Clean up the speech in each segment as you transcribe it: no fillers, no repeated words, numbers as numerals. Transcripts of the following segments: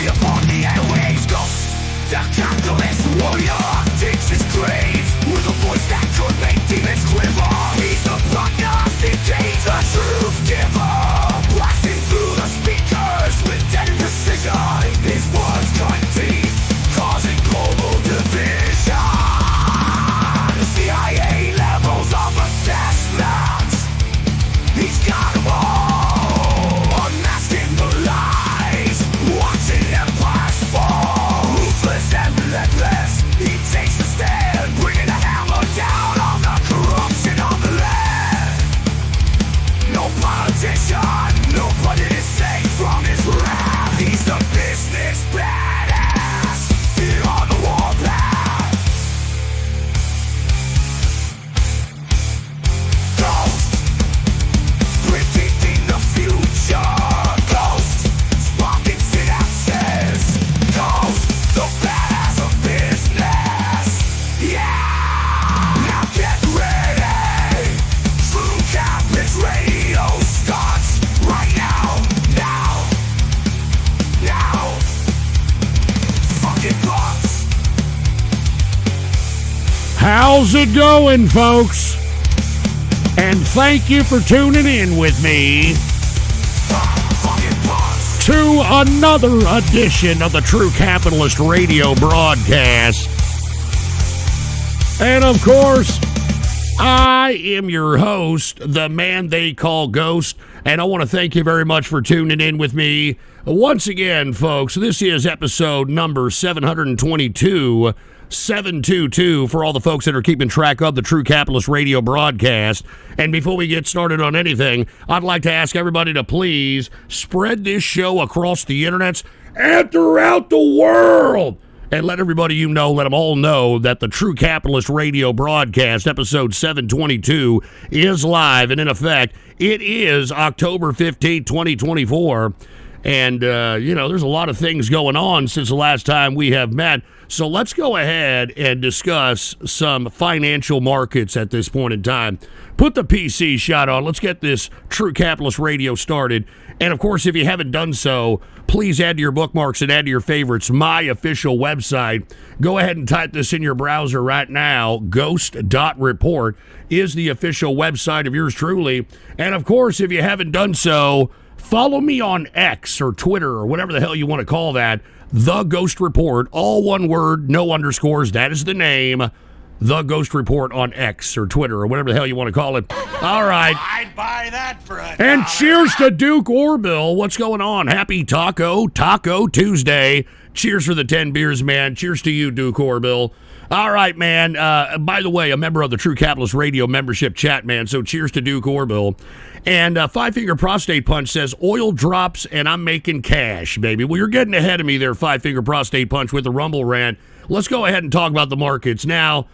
free upon the airwaves. Ghost, the capitalist warrior, digs his grave with a voice that could make demons quiver. He's the prognosticator, the truth giver, blasting through the speakers with dead precision. His words cut deep, causing global division. CIA levels of assessment, he's got them all, unmasking the lies, watching empires fall, ruthless and relentless. He takes the stand, bringing the hammer down on the corruption of the land. No politician, nobody is safe from his wrath. He's the business badass, here on the warpath. Ghost, predicting the future. Ghost, sparking synapses. Ghost, the badass of business. Yeah, now get ready. True Capitalist Radio starts right now. Now. Fucking bucks. How's it going, folks? And thank you for tuning in with me Fucking bucks. to another edition of the True Capitalist Radio broadcast. And of course, I am your host, the man they call Ghost, and I want to thank you very much for tuning in with me. Once again, folks, this is episode number 722, 722, for all the folks that are keeping track of the True Capitalist Radio broadcast. And before we get started on anything, I'd like to ask everybody to please spread this show across the internets and throughout the world. And let everybody you know, let them all know that the True Capitalist Radio broadcast, episode 722, is live. And in effect, it is October 15, 2024. And, there's a lot of things going on since the last time we have met. So let's go ahead and discuss some financial markets at this point in time. Put the PC shot on. Let's get this True Capitalist Radio started. And, of course, if you haven't done so, please add to your bookmarks and add to your favorites my official website. Go ahead and type this in your browser right now. Ghost.report is the official website of yours truly. And, of course, if you haven't done so, follow me on X or Twitter or whatever the hell you want to call that. The Ghost Report, all one word, no underscores. That is the name. The Ghost Report on X or Twitter or whatever the hell you want to call it. All right. I'd buy that for a And dollar. cheers to Duke Orville. What's going on? Happy Taco Tuesday. Cheers for the 10 beers, man. Cheers to you, Duke Orville. All right, man. By the way, a member of the True Capitalist Radio membership chat, man. So cheers to Duke Orville. And Five Finger Prostate Punch says, oil drops and I'm making cash, baby. Well, you're getting ahead of me there, Five Finger Prostate Punch, with the Rumble rant. Let's go ahead and talk about the markets. Now,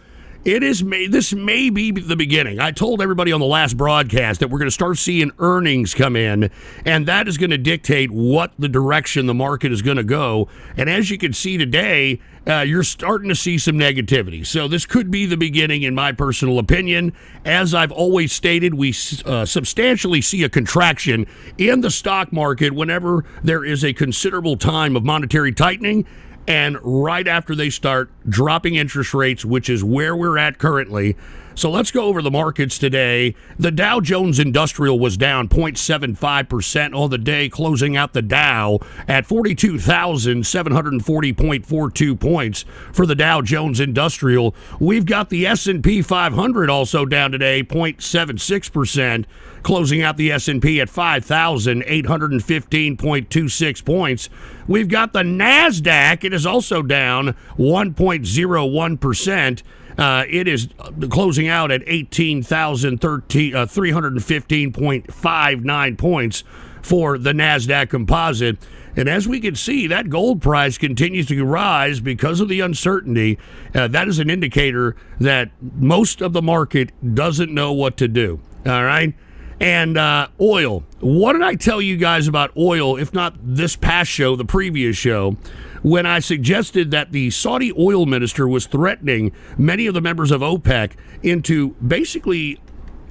this may be the beginning. I told everybody on the last broadcast that we're going to start seeing earnings come in, and that is going to dictate what the direction the market is going to go. And as you can see today, you're starting to see some negativity. So this could be the beginning, in my personal opinion. As I've always stated, we substantially see a contraction in the stock market whenever there is a considerable time of monetary tightening, and right after they start dropping interest rates, which is where we're at currently. So let's go over the markets today. The Dow Jones Industrial was down 0.75% on the day, closing out the Dow at 42,740.42 points for the Dow Jones Industrial. We've got the S&P 500 also down today, 0.76%, closing out the S&P at 5,815.26 points. We've got the NASDAQ. It is also down 1.01%. It is closing out at 18,315.59 points for the NASDAQ composite. And as we can see, that gold price continues to rise because of the uncertainty. That is an indicator that most of the market doesn't know what to do. All right? And oil. What did I tell you guys about oil, if not this past show, the previous show, when I suggested that the Saudi oil minister was threatening many of the members of OPEC into basically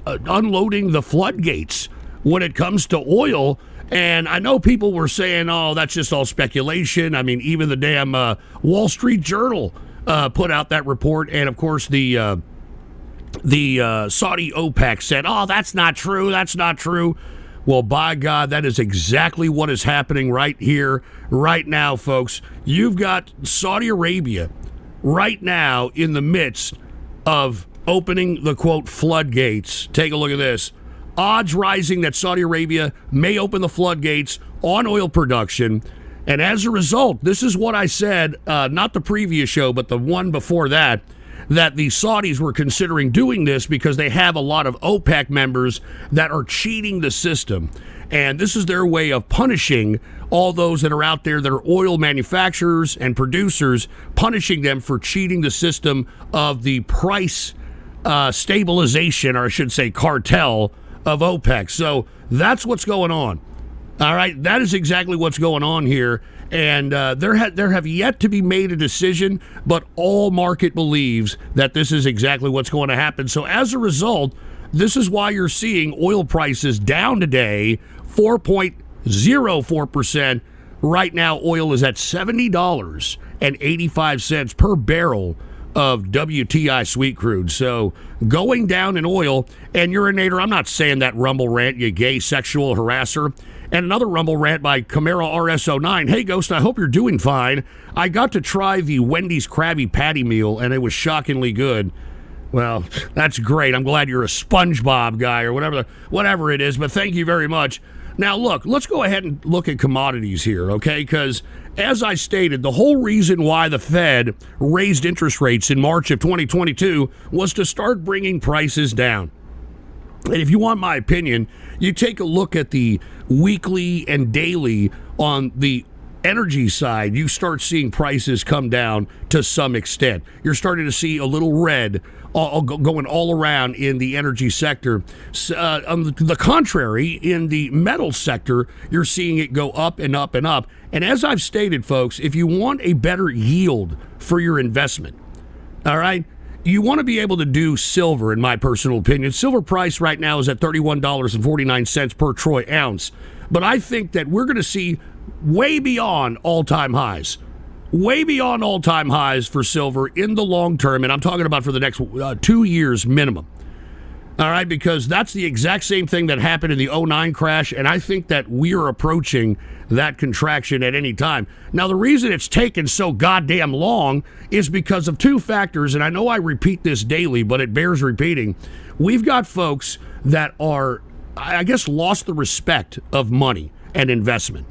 unloading the floodgates when it comes to oil, And I know people were saying, oh, that's just all speculation. I mean, even the damn Wall Street Journal put out that report. And, of course, the Saudi OPEC said, oh, that's not true. That's not true. Well, by God, that is exactly what is happening right here, right now, folks. You've got Saudi Arabia right now in the midst of opening the, quote, floodgates. Take a look at this. Odds rising that Saudi Arabia may open the floodgates on oil production. And as a result, this is what I said, not the previous show, but the one before that the Saudis were considering doing this because they have a lot of OPEC members that are cheating the system. And this is their way of punishing all those that are out there that are oil manufacturers and producers, punishing them for cheating the system of the price stabilization, or I should say cartel, of OPEC. So that's what's going on. All right, that is exactly what's going on here. And there have yet to be made a decision, but all market believes that this is exactly what's going to happen. So as a result, this is why you're seeing oil prices down today, 4.04%. Right now, oil is at $70.85 per barrel of WTI sweet crude. So going down in oil. And urinator, I'm not saying that rumble rant, you gay sexual harasser. And another rumble rant by Kamala RS09. Hey, Ghost, I hope you're doing fine. I got to try the Wendy's Krabby Patty meal, and it was shockingly good. Well, that's great. I'm glad you're a SpongeBob guy or whatever it is, but thank you very much. Now, look, let's go ahead and look at commodities here, okay? Because as I stated, the whole reason why the Fed raised interest rates in March of 2022 was to start bringing prices down. And if you want my opinion, you take a look at the weekly and daily on the energy side, you start seeing prices come down to some extent. You're starting to see a little red going all around in the energy sector. On the contrary, in the metal sector, you're seeing it go up and up and up. And as I've stated, folks, if you want a better yield for your investment, all right, you want to be able to do silver, in my personal opinion. Silver price right now is at $31.49 per troy ounce. But I think that we're going to see way beyond all-time highs. Way beyond all-time highs for silver in the long term, and I'm talking about for the next 2 years minimum. All right, because that's the exact same thing that happened in the 2009 crash, and I think that we are approaching that contraction at any time. Now, the reason it's taken so goddamn long is because of two factors, and I know I repeat this daily, but it bears repeating. We've got folks that are, I guess, lost the respect of money and investment.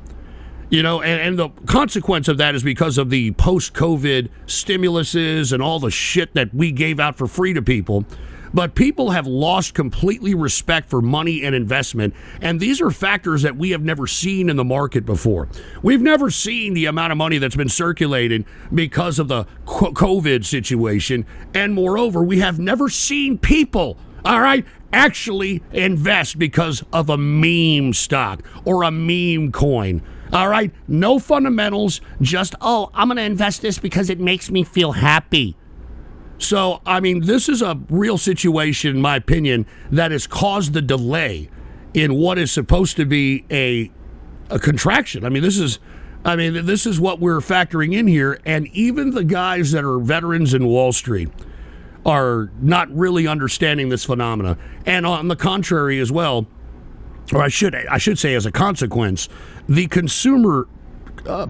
You know, and the consequence of that is because of the post-COVID stimuluses and all the shit that we gave out for free to people. But people have lost completely respect for money and investment, and these are factors that we have never seen in the market before. We've never seen the amount of money that's been circulated because of the COVID situation, and moreover, we have never seen people, all right, actually invest because of a meme stock or a meme coin. All right, no fundamentals, just, oh, I'm going to invest this because it makes me feel happy. So, I mean, this is a real situation, in my opinion, that has caused the delay in what is supposed to be a contraction. I mean, this is what we're factoring in here, and even the guys that are veterans in Wall Street are not really understanding this phenomena. And on the contrary as well, or I should say as a consequence, the consumer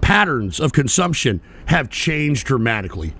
patterns of consumption have changed dramatically.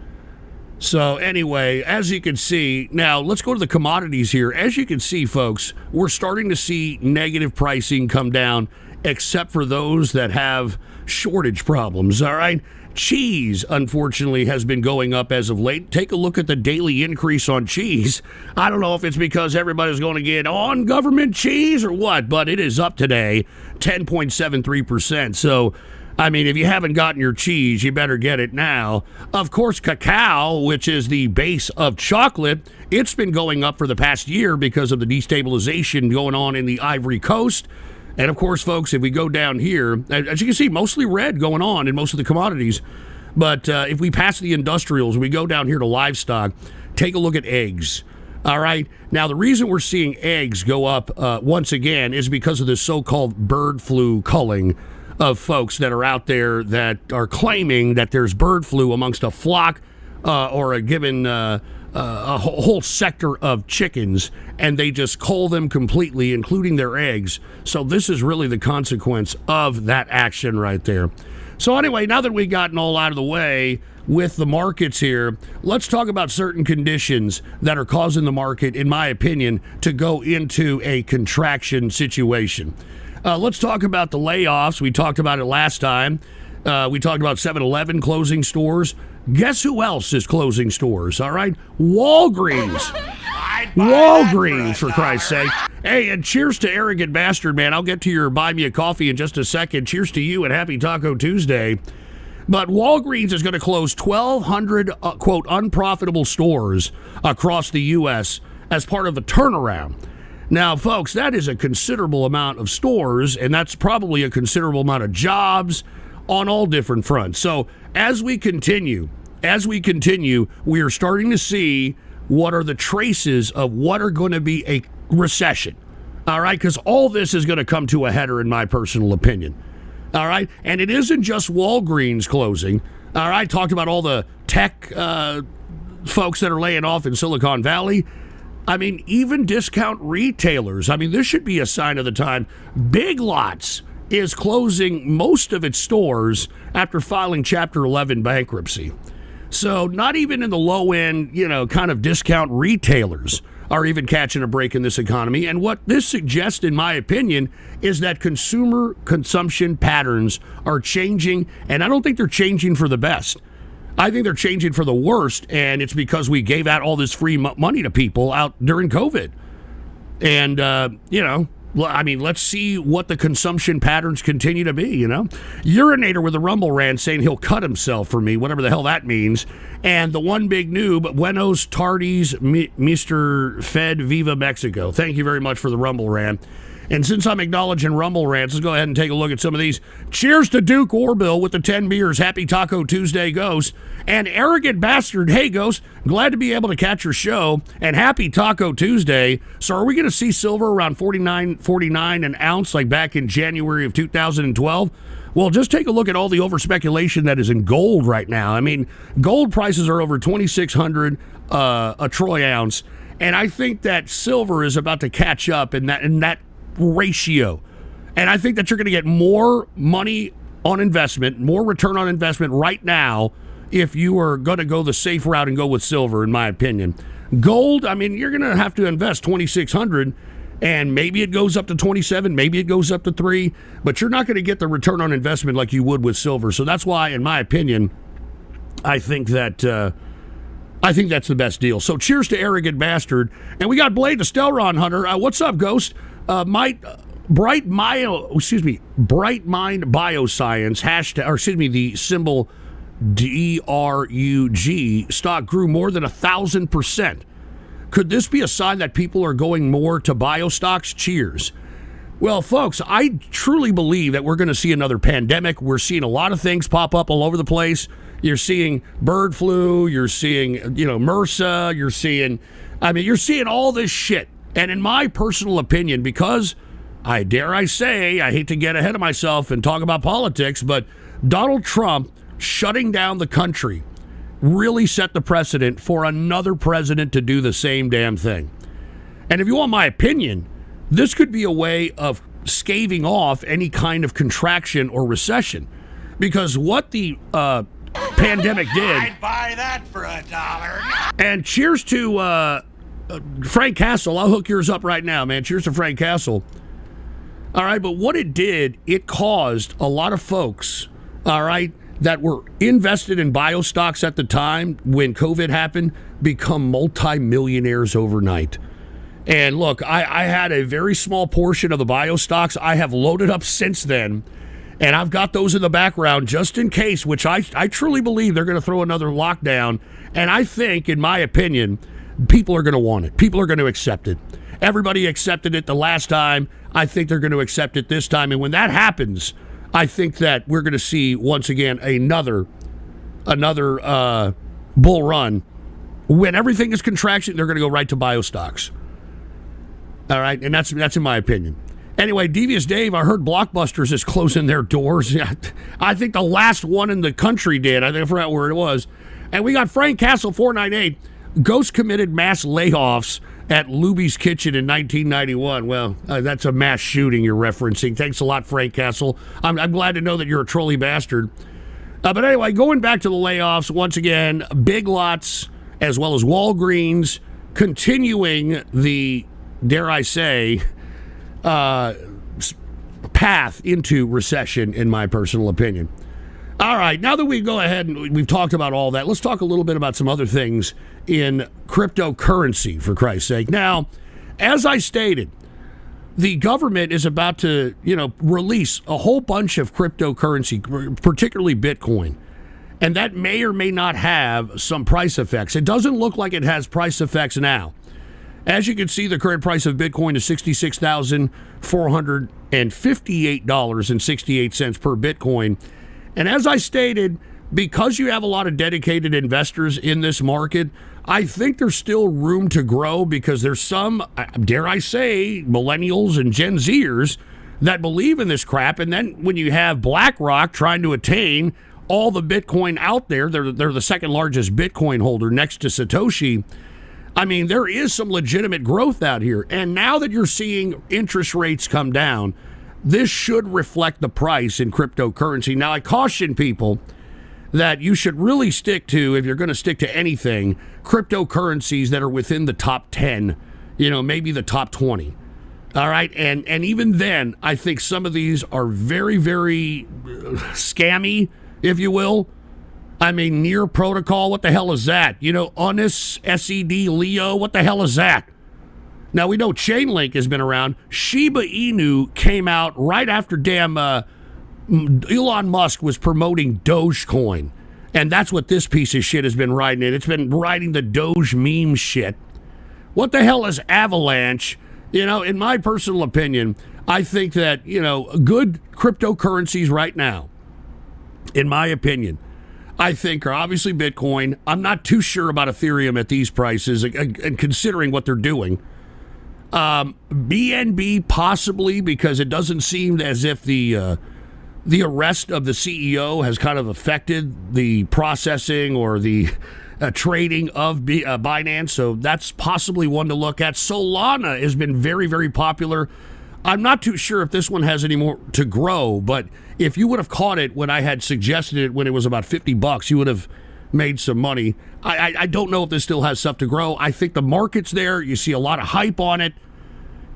So anyway, as you can see, now let's go to the commodities here. As you can see, folks, we're starting to see negative pricing come down, except for those that have shortage problems, all right? Cheese, unfortunately, has been going up as of late. Take a look at the daily increase on cheese. I don't know if it's because everybody's going to get on government cheese or what, but it is up today, 10.73%. So, I mean, if you haven't gotten your cheese, you better get it now. Of course, cacao, which is the base of chocolate, it's been going up for the past year because of the destabilization going on in the Ivory Coast. And of course, folks, if we go down here, as you can see, mostly red going on in most of the commodities. But if we pass the industrials, we go down here to livestock, take a look at eggs. All right. Now, the reason we're seeing eggs go up once again is because of this so-called bird flu culling of folks that are out there that are claiming that there's bird flu amongst a flock or a given a whole sector of chickens, and they just cull them completely, including their eggs. So this is really the consequence of that action right there. So anyway, now that we've gotten all out of the way with the markets here, let's talk about certain conditions that are causing the market, in my opinion, to go into a contraction situation. Let's talk about the layoffs. We talked about it last time. We talked about 7-Eleven closing stores. Guess who else is closing stores, all right? Walgreens. Walgreens, for Christ's sake. Hey, and cheers to Arrogant Bastard, man. I'll get to your buy me a coffee in just a second. Cheers to you and happy Taco Tuesday. But Walgreens is going to close 1,200, quote, unprofitable stores across the U.S. as part of a turnaround. Now, folks, that is a considerable amount of stores, and that's probably a considerable amount of jobs on all different fronts. So as we continue, we are starting to see what are the traces of what are going to be a recession. All right, because all this is going to come to a header, in my personal opinion. All right, and it isn't just Walgreens closing. All right, talked about all the tech folks that are laying off in Silicon Valley. I mean, even discount retailers. I mean, this should be a sign of the time. Big Lots is closing most of its stores after filing Chapter 11 bankruptcy. So not even in the low end, kind of discount retailers are even catching a break in this economy. And what this suggests, in my opinion, is that consumer consumption patterns are changing, and I don't think they're changing for the best. I think they're changing for the worst, and it's because we gave out all this free money to people out during COVID. And, I mean, let's see what the consumption patterns continue to be, Urinator with a rumble rant saying he'll cut himself for me, whatever the hell that means. And the one big noob, Buenos Tardes, Mr. Fed Viva Mexico. Thank you very much for the rumble rant. And since I'm acknowledging rumble rants, let's go ahead and take a look at some of these. Cheers to Duke Orville with the 10 beers. Happy Taco Tuesday, Ghost. And Arrogant Bastard, hey, Ghost, glad to be able to catch your show. And happy Taco Tuesday. So are we going to see silver around $49.49 an ounce like back in January of 2012? Well, just take a look at all the over-speculation that is in gold right now. I mean, gold prices are over $2,600 a troy ounce. And I think that silver is about to catch up in that ratio. And I think that you're going to get more money on investment, more return on investment right now if you are going to go the safe route and go with silver, in my opinion. Gold, I mean, you're going to have to invest $2,600, and maybe it goes up to 27, maybe it goes up to 3, but you're not going to get the return on investment like you would with silver. So that's why, in my opinion, I think that's the best deal. So cheers to Arrogant Bastard. And we got Blade the Stelron Hunter. What's up, Ghost? Bright Mind Bioscience the symbol DRUG stock grew more than 1,000%. Could this be a sign that people are going more to bio stocks? Cheers. Well, folks, I truly believe that we're going to see another pandemic. We're seeing a lot of things pop up all over the place. You're seeing bird flu. You're seeing, MRSA. You're seeing all this shit. And in my personal opinion, because I hate to get ahead of myself and talk about politics, but Donald Trump shutting down the country really set the precedent for another president to do the same damn thing. And if you want my opinion, this could be a way of staving off any kind of contraction or recession. Because what the pandemic did... I'd buy that for $1. And cheers to... Frank Castle, I'll hook yours up right now, man. Cheers to Frank Castle. All right, but what it did, it caused a lot of folks, all right, that were invested in bio stocks at the time when COVID happened, become multimillionaires overnight. And look, I had a very small portion of the bio stocks. I have loaded up since then, and I've got those in the background just in case, which I truly believe they're going to throw another lockdown. And I think, in my opinion, people are going to want it. People are going to accept it. Everybody accepted it the last time. I think they're going to accept it this time. And when that happens, I think that we're going to see, once again, another bull run When everything is contraction, they're going to go right to bio stocks. All right, and that's in my opinion. Anyway, Devious Dave, I heard Blockbusters is closing their doors. I think the last one in the country did. I forgot where it was. And we got Frank Castle 498. Ghost committed mass layoffs at Luby's Kitchen in 1991. Well, that's a mass shooting you're referencing. Thanks a lot, Frank Castle. I'm glad to know that you're a trolly bastard. But anyway, going back to the layoffs, once again, Big Lots as well as Walgreens continuing the, dare I say, path into recession, in my personal opinion. All right, now that we go ahead and we've talked about all that, let's talk a little bit about some other things in cryptocurrency, for Christ's sake. Now, as I stated, the government is about to, release a whole bunch of cryptocurrency, particularly Bitcoin. And that may or may not have some price effects. It doesn't look like it has price effects now. As you can see, the current price of Bitcoin is $66,458.68 per Bitcoin. And as I stated, because you have a lot of dedicated investors in this market, I think there's still room to grow because there's some, dare I say, millennials and Gen Zers that believe in this crap. And then when you have BlackRock trying to attain all the Bitcoin out there, they're the second largest Bitcoin holder next to Satoshi. I mean, there is some legitimate growth out here. And now that you're seeing interest rates come down, this should reflect the price in cryptocurrency. Now, I caution people that you should really stick to, if you're going to stick to anything, cryptocurrencies that are within the top 10, maybe the top 20. All right. And even then, I think some of these are very, very scammy, if you will. I mean, Near Protocol, what the hell is that? Unis, SED, Leo, what the hell is that? Now, we know Chainlink has been around. Shiba Inu came out right after Elon Musk was promoting Dogecoin. And that's what this piece of shit has been riding in. It's been riding the Doge meme shit. What the hell is Avalanche? In my personal opinion, I think that, good cryptocurrencies right now, in my opinion, I think are obviously Bitcoin. I'm not too sure about Ethereum at these prices, and considering what they're doing. BNB possibly, because it doesn't seem as if the arrest of the CEO has kind of affected the processing or the trading of Binance. So that's possibly one to look at. Solana has been very, very popular. I'm not too sure if this one has any more to grow, but if you would have caught it when I had suggested it when it was about $50, you would have made some money. I don't know if this still has stuff to grow. I think the market's there. You see a lot of hype on it.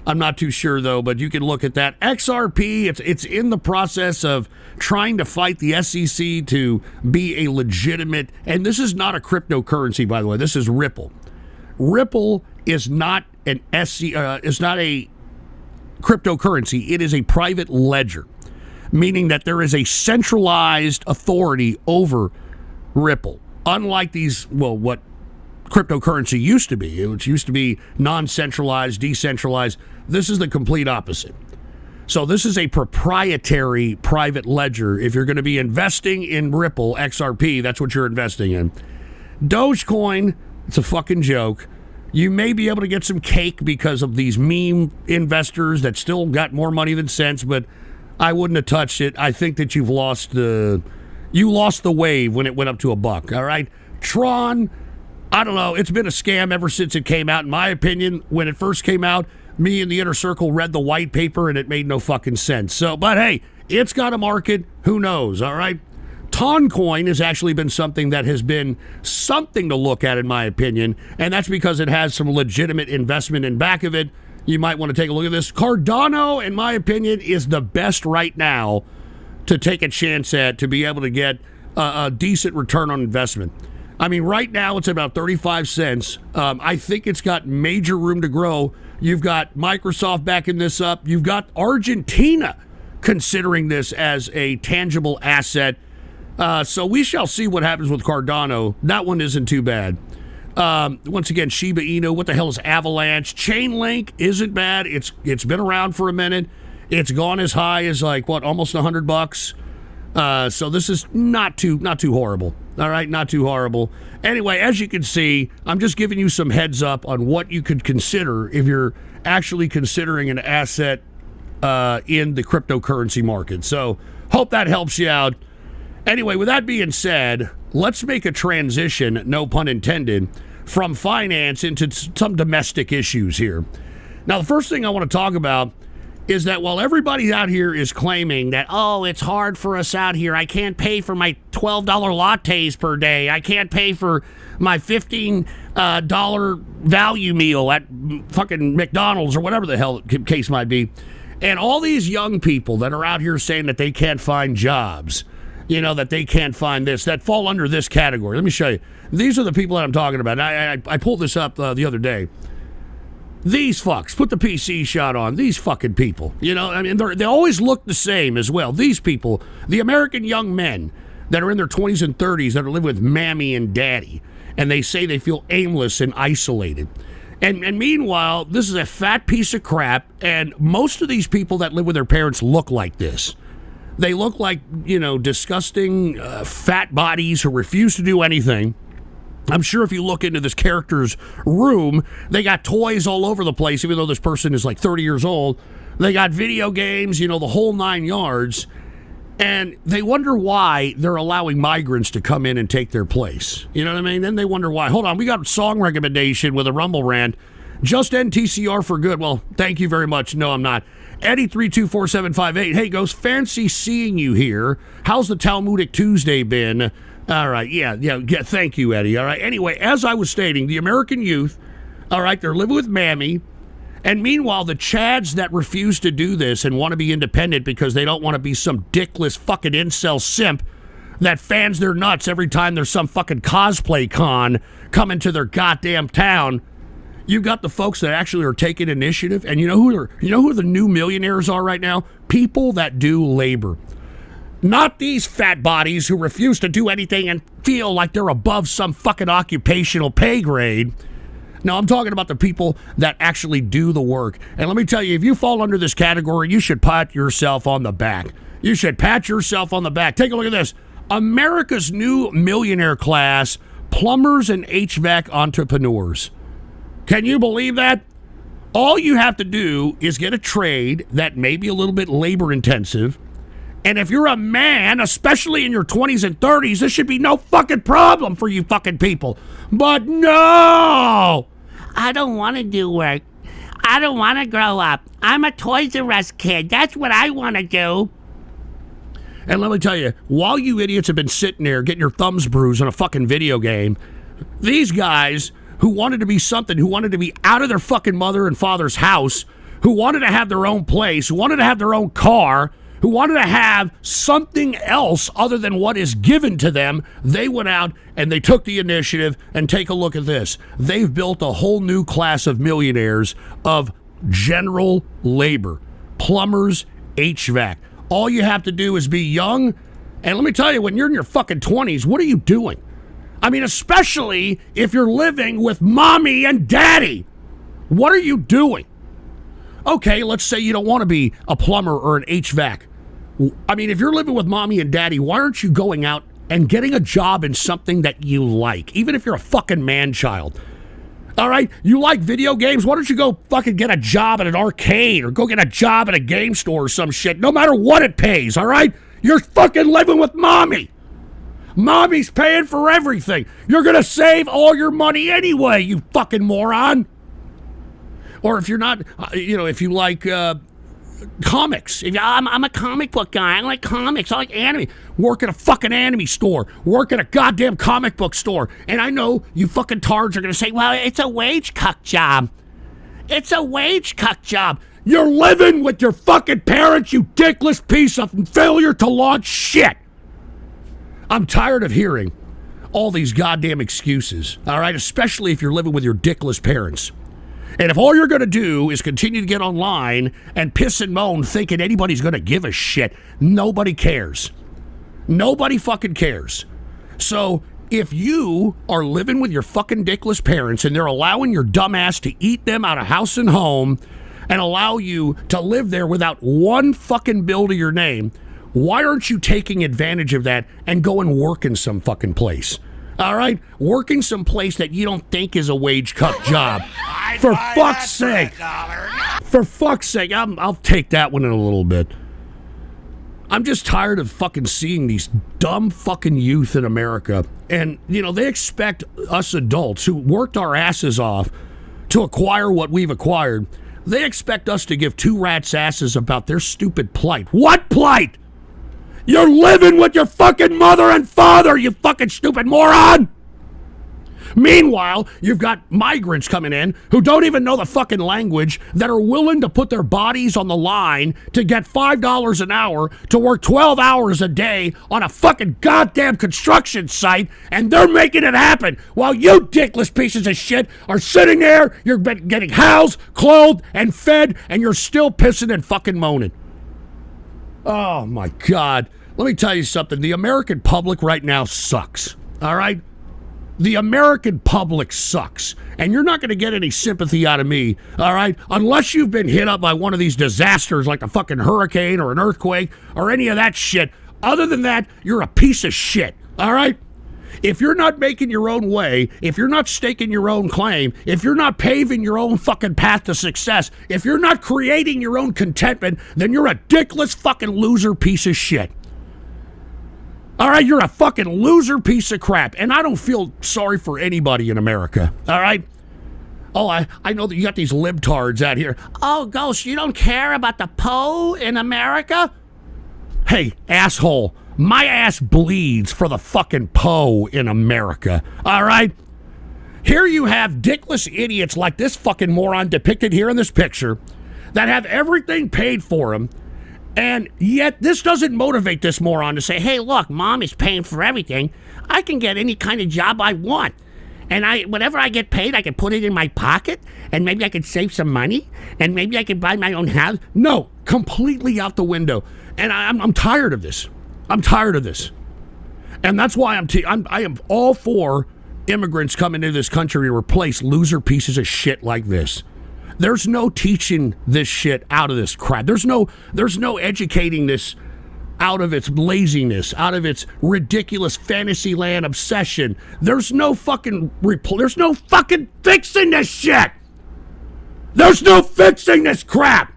I'm not too sure, though, but you can look at that. XRP, it's in the process of trying to fight the SEC to be a legitimate, and this is not a cryptocurrency, by the way. This is Ripple. Ripple is not is not a cryptocurrency. It is a private ledger, meaning that there is a centralized authority over Ripple. Unlike these, what cryptocurrency used to be. It used to be non-centralized, decentralized. This is the complete opposite. So this is a proprietary private ledger. If you're going to be investing in Ripple, XRP, that's what you're investing in. Dogecoin, it's a fucking joke. You may be able to get some cake because of these meme investors that still got more money than sense, but I wouldn't have touched it. I think that you lost the wave when it went up to $1, all right? Tron, I don't know. It's been a scam ever since it came out. In my opinion, when it first came out, me and the inner circle read the white paper and it made no fucking sense. So, but hey, it's got a market. Who knows, all right? Toncoin has actually been something that has been something to look at, in my opinion, and that's because it has some legitimate investment in back of it. You might want to take a look at this. Cardano, in my opinion, is the best right now to take a chance at, to be able to get a decent return on investment. I mean, right now it's about 35 cents. I think it's got major room to grow. You've got Microsoft backing this up. You've got Argentina considering this as a tangible asset. So we shall see what happens with Cardano. That one isn't too bad. Once again, Shiba Inu, what the hell is Avalanche? Chainlink isn't bad. It's been around for a minute. It's gone as high as almost $100. So this is not too horrible. All right, not too horrible. Anyway, as you can see, I'm just giving you some heads up on what you could consider if you're actually considering an asset in the cryptocurrency market. So hope that helps you out. Anyway, with that being said, let's make a transition, no pun intended, from finance into some domestic issues here. Now, the first thing I want to talk about is that while everybody out here is claiming that, oh, it's hard for us out here, I can't pay for my $12 lattes per day, I can't pay for my $15 value meal at fucking McDonald's or whatever the hell the case might be, and all these young people that are out here saying that they can't find jobs, that they can't find this, that fall under this category. Let me show you. These are the people that I'm talking about. I pulled this up the other day. These fucks, put the PC shot on, these fucking people, they always look the same as well. These people, the American young men that are in their 20s and 30s that are living with mammy and daddy, and they say they feel aimless and isolated. And meanwhile, this is a fat piece of crap, and most of these people that live with their parents look like this. They look like, disgusting fat bodies who refuse to do anything. I'm sure if you look into this character's room, they got toys all over the place, even though this person is like 30 years old. They got video games, the whole 9 yards. And they wonder why they're allowing migrants to come in and take their place. You know what I mean? Then they wonder why. Hold on, we got a song recommendation with a Rumble rant. Just NTCR for good. Well, thank you very much. No, I'm not. Eddie324758. Hey, Ghost, fancy seeing you here. How's the Talmudic Tuesday been? All right, yeah, thank you, Eddie. All right, anyway, as I was stating, the American youth, all right, they're living with mammy, and meanwhile, the Chads that refuse to do this and want to be independent because they don't want to be some dickless fucking incel simp that fans their nuts every time there's some fucking cosplay con coming to their goddamn town. You got the folks that actually are taking initiative, and you know who the new millionaires are right now? People that do labor. Not these fat bodies who refuse to do anything and feel like they're above some fucking occupational pay grade. No, I'm talking about the people that actually do the work. And let me tell you, if you fall under this category, you should pat yourself on the back. You should pat yourself on the back. Take a look at this. America's new millionaire class, plumbers and HVAC entrepreneurs. Can you believe that? All you have to do is get a trade that may be a little bit labor intensive. And if you're a man, especially in your 20s and 30s, this should be no fucking problem for you fucking people. But no! I don't want to do work. I don't want to grow up. I'm a Toys R Us kid. That's what I want to do. And let me tell you, while you idiots have been sitting there getting your thumbs bruised on a fucking video game, these guys who wanted to be something, who wanted to be out of their fucking mother and father's house, who wanted to have their own place, who wanted to have their own car, who wanted to have something else other than what is given to them, they went out and they took the initiative. And take a look at this. They've built a whole new class of millionaires of general labor, plumbers, HVAC. All you have to do is be young. And let me tell you, when you're in your fucking 20s, what are you doing? I mean, especially if you're living with mommy and daddy. What are you doing? Okay, let's say you don't want to be a plumber or an HVAC. I mean, if you're living with mommy and daddy, why aren't you going out and getting a job in something that you like, even if you're a fucking man-child? All right? You like video games? Why don't you go fucking get a job at an arcade or go get a job at a game store or some shit, no matter what it pays, all right? You're fucking living with mommy. Mommy's paying for everything. You're going to save all your money anyway, you fucking moron. Or if you're not, if you like comics. I'm a comic book guy. I like comics. I like anime. Work at a fucking anime store. Work at a goddamn comic book store. And I know you fucking tards are going to say, well, it's a wage cuck job. It's a wage cuck job. You're living with your fucking parents, you dickless piece of failure to launch shit. I'm tired of hearing all these goddamn excuses, all right? Especially if you're living with your dickless parents. And if all you're going to do is continue to get online and piss and moan thinking anybody's going to give a shit, nobody cares. Nobody fucking cares. So if you are living with your fucking dickless parents and they're allowing your dumbass to eat them out of house and home and allow you to live there without one fucking bill to your name, Why aren't you taking advantage of that and go and work in some fucking place? All right? Working some place that you don't think is a wage cut job. For fuck's sake. For fuck's sake. I'll take that one in a little bit. I'm just tired of fucking seeing these dumb fucking youth in America. And, they expect us adults who worked our asses off to acquire what we've acquired. They expect us to give two rats' asses about their stupid plight. What plight? You're living with your fucking mother and father, you fucking stupid moron! Meanwhile, you've got migrants coming in who don't even know the fucking language that are willing to put their bodies on the line to get $5 an hour to work 12 hours a day on a fucking goddamn construction site, and they're making it happen while you dickless pieces of shit are sitting there, you're getting housed, clothed, and fed, and you're still pissing and fucking moaning. Oh my God. Let me tell you something. The American public right now sucks. All right? The American public sucks. And you're not going to get any sympathy out of me, all right? Unless you've been hit up by one of these disasters like a fucking hurricane or an earthquake or any of that shit. Other than that, you're a piece of shit, all right? If you're not making your own way, if you're not staking your own claim, if you're not paving your own fucking path to success, if you're not creating your own contentment, then you're a dickless fucking loser piece of shit. All right, you're a fucking loser piece of crap, and I don't feel sorry for anybody in America, all right? Oh, I know that you got these libtards out here. Oh, Ghost, you don't care about the Poe in America? Hey, asshole, my ass bleeds for the fucking Poe in America, all right? Here you have dickless idiots like this fucking moron depicted here in this picture that have everything paid for them. And yet this doesn't motivate this moron to say, hey, look, mom is paying for everything. I can get any kind of job I want. And whatever I get paid, I can put it in my pocket. And maybe I could save some money. And maybe I could buy my own house. No, completely out the window. And I'm tired of this. I'm tired of this. And that's why I am all for immigrants coming into this country to replace loser pieces of shit like this. There's no teaching this shit out of this crap. There's no educating this out of its laziness, out of its ridiculous fantasyland obsession. There's no fucking fixing this shit. There's no fixing this crap.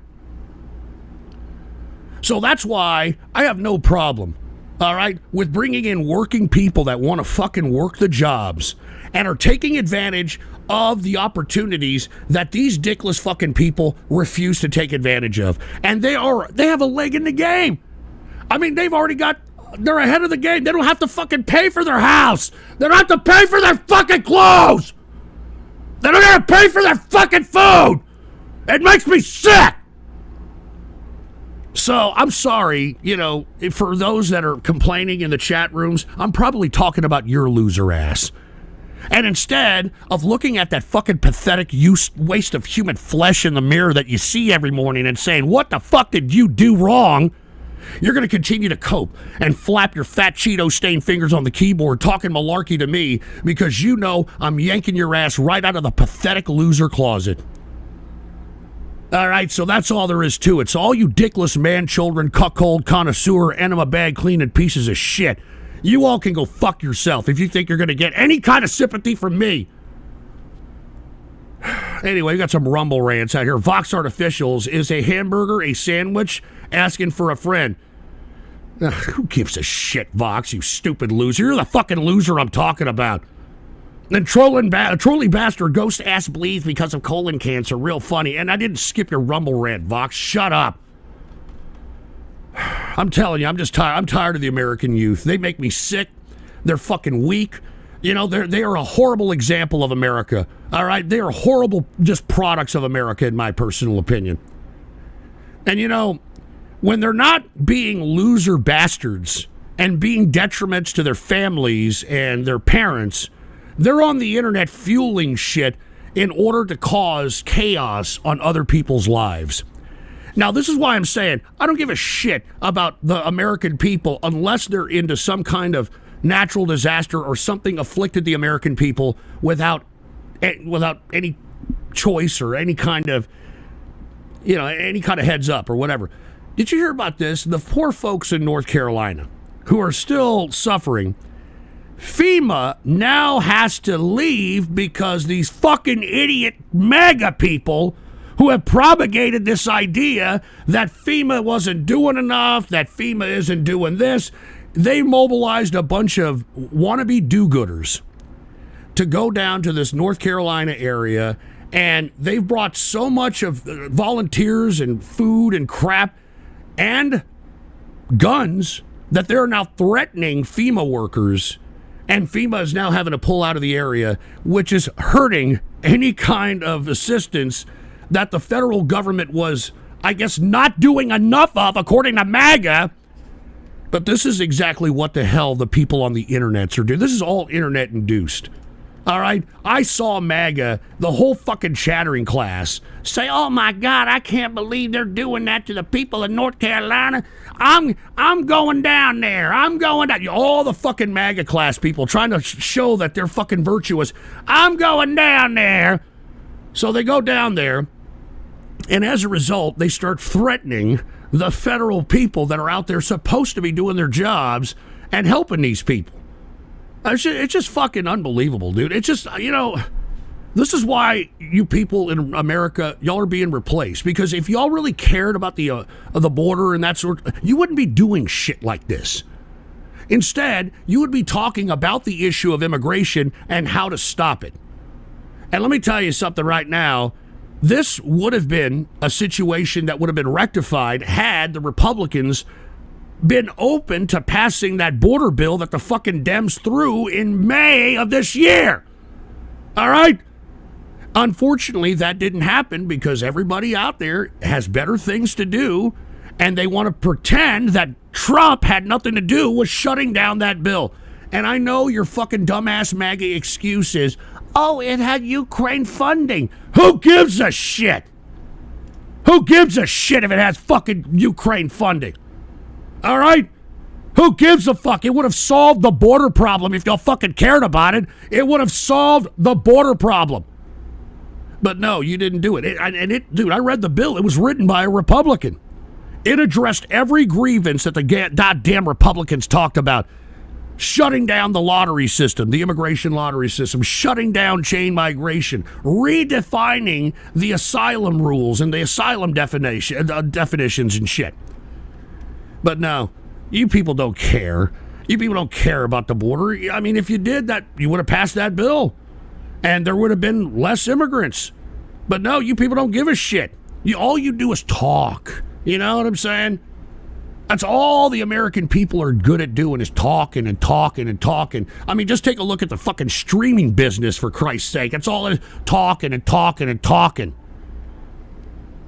So that's why I have no problem, all right, with bringing in working people that want to fucking work the jobs and are taking advantage of the opportunities that these dickless fucking people refuse to take advantage of. And they have a leg in the game. I mean, they're ahead of the game. They don't have to fucking pay for their house. They don't have to pay for their fucking clothes. They don't have to pay for their fucking food. It makes me sick. So I'm sorry, for those that are complaining in the chat rooms, I'm probably talking about your loser ass. And instead of looking at that fucking pathetic waste of human flesh in the mirror that you see every morning and saying, what the fuck did you do wrong? You're going to continue to cope and flap your fat Cheeto-stained fingers on the keyboard talking malarkey to me because you know I'm yanking your ass right out of the pathetic loser closet. All right, so that's all there is to it. So all you dickless man-children, cuckold, connoisseur, enema bag cleaning pieces of shit, you all can go fuck yourself if you think you're going to get any kind of sympathy from me. Anyway, we got some rumble rants out here. Vox Artificials, is a hamburger a sandwich? Asking for a friend. Who gives a shit, Vox, you stupid loser? You're the fucking loser I'm talking about. And trolling bastard ghost ass bleeds because of colon cancer. Real funny. And I didn't skip your rumble rant, Vox. Shut up. I'm telling you, I'm just tired. I'm tired of the American youth. They make me sick. They're fucking weak. They are a horrible example of America. All right? They are horrible just products of America, in my personal opinion. And when they're not being loser bastards and being detriments to their families and their parents, they're on the internet fueling shit in order to cause chaos on other people's lives. Now, this is why I'm saying I don't give a shit about the American people unless they're into some kind of natural disaster or something afflicted the American people without any choice or any kind of heads up or whatever. Did you hear about this? The poor folks in North Carolina who are still suffering. FEMA now has to leave because these fucking idiot MAGA people who have propagated this idea that FEMA wasn't doing enough, that FEMA isn't doing this. They mobilized a bunch of wannabe do-gooders to go down to this North Carolina area, and they've brought so much of volunteers and food and crap and guns that they're now threatening FEMA workers, and FEMA is now having to pull out of the area, which is hurting any kind of assistance that the federal government was, I guess, not doing enough of, according to MAGA. But this is exactly what the hell the people on the internets are doing. This is all internet induced. All right? I saw MAGA, the whole fucking chattering class, say, oh my God, I can't believe they're doing that to the people in North Carolina. I'm going down there. I'm going down. All the fucking MAGA class people trying to show that they're fucking virtuous. I'm going down there. So they go down there, and as a result, they start threatening the federal people that are out there supposed to be doing their jobs and helping these people. It's just fucking unbelievable, dude. It's just, this is why you people in America, y'all are being replaced. Because if y'all really cared about the border and that sort, you wouldn't be doing shit like this. Instead, you would be talking about the issue of immigration and how to stop it. And let me tell you something right now. This would have been a situation that would have been rectified had the Republicans been open to passing that border bill that the fucking Dems threw in May of this year. All right? Unfortunately, that didn't happen because everybody out there has better things to do, and they want to pretend that Trump had nothing to do with shutting down that bill. And I know your fucking dumbass MAGA excuse is, oh, it had Ukraine funding. Who gives a shit? Who gives a shit if it has fucking Ukraine funding? All right? Who gives a fuck? It would have solved the border problem if y'all fucking cared about it. It would have solved the border problem. But no, you didn't do it. Dude, I read the bill. It was written by a Republican. It addressed every grievance that the goddamn Republicans talked about. Shutting down the lottery system, the immigration lottery system, shutting down chain migration, redefining the asylum rules and the asylum definitions and shit. But no, you people don't care. You people don't care about the border. I mean, if you did that, you would have passed that bill, and there would have been less immigrants. But no, you people don't give a shit. All you do is talk. You know what I'm saying? That's all the American people are good at doing is talking and talking and talking. I mean, just take a look at the fucking streaming business, for Christ's sake. That's all it is, talking and talking and talking.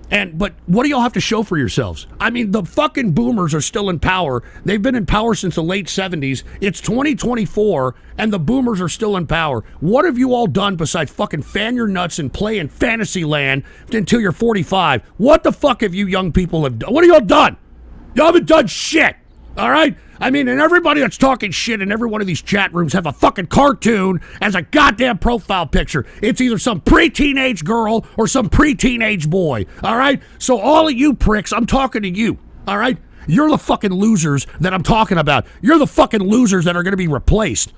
But what do y'all have to show for yourselves? I mean, the fucking boomers are still in power. They've been in power since the late 70s. It's 2024, and the boomers are still in power. What have you all done besides fucking fan your nuts and play in fantasy land until you're 45? What the fuck have you young people have done? What have y'all done? You haven't done shit, all right? I mean, and everybody that's talking shit in every one of these chat rooms have a fucking cartoon as a goddamn profile picture. It's either some pre-teenage girl or some pre-teenage boy, all right? So all of you pricks, I'm talking to you, all right? You're the fucking losers that I'm talking about. You're the fucking losers that are going to be replaced.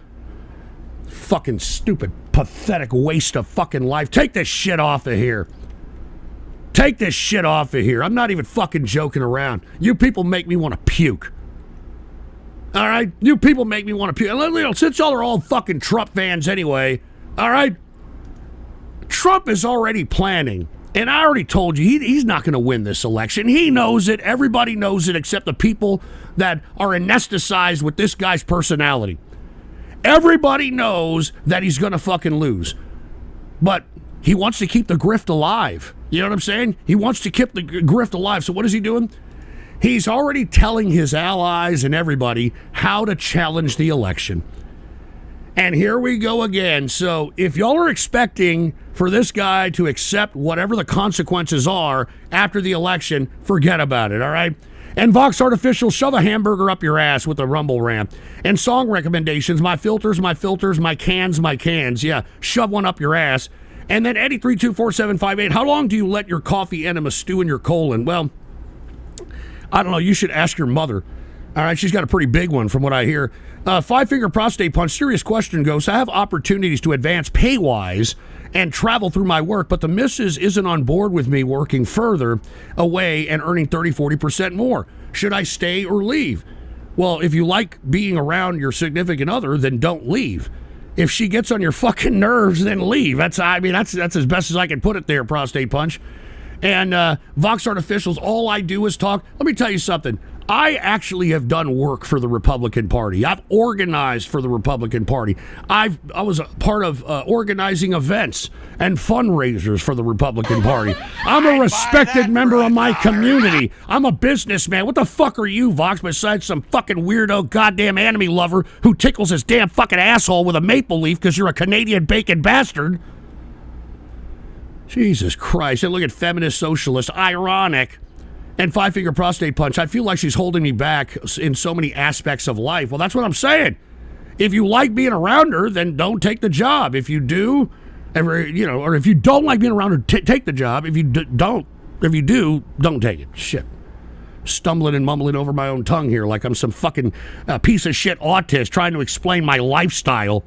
Fucking stupid, pathetic waste of fucking life. Take this shit off of here. Take this shit off of here. I'm not even fucking joking around. You people make me want to puke. All right? You people make me want to puke. And, since y'all are all fucking Trump fans anyway, all right? Trump is already planning, and I already told you, he's not going to win this election. He knows it. Everybody knows it except the people that are anesthetized with this guy's personality. Everybody knows that he's going to fucking lose. But he wants to keep the grift alive. You know what I'm saying? He wants to keep the grift alive. So what is he doing? He's already telling his allies and everybody how to challenge the election. And here we go again. So if y'all are expecting for this guy to accept whatever the consequences are after the election, forget about it, all right? And Vox Artificial, shove a hamburger up your ass with a rumble ramp. And song recommendations, my filters, my cans. Yeah, shove one up your ass. And then Eddie 324-758, how long do you let your coffee enema stew in your colon? Well, I don't know. You should ask your mother. All right, she's got a pretty big one from what I hear. Five-finger prostate punch. Serious question, Ghost. I have opportunities to advance pay-wise and travel through my work, but the missus isn't on board with me working further away and earning 30-40% more. Should I stay or leave? Well, if you like being around your significant other, then don't leave. If she gets on your fucking nerves, then leave. That's as best as I can put it there, prostate punch. And Vox Artificials, all I do is talk. Let me tell you something. I actually have done work for the Republican Party. I've organized for the Republican Party. I was a part of organizing events and fundraisers for the Republican Party. I'm a respected member of my community. I'm a businessman. What the fuck are you, Vox, besides some fucking weirdo goddamn anime lover who tickles his damn fucking asshole with a maple leaf because you're a Canadian bacon bastard? Jesus Christ. And look at feminist socialist. Ironic. And five-finger prostate punch. I feel like she's holding me back in so many aspects of life. Well, that's what I'm saying. If you like being around her, then don't take the job. If you do, or if you don't like being around her, take the job. If you do, don't take it. Shit. Stumbling and mumbling over my own tongue here like I'm some fucking piece of shit autist trying to explain my lifestyle.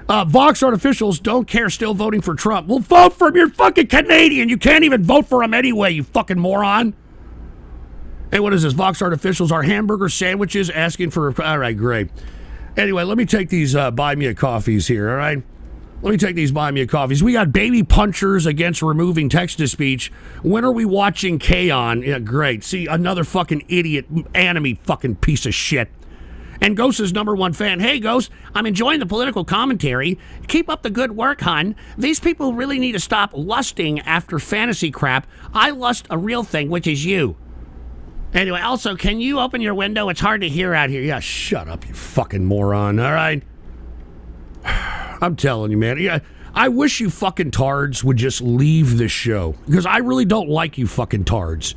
Vox Artificials don't care, still voting for Trump. Well, vote for him. You're fucking Canadian. You can't even vote for him anyway, you fucking moron. Hey, what is this? Vox Artificials are hamburger sandwiches asking for... All right, great. Anyway, let me take these buy me a coffees here, all right? Let me take these buy me a coffees. We got baby punchers against removing text-to-speech. When are we watching K-On? Yeah, great. See, another fucking idiot anime fucking piece of shit. And Ghost is #1 fan. Hey, Ghost, I'm enjoying the political commentary. Keep up the good work, hon. These people really need to stop lusting after fantasy crap. I lust a real thing, which is you. Anyway, also, can you open your window? It's hard to hear out here. Yeah, shut up, you fucking moron, all right? I'm telling you, man. Yeah, I wish you fucking tards would just leave this show, because I really don't like you fucking tards.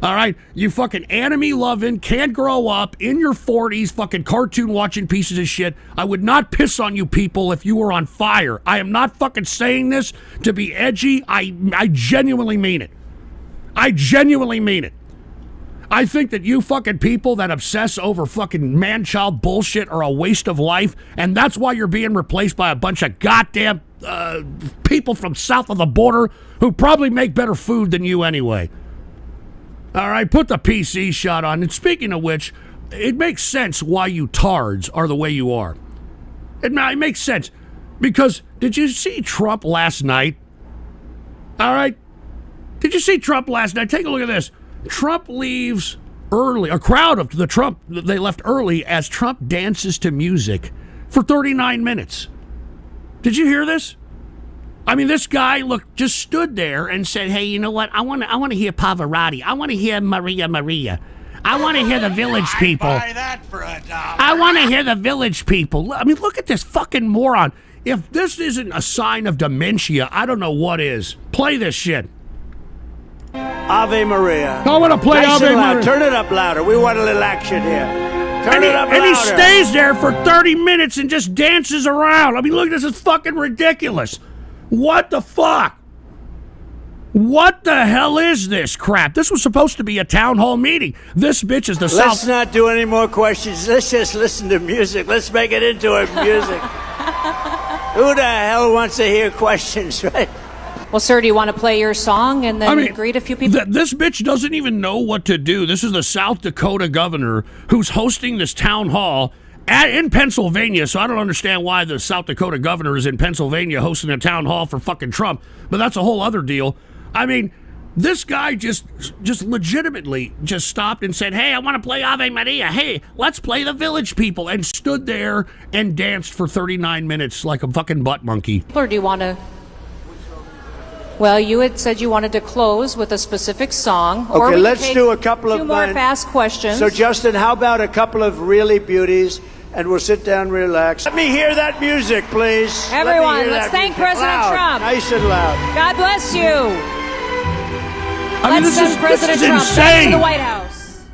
All right? You fucking anime-loving, can't grow up, in your 40s, fucking cartoon-watching pieces of shit. I would not piss on you people if you were on fire. I am not fucking saying this to be edgy. I genuinely mean it. I genuinely mean it. I think that you fucking people that obsess over fucking man-child bullshit are a waste of life, and that's why you're being replaced by a bunch of goddamn people from south of the border who probably make better food than you anyway. All right, put the PC shot on. And speaking of which, it makes sense why you tards are the way you are. It makes sense. Because, did you see Trump last night? All right? Did you see Trump last night? Take a look at this. Trump leaves early. A crowd of the Trump, they left early as Trump dances to music for 39 minutes. Did you hear this? I mean, this guy, look, just stood there and said, hey, you know what? I want to hear Pavarotti. I want to hear Maria Maria. I want to hear the Village People. Buy that for $1. I want to hear the Village People. I mean, look at this fucking moron. If this isn't a sign of dementia, I don't know what is. Play this shit. Ave Maria. I want to play Nice Ave and loud. Maria. Turn it up louder. We want a little action here. Turn it up And louder. he stays there for 30 minutes and just dances around. I mean, look, this is fucking ridiculous. What the fuck? What the hell is this crap? This was supposed to be a town hall meeting. This bitch is the Let's South. not do any more questions. Let's just listen to music. Let's make it into a music. Who the hell wants to hear questions, right? Well, sir, do you want to play your song and then greet a few people? This bitch doesn't even know what to do. This is the South Dakota governor who's hosting this town hall in Pennsylvania, so I don't understand why the South Dakota governor is in Pennsylvania hosting a town hall for fucking Trump, but that's a whole other deal. I mean, this guy just legitimately just stopped and said, hey, I want to play Ave Maria. Hey, let's play the Village People, and stood there and danced for 39 minutes like a fucking butt monkey. Or do you want to... Well, you had said you wanted to close with a specific song. Or Okay, we let's take do a couple of two more mine. fast questions. So, Justin, how about a couple of really beauties, and we'll sit down, relax. Let me hear that music, please. Let me Everyone, hear let's that thank music. President Loud, Trump. Nice and loud. God bless you. I mean, Let's send President Trump back to insane. the White House.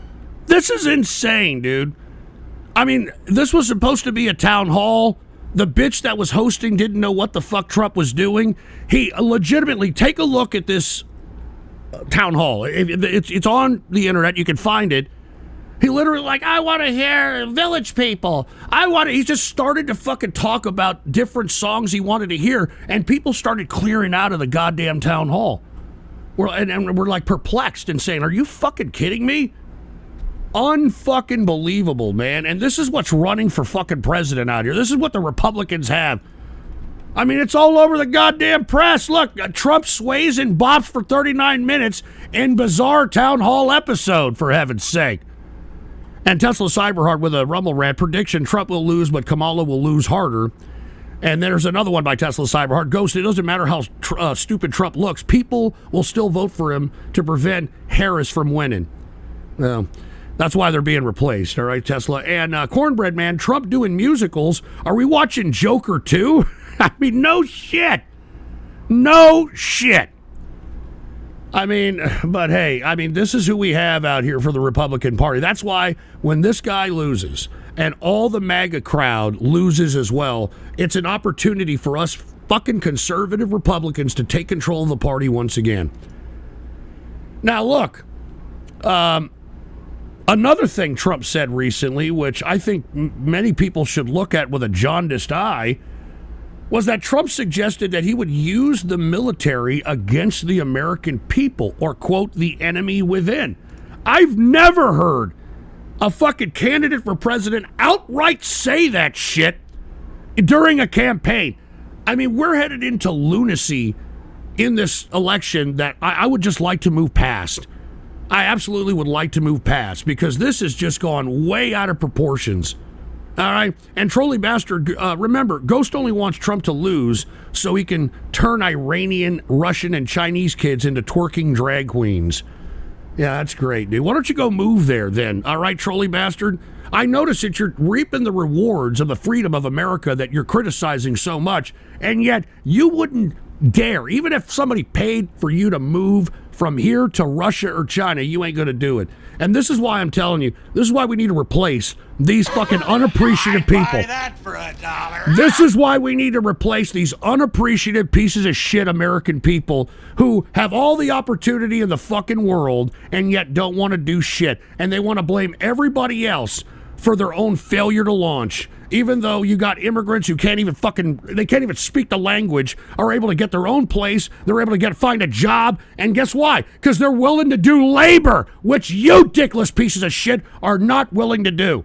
This is insane, dude. I mean, this was supposed to be a town hall. The bitch that was hosting didn't know what the fuck Trump was doing. He legitimately, take a look at this town hall. It's on the internet. You can find it. He literally I want to hear Village People. He just started to fucking talk about different songs he wanted to hear, and people started clearing out of the goddamn town hall. And we're like perplexed and saying, are you fucking kidding me? Unfucking believable, man. And this is what's running for fucking president out here. This is what the Republicans have. I mean, it's all over the goddamn press. Look, Trump sways and bops for 39 minutes in bizarre town hall episode, for heaven's sake. And Tesla Cyberheart with a Rumble rant prediction: Trump will lose, but Kamala will lose harder. And there's another one by Tesla Cyberheart. Ghost, it doesn't matter how stupid Trump looks. People will still vote for him to prevent Harris from winning. Well, that's why they're being replaced, all right, Tesla. And Cornbread Man, Trump doing musicals. Are we watching Joker 2? I mean, no shit. No shit. I mean, but hey, this is who we have out here for the Republican Party. That's why when this guy loses and all the MAGA crowd loses as well, it's an opportunity for us fucking conservative Republicans to take control of the party once again. Now, look, another thing Trump said recently, which I think many people should look at with a jaundiced eye, was that Trump suggested that he would use the military against the American people, or, quote, the enemy within. I've never heard a fucking candidate for president outright say that shit during a campaign. I mean, we're headed into lunacy in this election that I would just like to move past. I absolutely would like to move past, because this has just gone way out of proportions. All right, and Trolley Bastard, remember, Ghost only wants Trump to lose so he can turn Iranian, Russian, and Chinese kids into twerking drag queens. Yeah, that's great, dude. Why don't you go move there then? All right, Trolley Bastard? I notice that you're reaping the rewards of the freedom of America that you're criticizing so much, and yet you wouldn't dare, even if somebody paid for you to move from here to Russia or China, you ain't going to do it. And this is why I'm telling you, this is why we need to replace these fucking unappreciative people. Buy that for $1. This is why we need to replace these unappreciative pieces of shit American people who have all the opportunity in the fucking world and yet don't want to do shit. And they want to blame everybody else for their own failure to launch. Even though you got immigrants who can't even speak the language, are able to get their own place, they're able to find a job, and guess why? Because they're willing to do labor, which you dickless pieces of shit are not willing to do.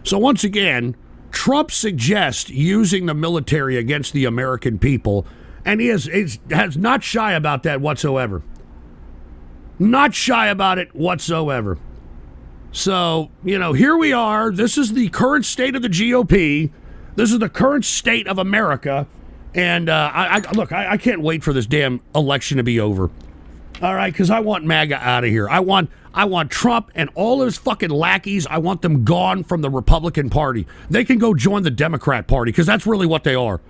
So once again, Trump suggests using the military against the American people, and he has not shy about that whatsoever. Not shy about it whatsoever. So, here we are. This is the current state of the GOP. This is the current state of America. And I can't wait for this damn election to be over. All right, because I want MAGA out of here. I want Trump and all his fucking lackeys. I want them gone from the Republican Party. They can go join the Democrat Party, because that's really what they are.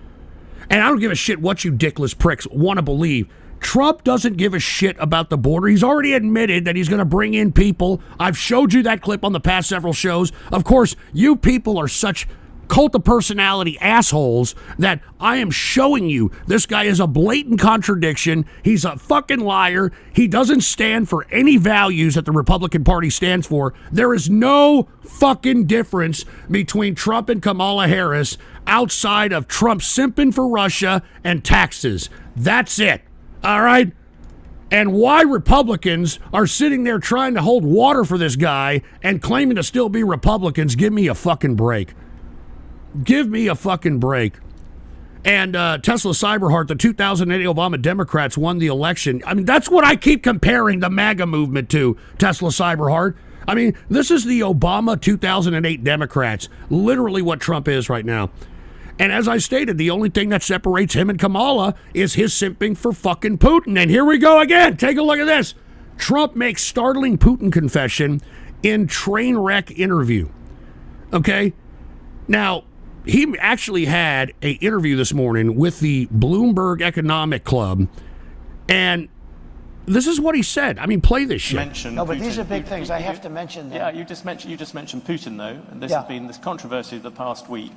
And I don't give a shit what you dickless pricks want to believe. Trump doesn't give a shit about the border. He's already admitted that he's going to bring in people. I've showed you that clip on the past several shows. Of course, you people are such cult of personality assholes that I am showing you this guy is a blatant contradiction. He's a fucking liar. He doesn't stand for any values that the Republican Party stands for. There is no fucking difference between Trump and Kamala Harris outside of Trump simping for Russia and taxes. That's it. All right? And why Republicans are sitting there trying to hold water for this guy and claiming to still be Republicans, give me a fucking break. Give me a fucking break. And Tesla Cyberheart, the 2008 Obama Democrats won the election. I mean, that's what I keep comparing the MAGA movement to, Tesla Cyberheart. I mean, this is the Obama 2008 Democrats, literally what Trump is right now. And as I stated, the only thing that separates him and Kamala is his simping for fucking Putin. And here we go again. Take a look at this. Trump makes startling Putin confession in train wreck interview. Okay? Now, he actually had an interview this morning with the Bloomberg Economic Club. And this is what he said. I mean, play this shit. No, but these are big things. I have to mention them. Yeah, you just mentioned Putin, though. And this has been this controversy of the past week.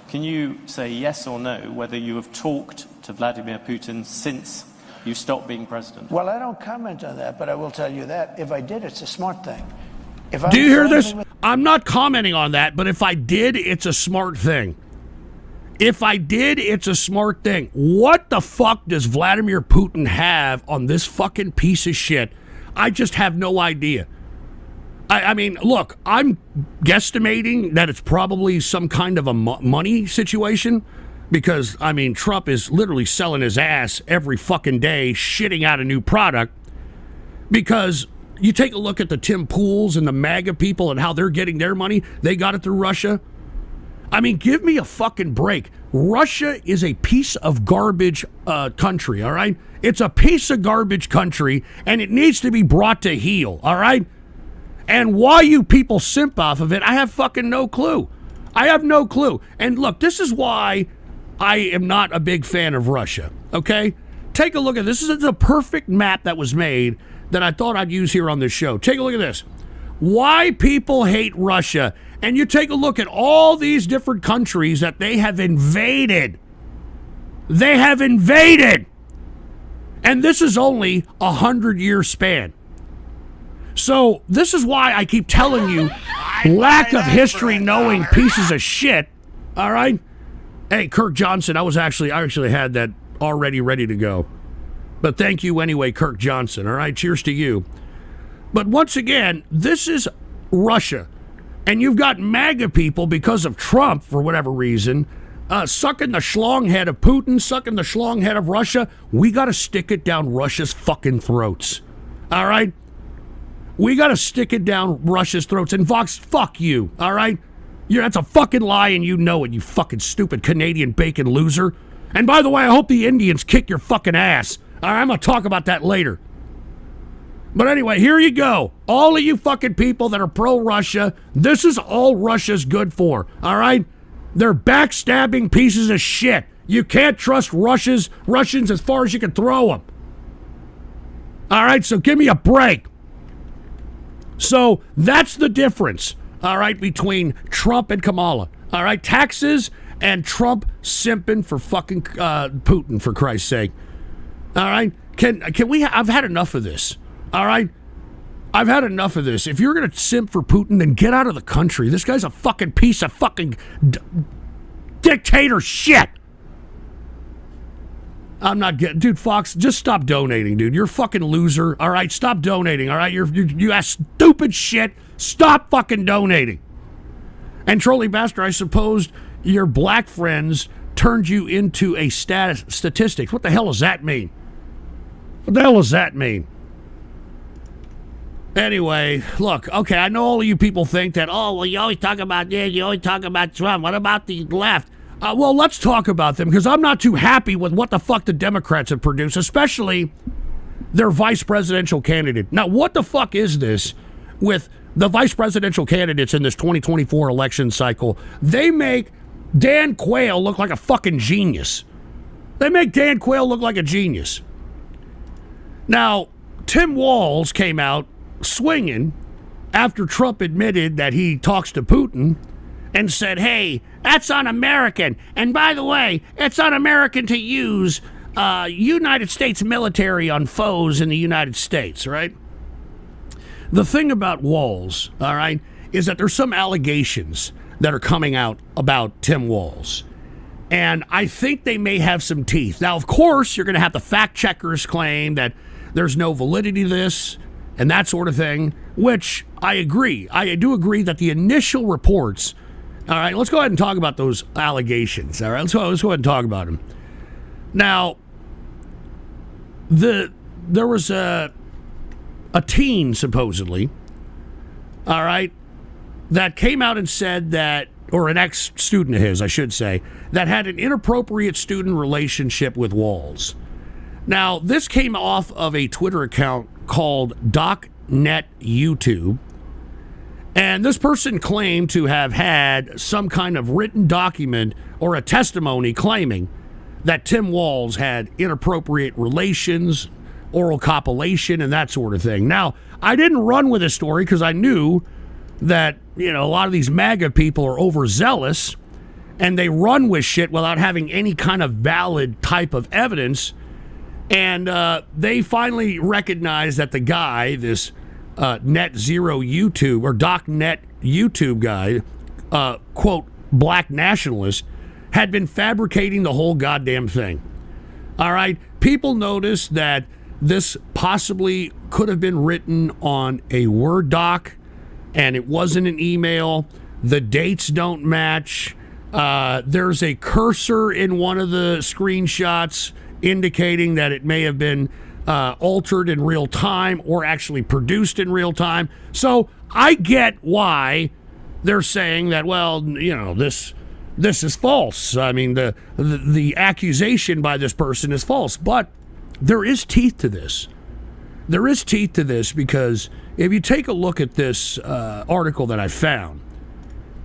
Can you say yes or no whether you have talked to Vladimir Putin since you stop being president. Well, I don't comment on that, but I will tell you that if I did, it's a smart thing. If Do you hear this? with- I'm not commenting on that, but if I did, it's a smart thing. If I did, it's a smart thing. What the fuck does Vladimir Putin have on this fucking piece of shit? I just have no idea. I mean, look, I'm guesstimating that it's probably some kind of a money situation because, I mean, Trump is literally selling his ass every fucking day, shitting out a new product. Because you take a look at the Tim Pools and the MAGA people and how they're getting their money. They got it through Russia. I mean, give me a fucking break. Russia is a piece of garbage country, all right? It's a piece of garbage country, and it needs to be brought to heel, all right? And why you people simp off of it, I have fucking no clue. I have no clue. And look, this is why I am not a big fan of Russia, okay? Take a look at this. This is the perfect map that was made that I thought I'd use here on this show. Take a look at this. Why people hate Russia. And you take a look at all these different countries that they have invaded. They have invaded. And this is only a 100-year span. So this is why I keep telling you, lack of history knowing pieces of shit. All right? Hey, Kirk Johnson, I actually had that already ready to go. But thank you anyway, Kirk Johnson. All right? Cheers to you. But once again, this is Russia. And you've got MAGA people, because of Trump, for whatever reason, sucking the schlong head of Putin, sucking the schlong head of Russia. We got to stick it down Russia's fucking throats. All right? We got to stick it down Russia's throats. And Vox, fuck you. All right? That's a fucking lie, and you know it, you fucking stupid Canadian bacon loser. And by the way, I hope the Indians kick your fucking ass. All right? I'm going to talk about that later. But anyway, here you go. All of you fucking people that are pro-Russia, this is all Russia's good for, all right? They're backstabbing pieces of shit. You can't trust Russians as far as you can throw them. All right, so give me a break. So that's the difference, all right, between Trump and Kamala. All right, taxes and Trump simping for fucking Putin, for Christ's sake. All right, can we? I've had enough of this. All right? I've had enough of this. If you're going to simp for Putin, then get out of the country. This guy's a fucking piece of fucking dictator shit. I'm not getting... Dude, Fox, just stop donating, dude. You're a fucking loser. All right? Stop donating, all right? You ask stupid shit. Stop fucking donating. And Trolley Bastard, I suppose your black friends turned you into a statistic. What the hell does that mean? What the hell does that mean? Anyway, look, okay, I know all of you people think that, oh, well, you always talk about this, you always talk about Trump. What about the left? Well, let's talk about them, because I'm not too happy with what the fuck the Democrats have produced, especially their vice presidential candidate. Now, what the fuck is this with the vice presidential candidates in this 2024 election cycle? They make Dan Quayle look like a fucking genius. They make Dan Quayle look like a genius. Now, Tim Walz came out swinging after Trump admitted that he talks to Putin and said, hey, that's un-American. And by the way, it's un-American to use United States military on foes in the United States, right? The thing about Walz, all right, is that there's some allegations that are coming out about Tim Walz. And I think they may have some teeth. Now, of course, you're going to have the fact checkers claim that there's no validity to this and that sort of thing, which I agree. I do agree that the initial reports, all right, let's go ahead and talk about those allegations, all right? Let's go ahead and talk about them. Now, there was a teen, supposedly, all right, that came out and said that, or an ex-student of his, I should say, that had an inappropriate student relationship with Walz. Now, this came off of a Twitter account called DocNetYouTube, and this person claimed to have had some kind of written document or a testimony claiming that Tim Walz had inappropriate relations, oral copulation, and that sort of thing. Now, I didn't run with this story because I knew that, you know, a lot of these MAGA people are overzealous and they run with shit without having any kind of valid type of evidence. And they finally recognized that the guy, this net zero YouTube or .net YouTube guy, quote, black nationalist, had been fabricating the whole goddamn thing. All right? People noticed that this possibly could have been written on a Word doc, and it wasn't an email. The dates don't match. There's a cursor in one of the screenshots indicating that it may have been altered in real time or actually produced in real time. So I get why they're saying that, well, you know, this is false. I mean, the accusation by this person is false. But there is teeth to this. There is teeth to this because if you take a look at this article that I found,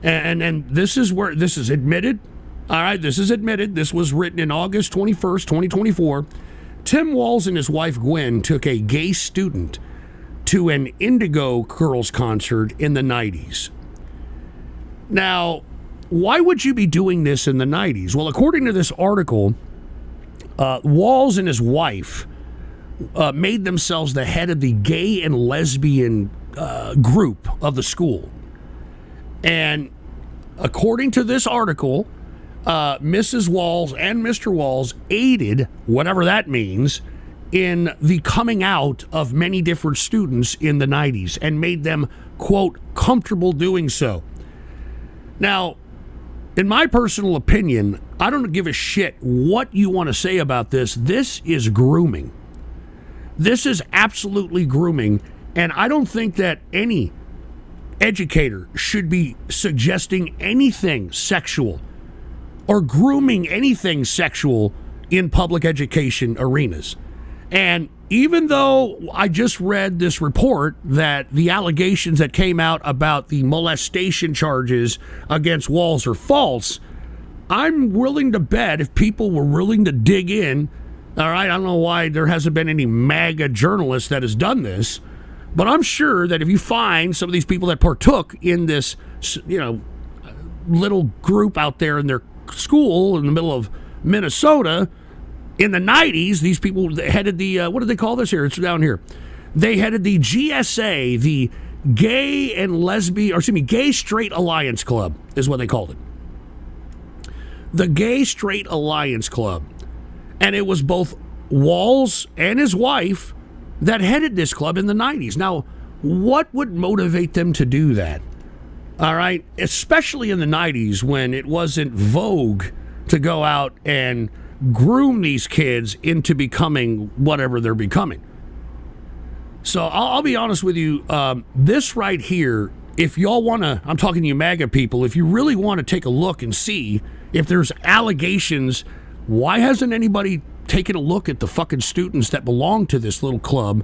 and this is where this is admitted. All right, this is admitted. This was written in August 21st, 2024. Tim Walz and his wife Gwen took a gay student to an Indigo Girls concert in the 90s. Now, why would you be doing this in the 90s? Well, according to this article, Walz and his wife made themselves the head of the gay and lesbian group of the school. And according to this article, Mrs. Walz and Mr. Walz aided, whatever that means, in the coming out of many different students in the 90s and made them, quote, comfortable doing so. Now, in my personal opinion, I don't give a shit what you want to say about this. This is grooming. This is absolutely grooming, and I don't think that any educator should be suggesting anything sexual or grooming anything sexual in public education arenas. And even though I just read this report that the allegations that came out about the molestation charges against Walz are false, I'm willing to bet if people were willing to dig in, all right, I don't know why there hasn't been any MAGA journalist that has done this, but I'm sure that if you find some of these people that partook in this, you know, little group out there in their school in the middle of Minnesota in the 90s, these people headed the, what do they call this here? It's down here. They headed the GSA, the Gay and Lesbian, or excuse me, Gay Straight Alliance Club is what they called it. The Gay Straight Alliance Club. And it was both Walz and his wife that headed this club in the 90s. Now, what would motivate them to do that? All right, especially in the 90s when it wasn't vogue to go out and groom these kids into becoming whatever they're becoming. So I'll be honest with you, this right here, if y'all want to, I'm talking to you MAGA people, if you really want to take a look and see if there's allegations, why hasn't anybody taken a look at the fucking students that belong to this little club,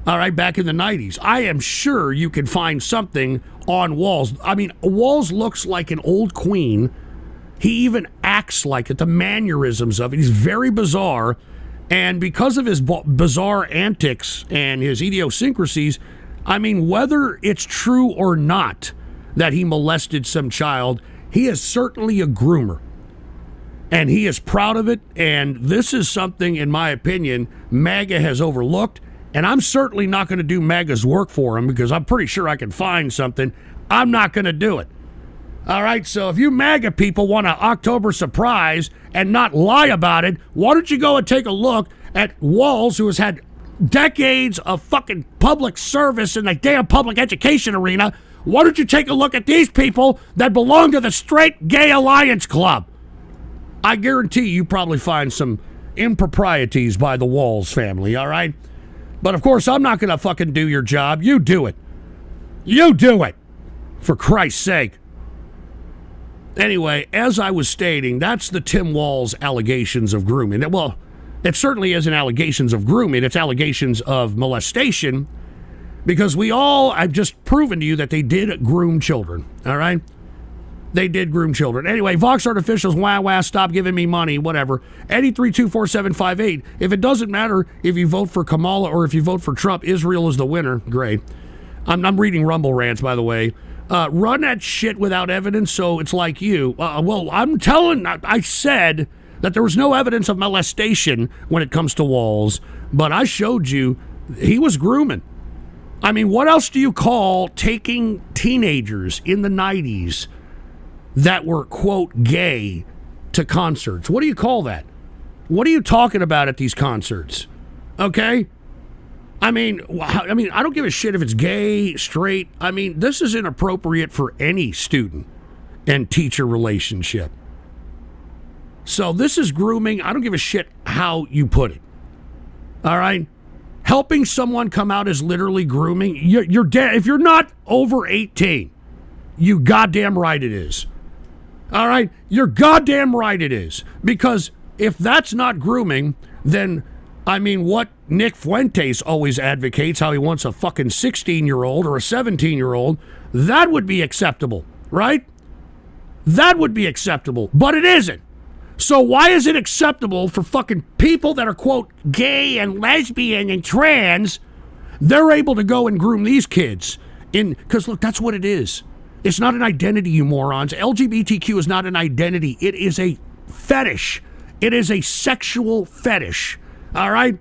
all right, back in the 90s? I am sure you can find something on Walz. I mean, Walz looks like an old queen. He even acts like it, the mannerisms of it. He's very bizarre. And because of his bizarre antics and his idiosyncrasies, I mean, whether it's true or not that he molested some child, he is certainly a groomer. And he is proud of it. And this is something, in my opinion, MAGA has overlooked. And I'm certainly not going to do MAGA's work for him because I'm pretty sure I can find something. I'm not going to do it. All right, so if you MAGA people want an October surprise and not lie about it, why don't you go and take a look at Walz, who has had decades of fucking public service in the damn public education arena. Why don't you take a look at these people that belong to the Straight Gay Alliance Club? I guarantee you probably find some improprieties by the Walz family, all right? But of course, I'm not going to fucking do your job. You do it. You do it. For Christ's sake. Anyway, as I was stating, that's the Tim Walz allegations of grooming. Well, it certainly isn't allegations of grooming. It's allegations of molestation because I've just proven to you that they did groom children, all right? They did groom children. Anyway, Vox Art officials, wah, stop giving me money, whatever. 8324758. If it doesn't matter if you vote for Kamala or if you vote for Trump, Israel is the winner. Great. I'm reading Rumble rants, by the way. Run that shit without evidence, so it's like you. Well, I'm telling, I said that there was no evidence of molestation when it comes to Walz, but I showed you he was grooming. I mean, what else do you call taking teenagers in the 90s that were, quote, gay to concerts? What do you call that? What are you talking about at these concerts? Okay? I mean, I don't give a shit if it's gay, straight. I mean, this is inappropriate for any student and teacher relationship. So this is grooming. I don't give a shit how you put it. All right? Helping someone come out is literally grooming. You're dead. If you're not over 18, you goddamn right it is. All right? You're goddamn right it is. Because if that's not grooming, then, I mean, what Nick Fuentes always advocates, how he wants a fucking 16-year-old or a 17-year-old, that would be acceptable, right? That would be acceptable, but it isn't. So why is it acceptable for fucking people that are, quote, gay and lesbian and trans? They're able to go and groom these kids because look, that's what it is. It's not an identity, you morons. LGBTQ is not an identity. It is a fetish. It is a sexual fetish. All right?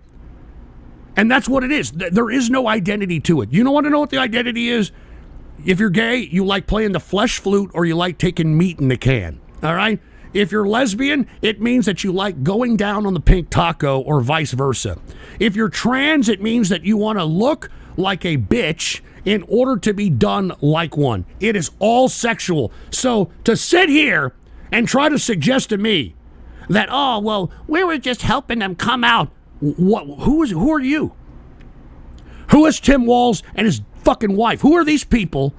And that's what it is. There is no identity to it. You don't want to know what the identity is? If you're gay, you like playing the flesh flute or you like taking meat in the can. All right? If you're lesbian, it means that you like going down on the pink taco or vice versa. If you're trans, it means that you want to look like a bitch in order to be done like one. It is all sexual. So to sit here and try to suggest to me that, oh, well, we were just helping them come out. Who are you? Who is Tim Walz and his fucking wife? Who are these people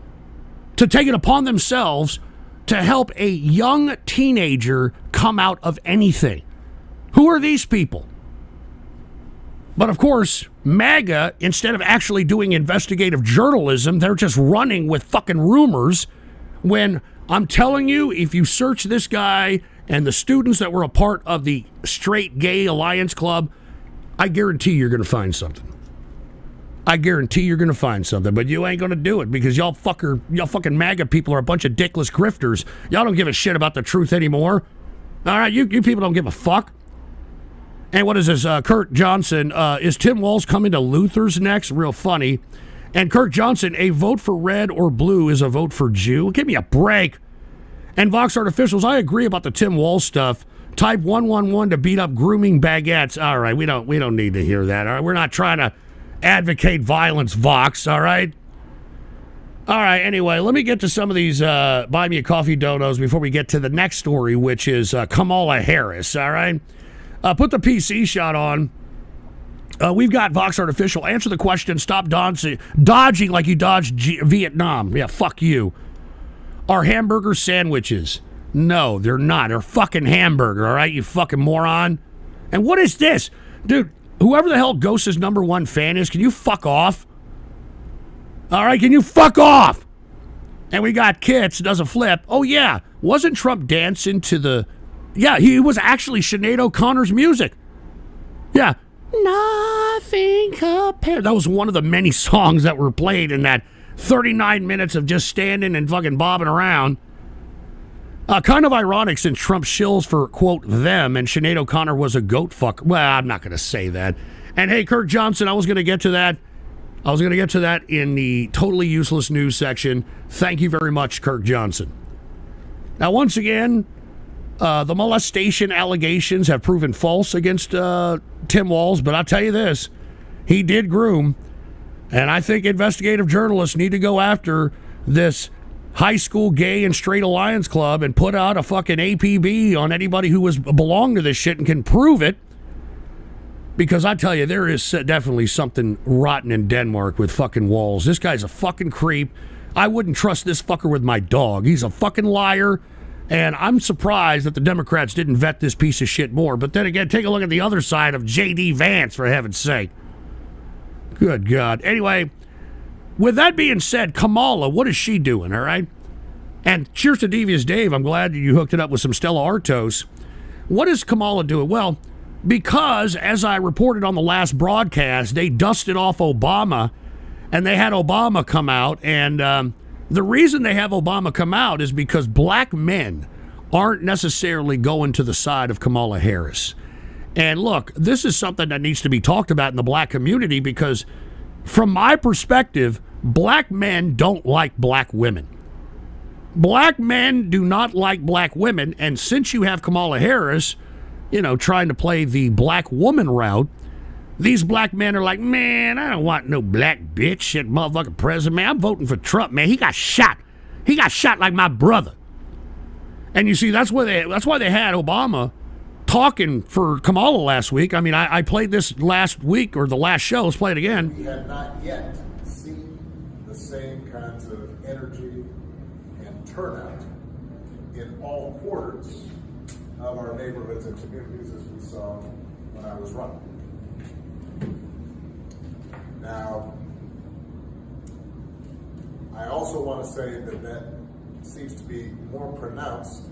to take it upon themselves to help a young teenager come out of anything? Who are these people? But of course, MAGA, instead of actually doing investigative journalism, they're just running with fucking rumors when I'm telling you, if you search this guy and the students that were a part of the Straight Gay Alliance Club, I guarantee you're going to find something. I guarantee you're going to find something, but you ain't going to do it because y'all fucking MAGA people are a bunch of dickless grifters. Y'all don't give a shit about the truth anymore. All right, you people don't give a fuck. And what is this? Kurt Johnson, is Tim Walz coming to Luther's next? Real funny. And Kurt Johnson, a vote for red or blue is a vote for Jew. Give me a break. And Vox Artificials, I agree about the Tim Walz stuff. Type 111 to beat up grooming baguettes. All right, we don't need to hear that. All right, we're not trying to advocate violence, Vox. All right. All right. Anyway, let me get to some of these buy me a coffee donos before we get to the next story, which is Kamala Harris. All right. Put the PC shot on. We've got Vox Artificial. Answer the question. Stop dodging like you dodged Vietnam. Yeah, fuck you. Are hamburger sandwiches? No, they're not. They're fucking hamburger, all right, you fucking moron. And what is this? Dude, whoever the hell Ghost's #1 fan is, can you fuck off? All right, can you fuck off? And we got Kits, does a flip. Oh, yeah. Wasn't Trump dancing to the... Yeah, he was actually Sinead O'Connor's music. Yeah. Nothing compared. That was one of the many songs that were played in that 39 minutes of just standing and fucking bobbing around. Kind of ironic since Trump shills for, quote, them, and Sinead O'Connor was a goat fuck. Well, I'm not going to say that. And hey, Kirk Johnson, I was going to get to that. I was going to get to that in the totally useless news section. Thank you very much, Kirk Johnson. Now, once again, the molestation allegations have proven false against Tim Walz, but I'll tell you this, he did groom, and I think investigative journalists need to go after this high school gay and straight alliance club and put out a fucking APB on anybody who belonged to this shit and can prove it. Because I tell you, there is definitely something rotten in Denmark with fucking Walz. This guy's a fucking creep. I wouldn't trust this fucker with my dog. He's a fucking liar. And I'm surprised that the Democrats didn't vet this piece of shit more. But then again, take a look at the other side of J.D. Vance, for heaven's sake. Good God. Anyway, with that being said, Kamala, what is she doing, all right? And cheers to Devious Dave. I'm glad you hooked it up with some Stella Artois. What is Kamala doing? Well, because, as I reported on the last broadcast, they dusted off Obama, and they had Obama come out. And the reason they have Obama come out is because black men aren't necessarily going to the side of Kamala Harris. And look, this is something that needs to be talked about in the black community because, from my perspective, black men don't like black women. Black men do not like black women, and since you have Kamala Harris, trying to play the black woman route, these black men are like, man, I don't want no black bitch, shit, motherfucking president, man. I'm voting for Trump, man. He got shot. He got shot like my brother. And you see, that's why they had Obama talking for Kamala last week. I mean, I played this last week, or the last show. Let's play it again. We have not yet seen the same kinds of energy and turnout in all quarters of our neighborhoods and communities as we saw when I was running. Now, I also want to say that seems to be more pronounced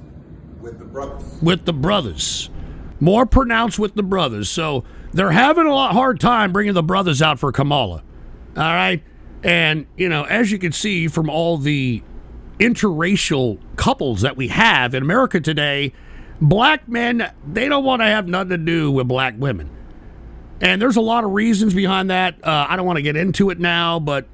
with the brothers. With the brothers. More pronounced with the brothers. So they're having a hard time bringing the brothers out for Kamala. All right? And, as you can see from all the interracial couples that we have in America today, black men, they don't want to have nothing to do with black women. And there's a lot of reasons behind that. I don't want to get into it now, but,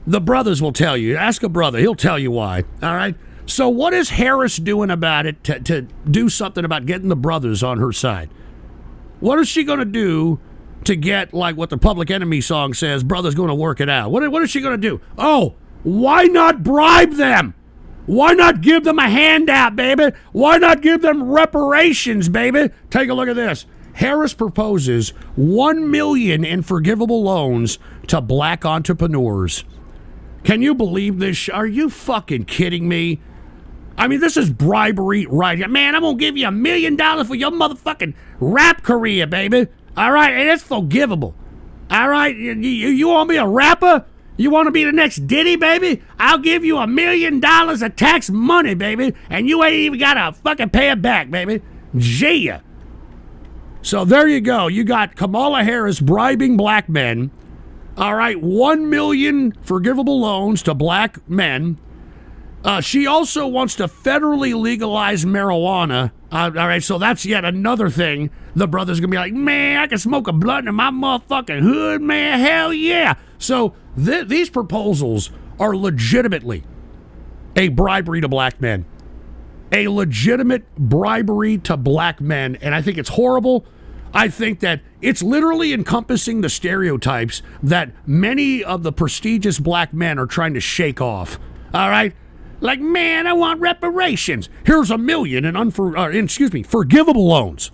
the brothers will tell you. Ask a brother. He'll tell you why. All right? So what is Harris doing about it to do something about getting the brothers on her side? What is she going to do to get, like what the Public Enemy song says, brothers going to work it out? What is she going to do? Oh, why not bribe them? Why not give them a handout, baby? Why not give them reparations, baby? Take a look at this. Harris proposes $1 million in forgivable loans to black entrepreneurs. Can you believe this? Are you fucking kidding me? I mean, this is bribery right here. Man, I'm going to give you $1 million for your motherfucking rap career, baby. All right? And it's forgivable. All right? You want to be a rapper? You want to be the next Diddy, baby? I'll give you $1 million of tax money, baby. And you ain't even got to fucking pay it back, baby. Gee. So there you go. You got Kamala Harris bribing black men. All right, $1 million forgivable loans to black men. She also wants to federally legalize marijuana. All right, so that's yet another thing. The brother's going to be like, man, I can smoke a blunt in my motherfucking hood, man. Hell yeah. So these proposals are legitimately a bribery to black men. A legitimate bribery to black men, and I think it's horrible. I think that it's literally encompassing the stereotypes that many of the prestigious black men are trying to shake off. All right? Like, man, I want reparations. Here's $1 million in forgivable loans.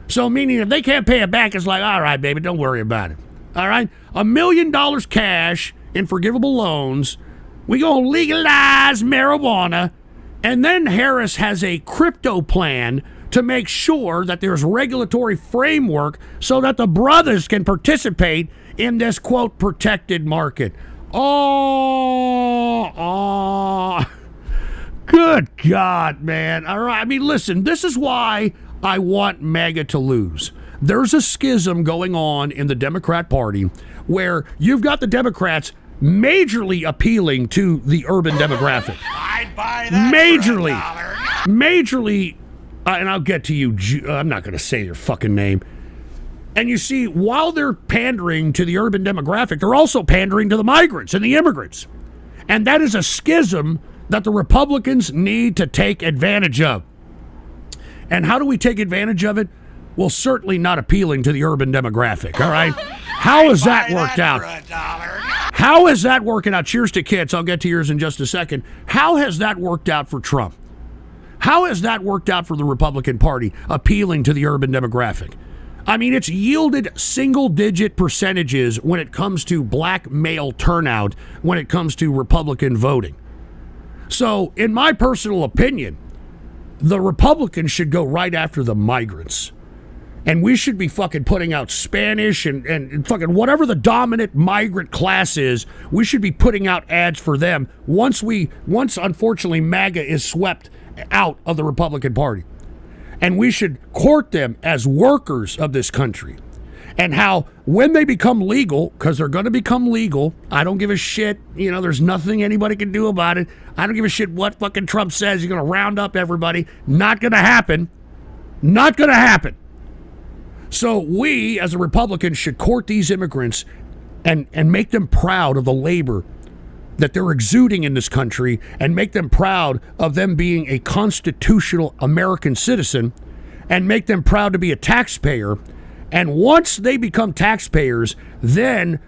So meaning if they can't pay it back, it's like, all right, baby, don't worry about it. All right? $1 million cash in forgivable loans. We gonna legalize marijuana. And then Harris has a crypto plan to make sure that there's regulatory framework so that the brothers can participate in this, quote, protected market. Oh, good God, man. All right. I mean, listen, this is why I want MAGA to lose. There's a schism going on in the Democrat Party where you've got the Democrats majorly appealing to the urban demographic. I'd buy that Majorly, and I'll get to you, I'm not going to say your fucking name. And you see, while they're pandering to the urban demographic, they're also pandering to the migrants and the immigrants. And that is a schism that the Republicans need to take advantage of. And how do we take advantage of it? Well, certainly not appealing to the urban demographic, all right? How has that worked out? How is that working out? Cheers to kids. I'll get to yours in just a second. How has that worked out for Trump? How has that worked out for the Republican Party, appealing to the urban demographic? I mean, it's yielded single-digit percentages when it comes to black male turnout, when it comes to Republican voting. So, in my personal opinion, the Republicans should go right after the migrants. And we should be fucking putting out Spanish and fucking whatever the dominant migrant class is, we should be putting out ads for them once unfortunately MAGA is swept out of the Republican Party. And we should court them as workers of this country. and how when they become legal, because they're going to become legal, I don't give a shit. You know, there's nothing anybody can do about it. I don't give a shit what fucking Trump says. He's going to round up everybody. Not going to happen. Not going to happen. So we, as a Republican, should court these immigrants and make them proud of the labor that they're exuding in this country and make them proud of them being a constitutional American citizen and make them proud to be a taxpayer. And once they become taxpayers, then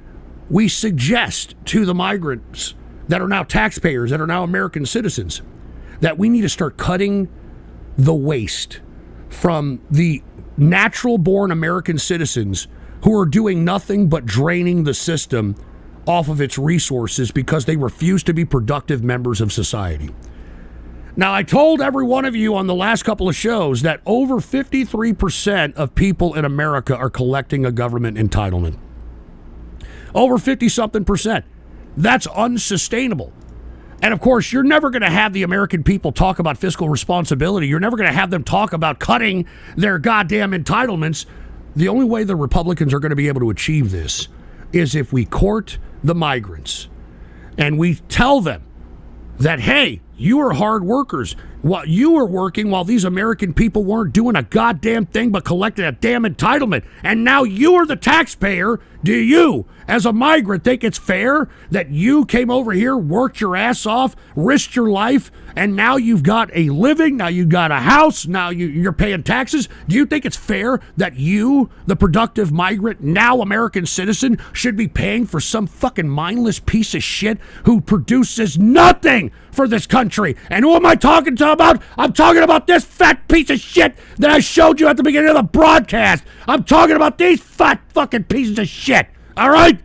we suggest to the migrants that are now taxpayers, that are now American citizens, that we need to start cutting the waste from the natural-born American citizens who are doing nothing but draining the system off of its resources because they refuse to be productive members of society. Now, I told every one of you on the last couple of shows that over 53% of people in America are collecting a government entitlement. Over 50-something%. That's unsustainable. And of course, you're never going to have the American people talk about fiscal responsibility. You're never going to have them talk about cutting their goddamn entitlements. The only way the Republicans are going to be able to achieve this is if we court the migrants and we tell them that, hey, you are hard workers. While you were working while these American people weren't doing a goddamn thing but collecting a damn entitlement. And now you are the taxpayer. Do you, as a migrant, think it's fair that you came over here, worked your ass off, risked your life, and now you've got a living, now you've got a house, now you're paying taxes? Do you think it's fair that you, the productive migrant, now American citizen, should be paying for some fucking mindless piece of shit who produces nothing for this country? And who am I talking to about? I'm talking about this fat piece of shit that I showed you at the beginning of the broadcast. I'm talking about these fat fucking pieces of shit. All right?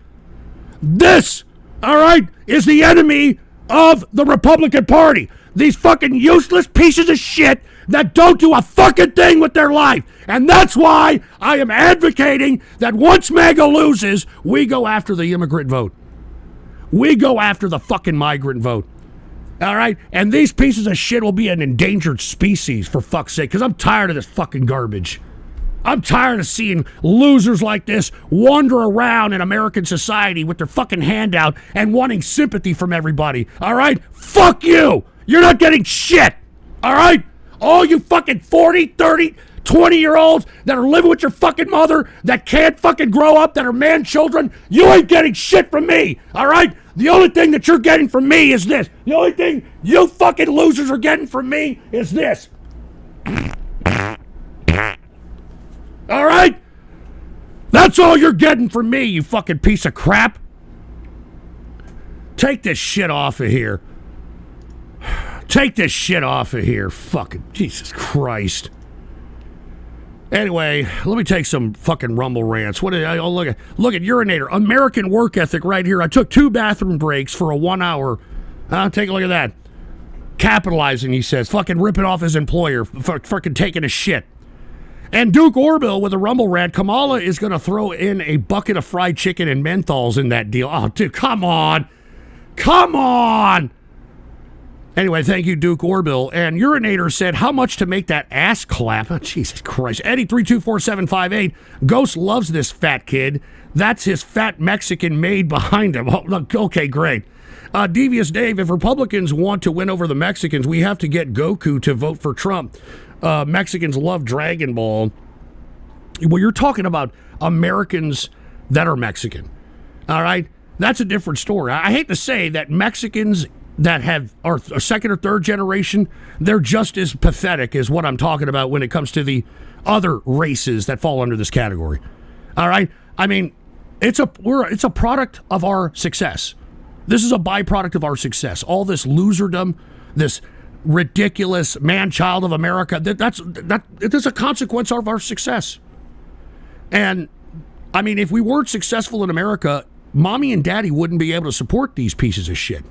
This, all right, is the enemy of the Republican Party. These fucking useless pieces of shit that don't do a fucking thing with their life. And that's why I am advocating that once MAGA loses, we go after the immigrant vote. We go after the fucking migrant vote. All right? And these pieces of shit will be an endangered species, for fuck's sake, because I'm tired of this fucking garbage. I'm tired of seeing losers like this wander around in American society with their fucking hand out and wanting sympathy from everybody. All right? Fuck you! You're not getting shit! All right? All you fucking 40, 30, 20-year-olds that are living with your fucking mother that can't fucking grow up, that are man children, you ain't getting shit from me! All right? The only thing that you're getting from me is this. The only thing you fucking losers are getting from me is this. All right? That's all you're getting from me, you fucking piece of crap. Take this shit off of here. Take this shit off of here. Fucking Jesus Christ. Anyway, let me take some fucking Rumble rants. What did I look at urinator. American work ethic right here. I took 2 bathroom breaks for a 1 hour. Take a look at that. Capitalizing, he says. Fucking ripping off his employer. Fucking taking a shit. And Duke Orville with a Rumble rant. Kamala is going to throw in a bucket of fried chicken and menthols in that deal. Oh, dude, come on. Come on. Anyway, thank you, Duke Orville. And Urinator said, how much to make that ass clap? Oh, Jesus Christ. Eddie 324758. Ghost loves this fat kid. That's his fat Mexican maid behind him. Oh, look, okay, great. Devious Dave, if Republicans want to win over the Mexicans, we have to get Goku to vote for Trump. Mexicans love Dragon Ball. Well, you're talking about Americans that are Mexican. All right? That's a different story. I hate to say that Mexicans that are a second or third generation, they're just as pathetic as what I'm talking about when it comes to the other races that fall under this category. All right? I mean, it's a product of our success. This is a byproduct of our success. All this loserdom, this ridiculous man-child of America, it is a consequence of our success. And, I mean, if we weren't successful in America, mommy and daddy wouldn't be able to support these pieces of shit.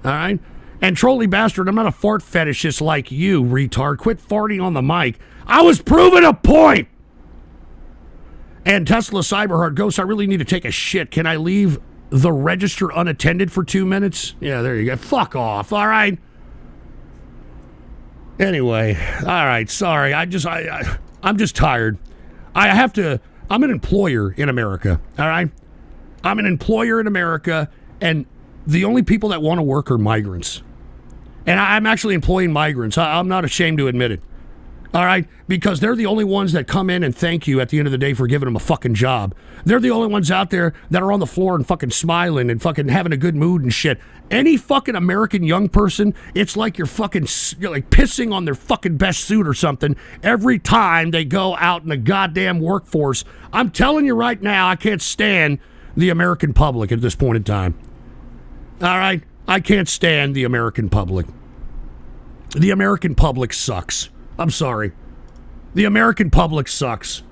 All right? And Trolley Bastard, I'm not a fart fetishist like you, retard. Quit farting on the mic. I was proving a point! And Tesla Cyberheart Ghost, I really need to take a shit. Can I leave the register unattended for 2 minutes? Yeah, there you go. Fuck off, all right? Anyway, all right, sorry. I'm just tired. I have to I'm an employer in America, all right? I'm an employer in America, and the only people that want to work are migrants. And I'm actually employing migrants. I'm not ashamed to admit it. All right? Because they're the only ones that come in and thank you at the end of the day for giving them a fucking job. They're the only ones out there that are on the floor and fucking smiling and fucking having a good mood and shit. Any fucking American young person, it's like you're like pissing on their fucking best suit or something every time they go out in the goddamn workforce. I'm telling you right now, I can't stand the American public at this point in time. All right? I can't stand the American public. The American public sucks. I'm sorry. The American public sucks.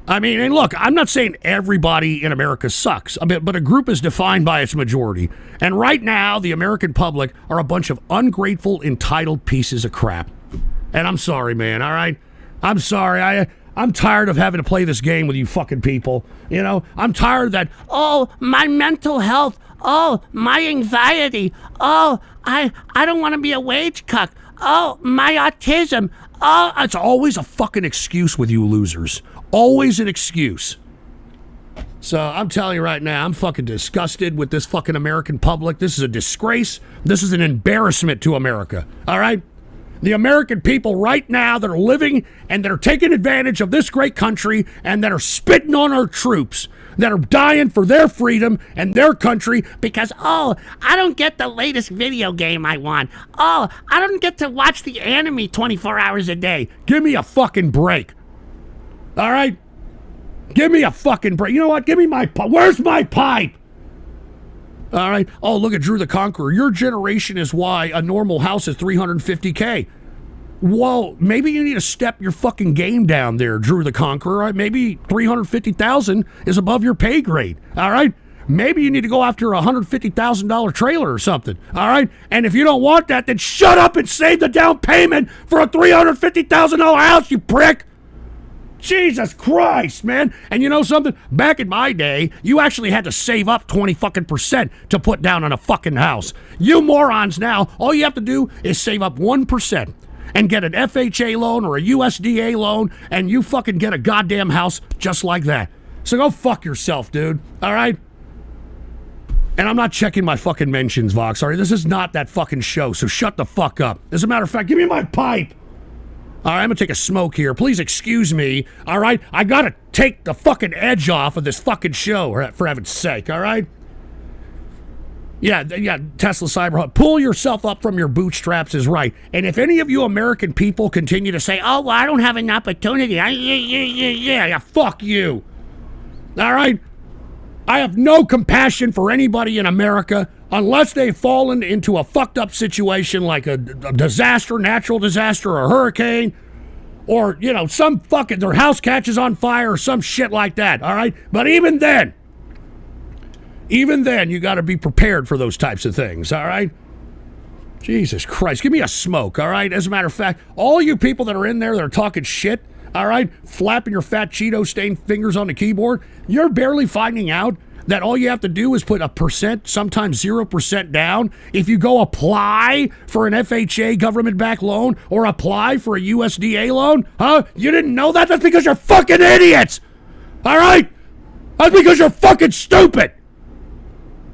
I mean, and look, I'm not saying everybody in America sucks, but a group is defined by its majority. And right now, the American public are a bunch of ungrateful, entitled pieces of crap. And I'm sorry, man, all right? I'm sorry. I'm tired of having to play this game with you fucking people. You know, I'm tired of that, oh, my mental health, oh, my anxiety, oh, I don't want to be a wage cuck. Oh, my autism. Oh, it's always a fucking excuse with you losers. Always an excuse. So I'm telling you right now, I'm fucking disgusted with this fucking American public. This is a disgrace. This is an embarrassment to America. All right? The American people right now that are living and that are taking advantage of this great country and that are spitting on our troops, that are dying for their freedom and their country because, oh, I don't get the latest video game I want. Oh, I don't get to watch the anime 24 hours a day. Give me a fucking break. All right? Give me a fucking break. You know what? Give me my pipe. Where's my pipe? All right. Oh, look at Drew the Conqueror. Your generation is why a normal house is $350K. Well, maybe you need to step your fucking game down there, Drew the Conqueror. Right? Maybe $350,000 is above your pay grade. All right. Maybe you need to go after a $150,000 trailer or something. All right. And if you don't want that, then shut up and save the down payment for a $350,000 house, you prick. Jesus Christ, man. And you know something? Back in my day, you actually had to save up 20% to put down on a fucking house. You morons now, all you have to do is save up 1% and get an FHA loan or a USDA loan, and you fucking get a goddamn house just like that. So go fuck yourself, dude. All right? And I'm not checking my fucking mentions, Vox. All right? This is not that fucking show, so shut the fuck up. As a matter of fact, give me my pipe. All right, I'm going to take a smoke here. Please excuse me, all right? I got to take the fucking edge off of this fucking show, for heaven's sake, all right? Yeah, Tesla Cyberhawk. Pull yourself up from your bootstraps is right. And if any of you American people continue to say, oh, well, I don't have an opportunity. Yeah, fuck you. All right? I have no compassion for anybody in America unless they've fallen into a fucked up situation like a disaster, natural disaster, or a hurricane, or, you know, some fucking, their house catches on fire or some shit like that, all right? But even then, you got to be prepared for those types of things, all right? Jesus Christ, give me a smoke, all right? As a matter of fact, all you people that are in there that are talking shit, all right, flapping your fat Cheeto-stained fingers on the keyboard, you're barely finding out that all you have to do is put 1%, sometimes 0% down. If you go apply for an FHA government-backed loan or apply for a USDA loan, huh? You didn't know that? That's because you're fucking idiots! All right? That's because you're fucking stupid!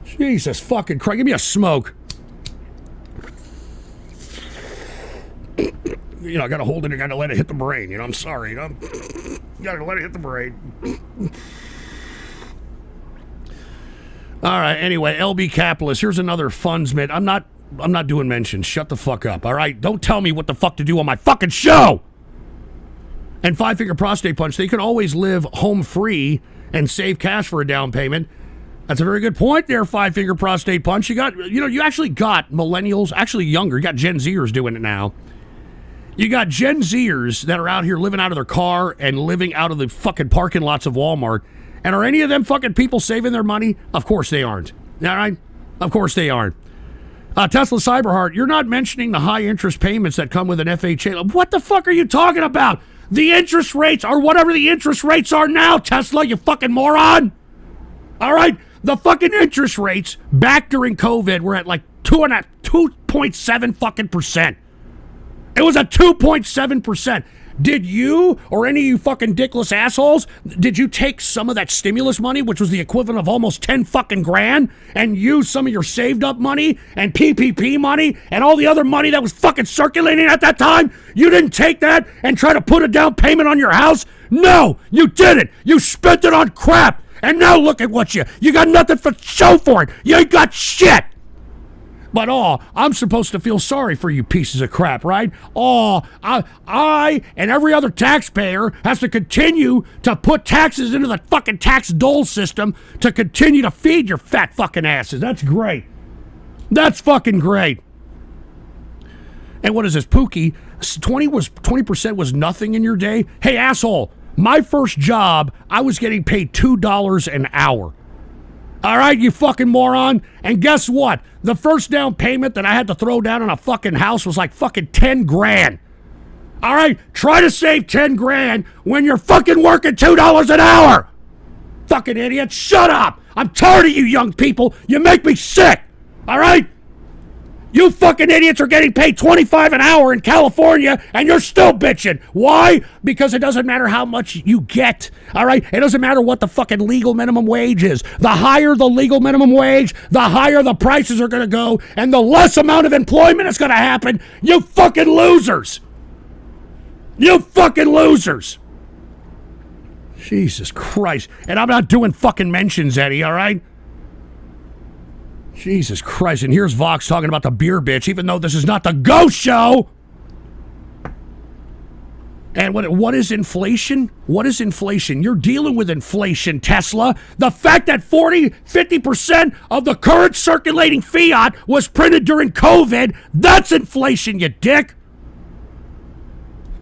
Jesus fucking Christ, give me a smoke. You know, I gotta hold it, I gotta let it hit the brain, you know, I'm sorry, you know? Gotta let it hit the brain. All right, anyway, LB Capitalist, here's another fundsman. I'm not doing mentions. Shut the fuck up, all right? Don't tell me what the fuck to do on my fucking show! And Five Finger Prostate Punch, they can always live home free and save cash for a down payment. That's a very good point there, Five Finger Prostate Punch. You actually got millennials, actually younger, you got Gen Zers doing it now. You got Gen Zers that are out here living out of their car and living out of the fucking parking lots of Walmart. And are any of them fucking people saving their money? Of course they aren't. All right? Of course they aren't. Tesla Cyberheart, you're not mentioning the high interest payments that come with an FHA. What the fuck are you talking about? The interest rates are whatever the interest rates are now, Tesla, you fucking moron. All right? The fucking interest rates back during COVID were at like 2.7 fucking percent. It was at 2.7%. Did you or any of you fucking dickless assholes, did you take some of that stimulus money, which was the equivalent of almost 10 fucking grand, and use some of your saved up money and PPP money and all the other money that was fucking circulating at that time? You didn't take that and try to put a down payment on your house? No, you didn't. You spent it on crap. And now look at what you got nothing to show for it. You ain't got shit. But I'm supposed to feel sorry for you pieces of crap, right? I and every other taxpayer has to continue to put taxes into the fucking tax dole system to continue to feed your fat fucking asses. That's great. That's fucking great. And what is this, Pookie? 20% was nothing in your day? Hey, asshole, my first job, I was getting paid $2 an hour. All right, you fucking moron. And guess what? The first down payment that I had to throw down on a fucking house was like fucking 10 grand. All right, try to save 10 grand when you're fucking working $2 an hour. Fucking idiot, shut up. I'm tired of you young people. You make me sick. All right? You fucking idiots are getting paid $25 an hour in California, and you're still bitching. Why? Because it doesn't matter how much you get, all right? It doesn't matter what the fucking legal minimum wage is. The higher the legal minimum wage, the higher the prices are going to go, and the less amount of employment is going to happen. You fucking losers. You fucking losers. Jesus Christ. And I'm not doing fucking mentions, Eddie, all right? Jesus Christ, and here's Vox talking about the beer bitch, even though this is not the Ghost Show. And what is inflation? What is inflation? You're dealing with inflation, Tesla. The fact that 50% of the current circulating fiat was printed during COVID, that's inflation, you dick.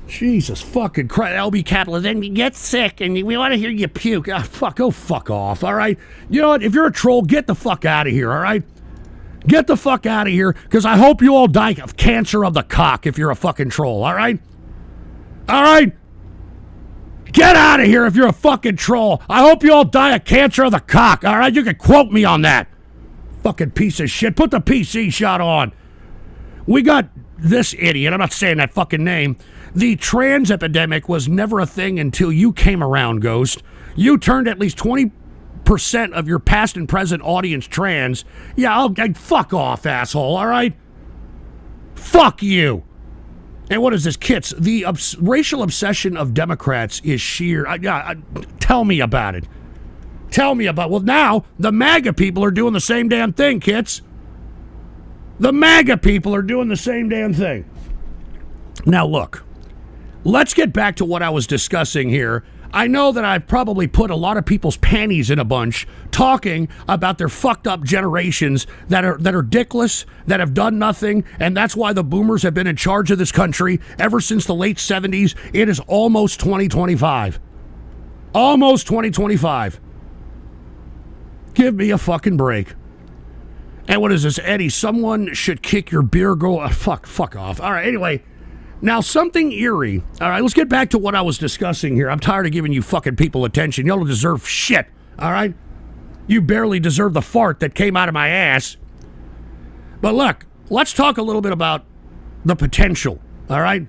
Jesus fucking Christ, LB Capital. Then you get sick and we want to hear you puke. Go fuck off, all right? You know what? If you're a troll, get the fuck out of here, all right? Get the fuck out of here, because I hope you all die of cancer of the cock if you're a fucking troll, all right? All right? Get out of here if you're a fucking troll. I hope you all die of cancer of the cock, all right? You can quote me on that. Fucking piece of shit. Put the PC shot on. We got this idiot, I'm not saying that fucking name. The trans epidemic was never a thing until you came around, Ghost. You turned at least 20% of your past and present audience trans. Yeah, fuck off, asshole, all right? Fuck you. And what is this, Kits? The racial obsession of Democrats is sheer. Tell me about it. Tell me about. Well, now the MAGA people are doing the same damn thing, Kits. The MAGA people are doing the same damn thing. Now, look. Let's get back to what I was discussing here. I know that I've probably put a lot of people's panties in a bunch talking about their fucked up generations that are dickless, that have done nothing, and that's why the boomers have been in charge of this country ever since the late 70s. It is almost 2025. Almost 2025. Give me a fucking break. And what is this, Eddie? Someone should kick your beer go. Fuck off. All right, anyway. Now, something eerie. All right, let's get back to what I was discussing here. I'm tired of giving you fucking people attention. Y'all don't deserve shit, all right? You barely deserve the fart that came out of my ass. But look, let's talk a little bit about the potential, all right?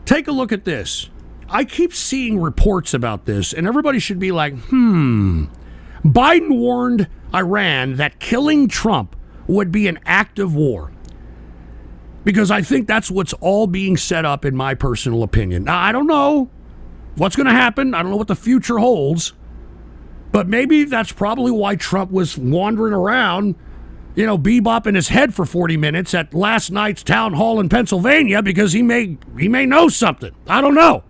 Take a look at this. I keep seeing reports about this, and everybody should be like, Biden warned Iran that killing Trump would be an act of war. Because I think that's what's all being set up, in my personal opinion. Now, I don't know what's going to happen. I don't know what the future holds. But maybe that's probably why Trump was wandering around, bebopping his head for 40 minutes at last night's town hall in Pennsylvania, because he may know something. I don't know.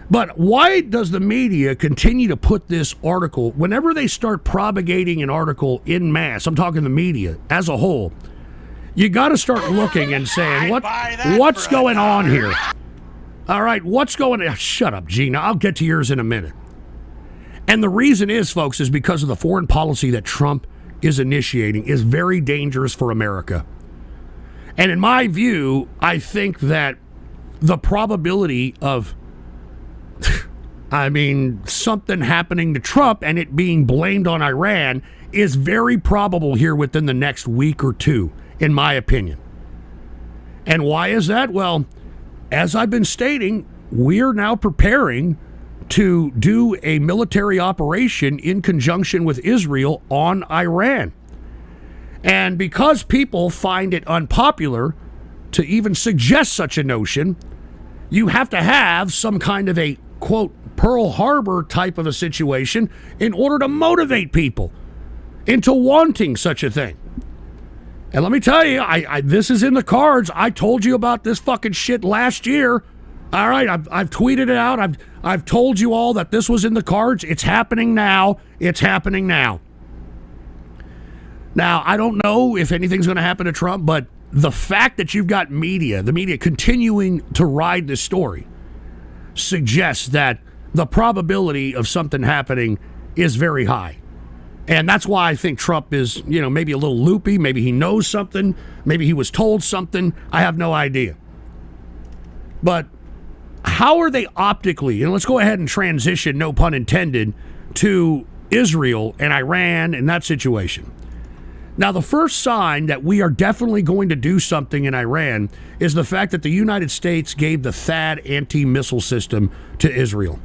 But why does the media continue to put this article, whenever they start propagating an article in mass, I'm talking the media as a whole, you got to start looking and saying, what's going on here? All right, what's going on? Shut up, Gina. I'll get to yours in a minute. And the reason is, folks, is because of the foreign policy that Trump is initiating is very dangerous for America. And in my view, I think that the probability of, something happening to Trump and it being blamed on Iran is very probable here within the next week or two, in my opinion. And why is that? Well, as I've been stating, we are now preparing to do a military operation in conjunction with Israel on Iran. And because people find it unpopular to even suggest such a notion, you have to have some kind of a, quote, Pearl Harbor type of a situation in order to motivate people into wanting such a thing. And let me tell you, this is in the cards. I told you about this fucking shit last year. All right, I've tweeted it out. I've told you all that this was in the cards. It's happening now. It's happening now. Now, I don't know if anything's going to happen to Trump, but the fact that you've got the media continuing to ride this story suggests that the probability of something happening is very high. And that's why I think Trump is, maybe a little loopy. Maybe he knows something. Maybe he was told something. I have no idea. But how are they optically, and let's go ahead and transition, no pun intended, to Israel and Iran and that situation. Now, the first sign that we are definitely going to do something in Iran is the fact that the United States gave the THAAD anti-missile system to Israel.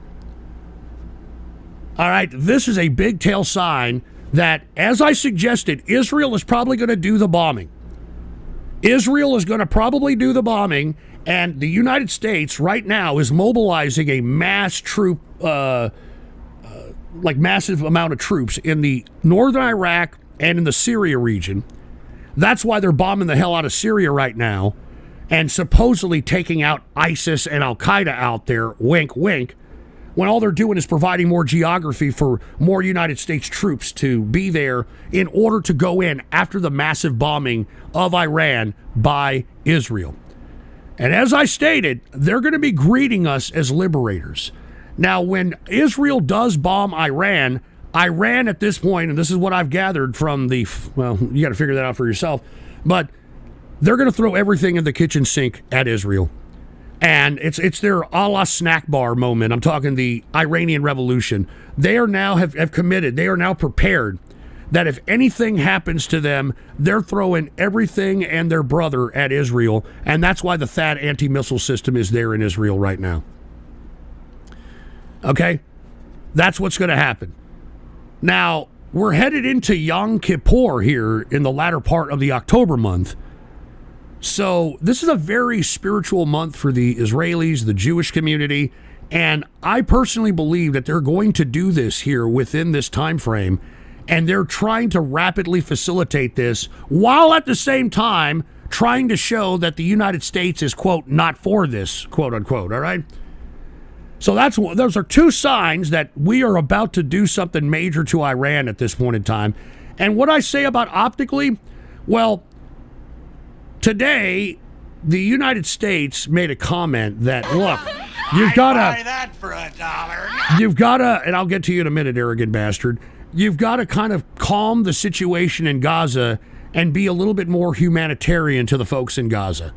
All right, this is a big tail sign that, as I suggested, Israel is probably going to do the bombing. Israel is going to probably do the bombing, and the United States right now is mobilizing a massive amount of troops in the northern Iraq and in the Syria region. That's why they're bombing the hell out of Syria right now and supposedly taking out ISIS and Al-Qaeda out there, wink, wink, when all they're doing is providing more geography for more United States troops to be there in order to go in after the massive bombing of Iran by Israel. And as I stated, they're going to be greeting us as liberators. Now, when Israel does bomb Iran at this point, and this is what I've gathered from you got to figure that out for yourself, but they're going to throw everything in the kitchen sink at Israel. And it's their a la snack bar moment. I'm talking the Iranian Revolution. They are now have committed. They are now prepared that if anything happens to them, they're throwing everything and their brother at Israel. And that's why the THAAD anti-missile system is there in Israel right now. Okay? That's what's going to happen. Now, we're headed into Yom Kippur here in the latter part of the October month. So this is a very spiritual month for the Israelis, the Jewish community, and I personally believe that they're going to do this here within this time frame, and they're trying to rapidly facilitate this while at the same time trying to show that the United States is, quote, not for this, quote unquote, all right? So those are two signs that we are about to do something major to Iran at this point in time. And what I say about optically, well, today, the United States made a comment that, look, you've got to buy that for $1. You've got to, and I'll get to you in a minute, arrogant bastard. You've got to kind of calm the situation in Gaza and be a little bit more humanitarian to the folks in Gaza.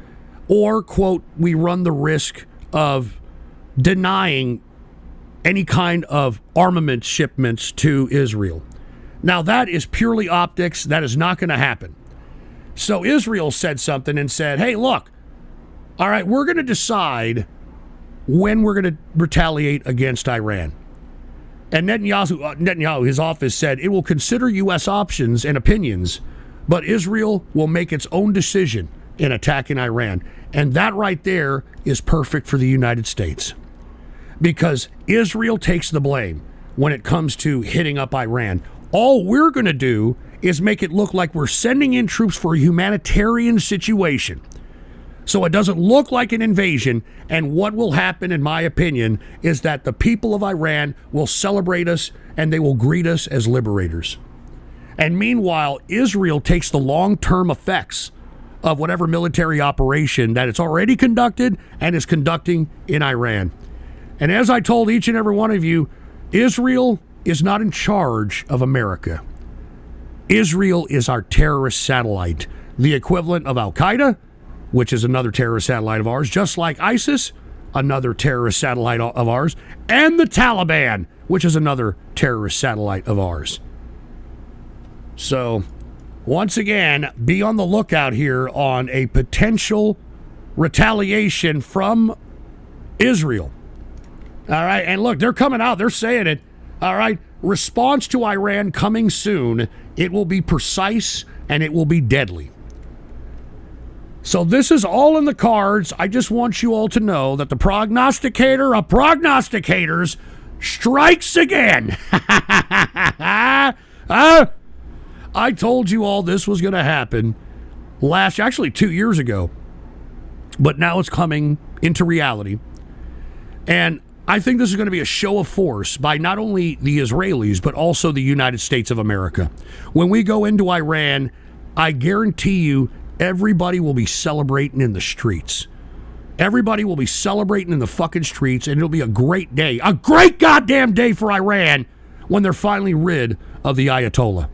Or, quote, we run the risk of denying any kind of armament shipments to Israel. Now, that is purely optics. That is not going to happen. So Israel said something and said, hey, look, all right, we're going to decide when we're going to retaliate against Iran. And Netanyahu, his office said, it will consider U.S. options and opinions, but Israel will make its own decision in attacking Iran. And that right there is perfect for the United States, because Israel takes the blame when it comes to hitting up Iran. All we're going to do is make it look like we're sending in troops for a humanitarian situation, so it doesn't look like an invasion. And what will happen, in my opinion, is that the people of Iran will celebrate us and they will greet us as liberators. And meanwhile, Israel takes the long-term effects of whatever military operation that it's already conducted and is conducting in Iran. And as I told each and every one of you, Israel is not in charge of America. Israel is our terrorist satellite, the equivalent of Al-Qaeda, which is another terrorist satellite of ours, just like ISIS, another terrorist satellite of ours, and the Taliban, which is another terrorist satellite of ours. So, once again, be on the lookout here on a potential retaliation from Israel. All right, and look, they're coming out, they're saying it. All right, response to Iran coming soon. It will be precise and it will be deadly. So this is all in the cards. I just want you all to know that the prognosticator of prognosticators strikes again. I told you all this was going to happen actually 2 years ago, but now it's coming into reality. And I think this is going to be a show of force by not only the Israelis, but also the United States of America. When we go into Iran, I guarantee you everybody will be celebrating in the streets. Everybody will be celebrating in the fucking streets, and it'll be a great day. A great goddamn day for Iran when they're finally rid of the Ayatollah.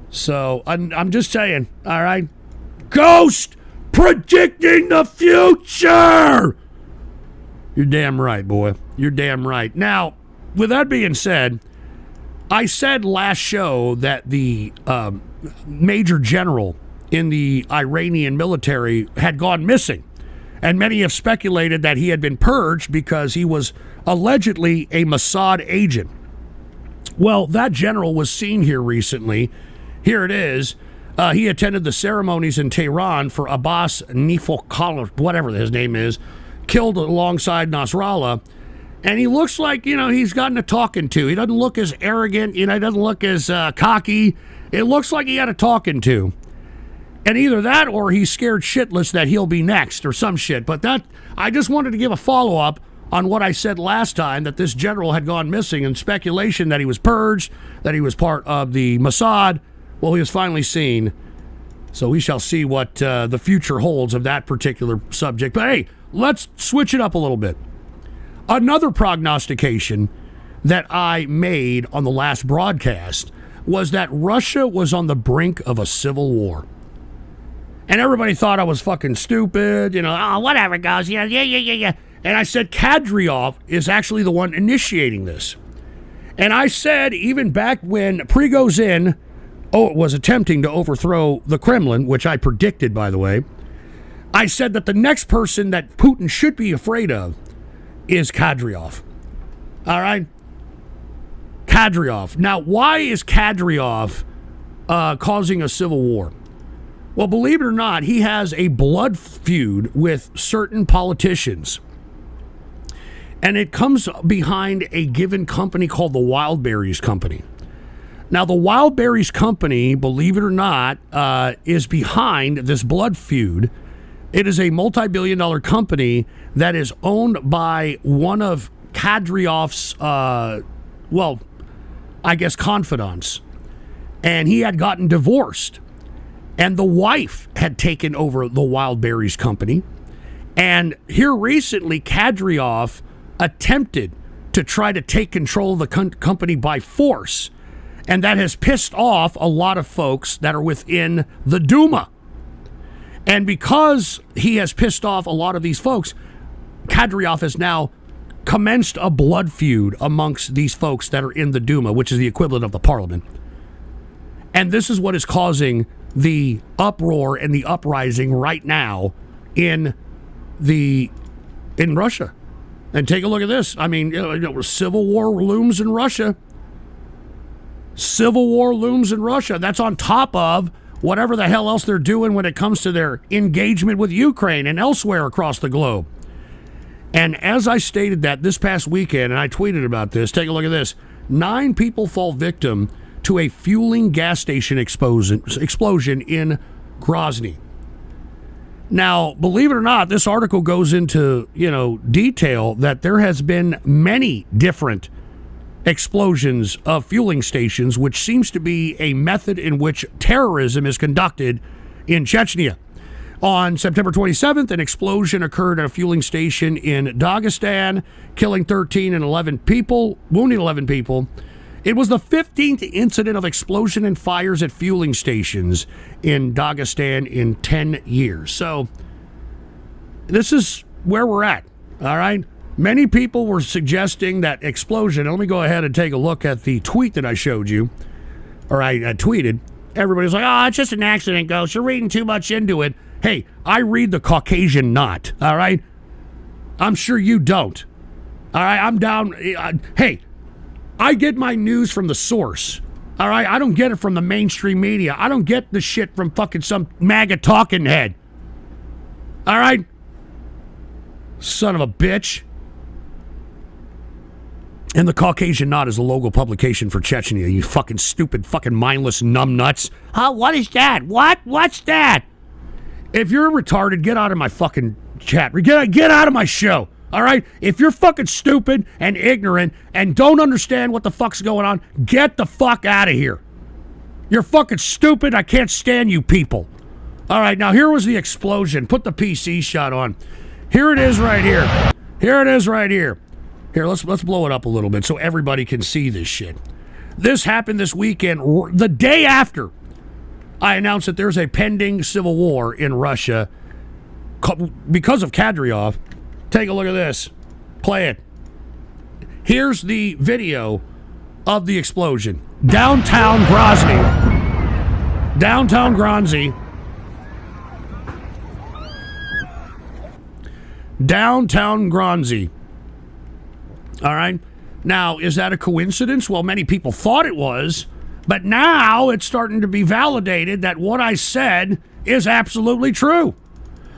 So, I'm just saying, all right? Ghost predicting the future! You're damn right, boy. You're damn right. Now, with that being said, I said last show that the major general in the Iranian military had gone missing. And many have speculated that he had been purged because he was allegedly a Mossad agent. Well, that general was seen here recently. Here it is. He attended the ceremonies in Tehran for Abbas Nifokal, whatever his name is, killed alongside Nasrallah. And he looks like, he's gotten a talking to. He doesn't look as arrogant. He doesn't look as cocky. It looks like he had a talking to. And either that or he's scared shitless that he'll be next or some shit. But I just wanted to give a follow-up on what I said last time, that this general had gone missing, and speculation that he was purged, that he was part of the Mossad. Well, he was finally seen. So we shall see what the future holds of that particular subject. But hey, let's switch it up a little bit. Another prognostication that I made on the last broadcast was that Russia was on the brink of a civil war. And everybody thought I was fucking stupid, Oh, whatever, goes. Yeah. And I said Kadyrov is actually the one initiating this. And I said, even back when Prigozhin was attempting to overthrow the Kremlin, which I predicted, by the way, I said that the next person that Putin should be afraid of is Kadyrov. All right? Kadyrov. Now, why is Kadyrov causing a civil war? Well, believe it or not, he has a blood feud with certain politicians. And it comes behind a given company called the Wildberries Company. Now, the Wildberries Company, believe it or not, is behind this blood feud. It is a multi-billion-dollar company that is owned by one of Kadyrov's, confidants. And he had gotten divorced. And the wife had taken over the Wildberries Company. And here recently, Kadyrov attempted to try to take control of the company by force. And that has pissed off a lot of folks that are within the Duma. And because he has pissed off a lot of these folks, Kadyrov has now commenced a blood feud amongst these folks that are in the Duma, which is the equivalent of the parliament. And this is what is causing the uproar and the uprising right now in Russia. And take a look at this. I mean, civil war looms in Russia. Civil war looms in Russia. That's on top of whatever the hell else they're doing when it comes to their engagement with Ukraine and elsewhere across the globe. And as I stated that this past weekend, and I tweeted about this, take a look at this. 9 people fall victim to a fueling gas station explosion in Grozny. Now, believe it or not, this article goes into, detail that there has been many different explosions of fueling stations, which seems to be a method in which terrorism is conducted in Chechnya. On September 27th, an explosion occurred at a fueling station in Dagestan, killing 13 and 11 people, wounding 11 people. It was the 15th incident of explosion and fires at fueling stations in Dagestan in 10 years. So this is where we're at, all right? Many people were suggesting that explosion. Let me go ahead and take a look at the tweet that I showed you, or I tweeted. Everybody's like, oh, it's just an accident, Ghost. You're reading too much into it. Hey, I read the Caucasian Knot, all right? I'm sure you don't. All right, I'm down. Hey, I get my news from the source. All right, I don't get it from the mainstream media. I don't get the shit from fucking some MAGA talking head. All right? Son of a bitch. And the Caucasian Knot is a local publication for Chechnya, you fucking stupid, fucking mindless numbnuts. Huh? What is that? What's that? If you're retarded, get out of my fucking chat. Get out of my show. All right? If you're fucking stupid and ignorant and don't understand what the fuck's going on, get the fuck out of here. You're fucking stupid. I can't stand you people. All right, now here was the explosion. Put the PC shot on. Here it is right here. Here it is right here. Here, let's blow it up a little bit so everybody can see this shit. This happened this weekend, the day after I announced that there's a pending civil war in Russia because of Kadyrov. Take a look at this. Play it. Here's the video of the explosion. Downtown Grozny. Downtown Grozny. Downtown Grozny. All right. Now, is that a coincidence? Well, many people thought it was, but now it's starting to be validated that what I said is absolutely true.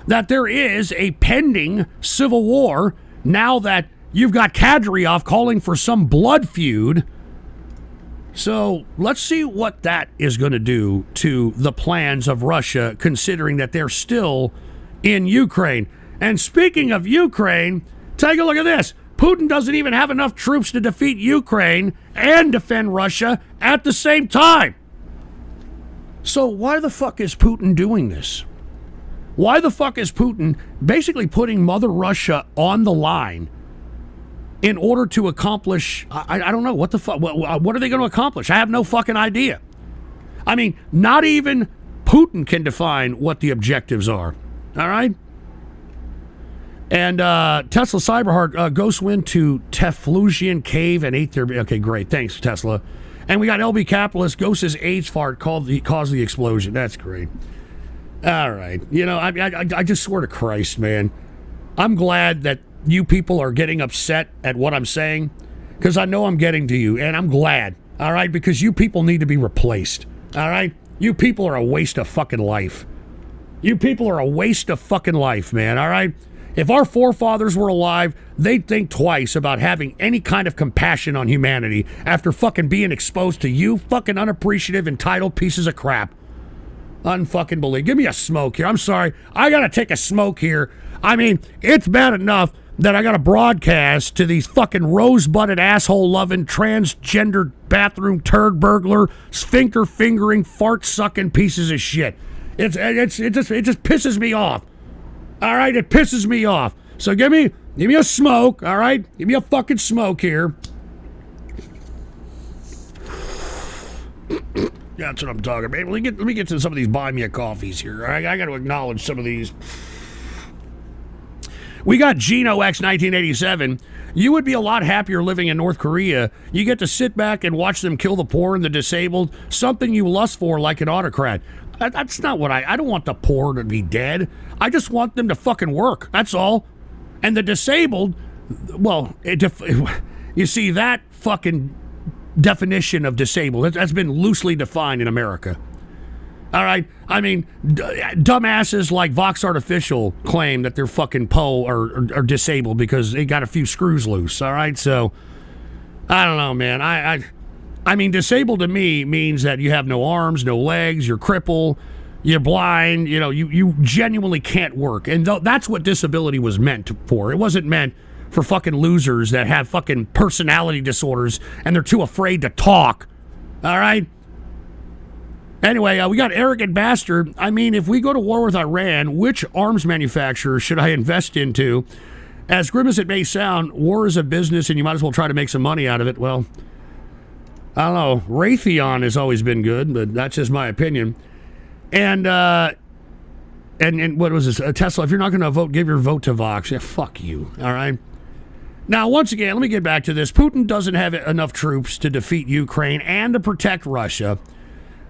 That there is a pending civil war now that you've got Kadyrov calling for some blood feud. So let's see what that is going to do to the plans of Russia, considering that they're still in Ukraine. And speaking of Ukraine, take a look at this. Putin doesn't even have enough troops to defeat Ukraine and defend Russia at the same time. So why the fuck is Putin doing this? Why the fuck is Putin basically putting Mother Russia on the line in order to accomplish, I don't know, what the fuck, what are they going to accomplish? I have no fucking idea. I mean, not even Putin can define what the objectives are. All right? And Tesla Cyberheart, Ghost went to Teflusian Cave and ate their... Okay, great. Thanks, Tesla. And we got LB Capitalist. Ghost's AIDS fart caused the explosion. That's great. All right. You know, I just swear to Christ, man. I'm glad that you people are getting upset at what I'm saying, because I know I'm getting to you, and I'm glad. All right? Because you people need to be replaced. All right? You people are a waste of fucking life. You people are a waste of fucking life, man. All right? If our forefathers were alive, they'd think twice about having any kind of compassion on humanity after fucking being exposed to you fucking unappreciative, entitled pieces of crap. Unfucking believe. Give me a smoke here. I'm sorry. I gotta take a smoke here. I mean, it's bad enough that I gotta broadcast to these fucking rose-butted, asshole-loving, transgendered, bathroom turd burglar, sphincter fingering, fart-sucking pieces of shit. It just pisses me off. All right, it pisses me off. So give me a smoke, all right? Give me a fucking smoke here. That's what I'm talking about. Let me get to some of these buy me a coffees here. I got to acknowledge some of these. We got Geno X 1987. You would be a lot happier living in North Korea. You get to sit back and watch them kill the poor and the disabled, something you lust for like an autocrat. That's not what I don't want the poor to be dead. I just want them to fucking work. That's all. And the disabled, well, you see, that fucking definition of disabled, that's been loosely defined in America. All right? I mean, dumbasses like Vox Artificial claim that they're fucking are disabled because they got a few screws loose. All right? So, I don't know, man. I mean, disabled to me means that you have no arms, no legs, you're crippled, you're blind, you know, you genuinely can't work. And that's what disability was meant for. It wasn't meant for fucking losers that have fucking personality disorders and they're too afraid to talk. All right? Anyway, we got Arrogant Bastard. I mean, if we go to war with Iran, which arms manufacturer should I invest into? As grim as it may sound, war is a business and you might as well try to make some money out of it. Well, I don't know. Raytheon has always been good, but that's just my opinion. And what was this? Tesla, if you're not going to vote, give your vote to Vox. Yeah, fuck you. All right? Now, once again, let me get back to this. Putin doesn't have enough troops to defeat Ukraine and to protect Russia.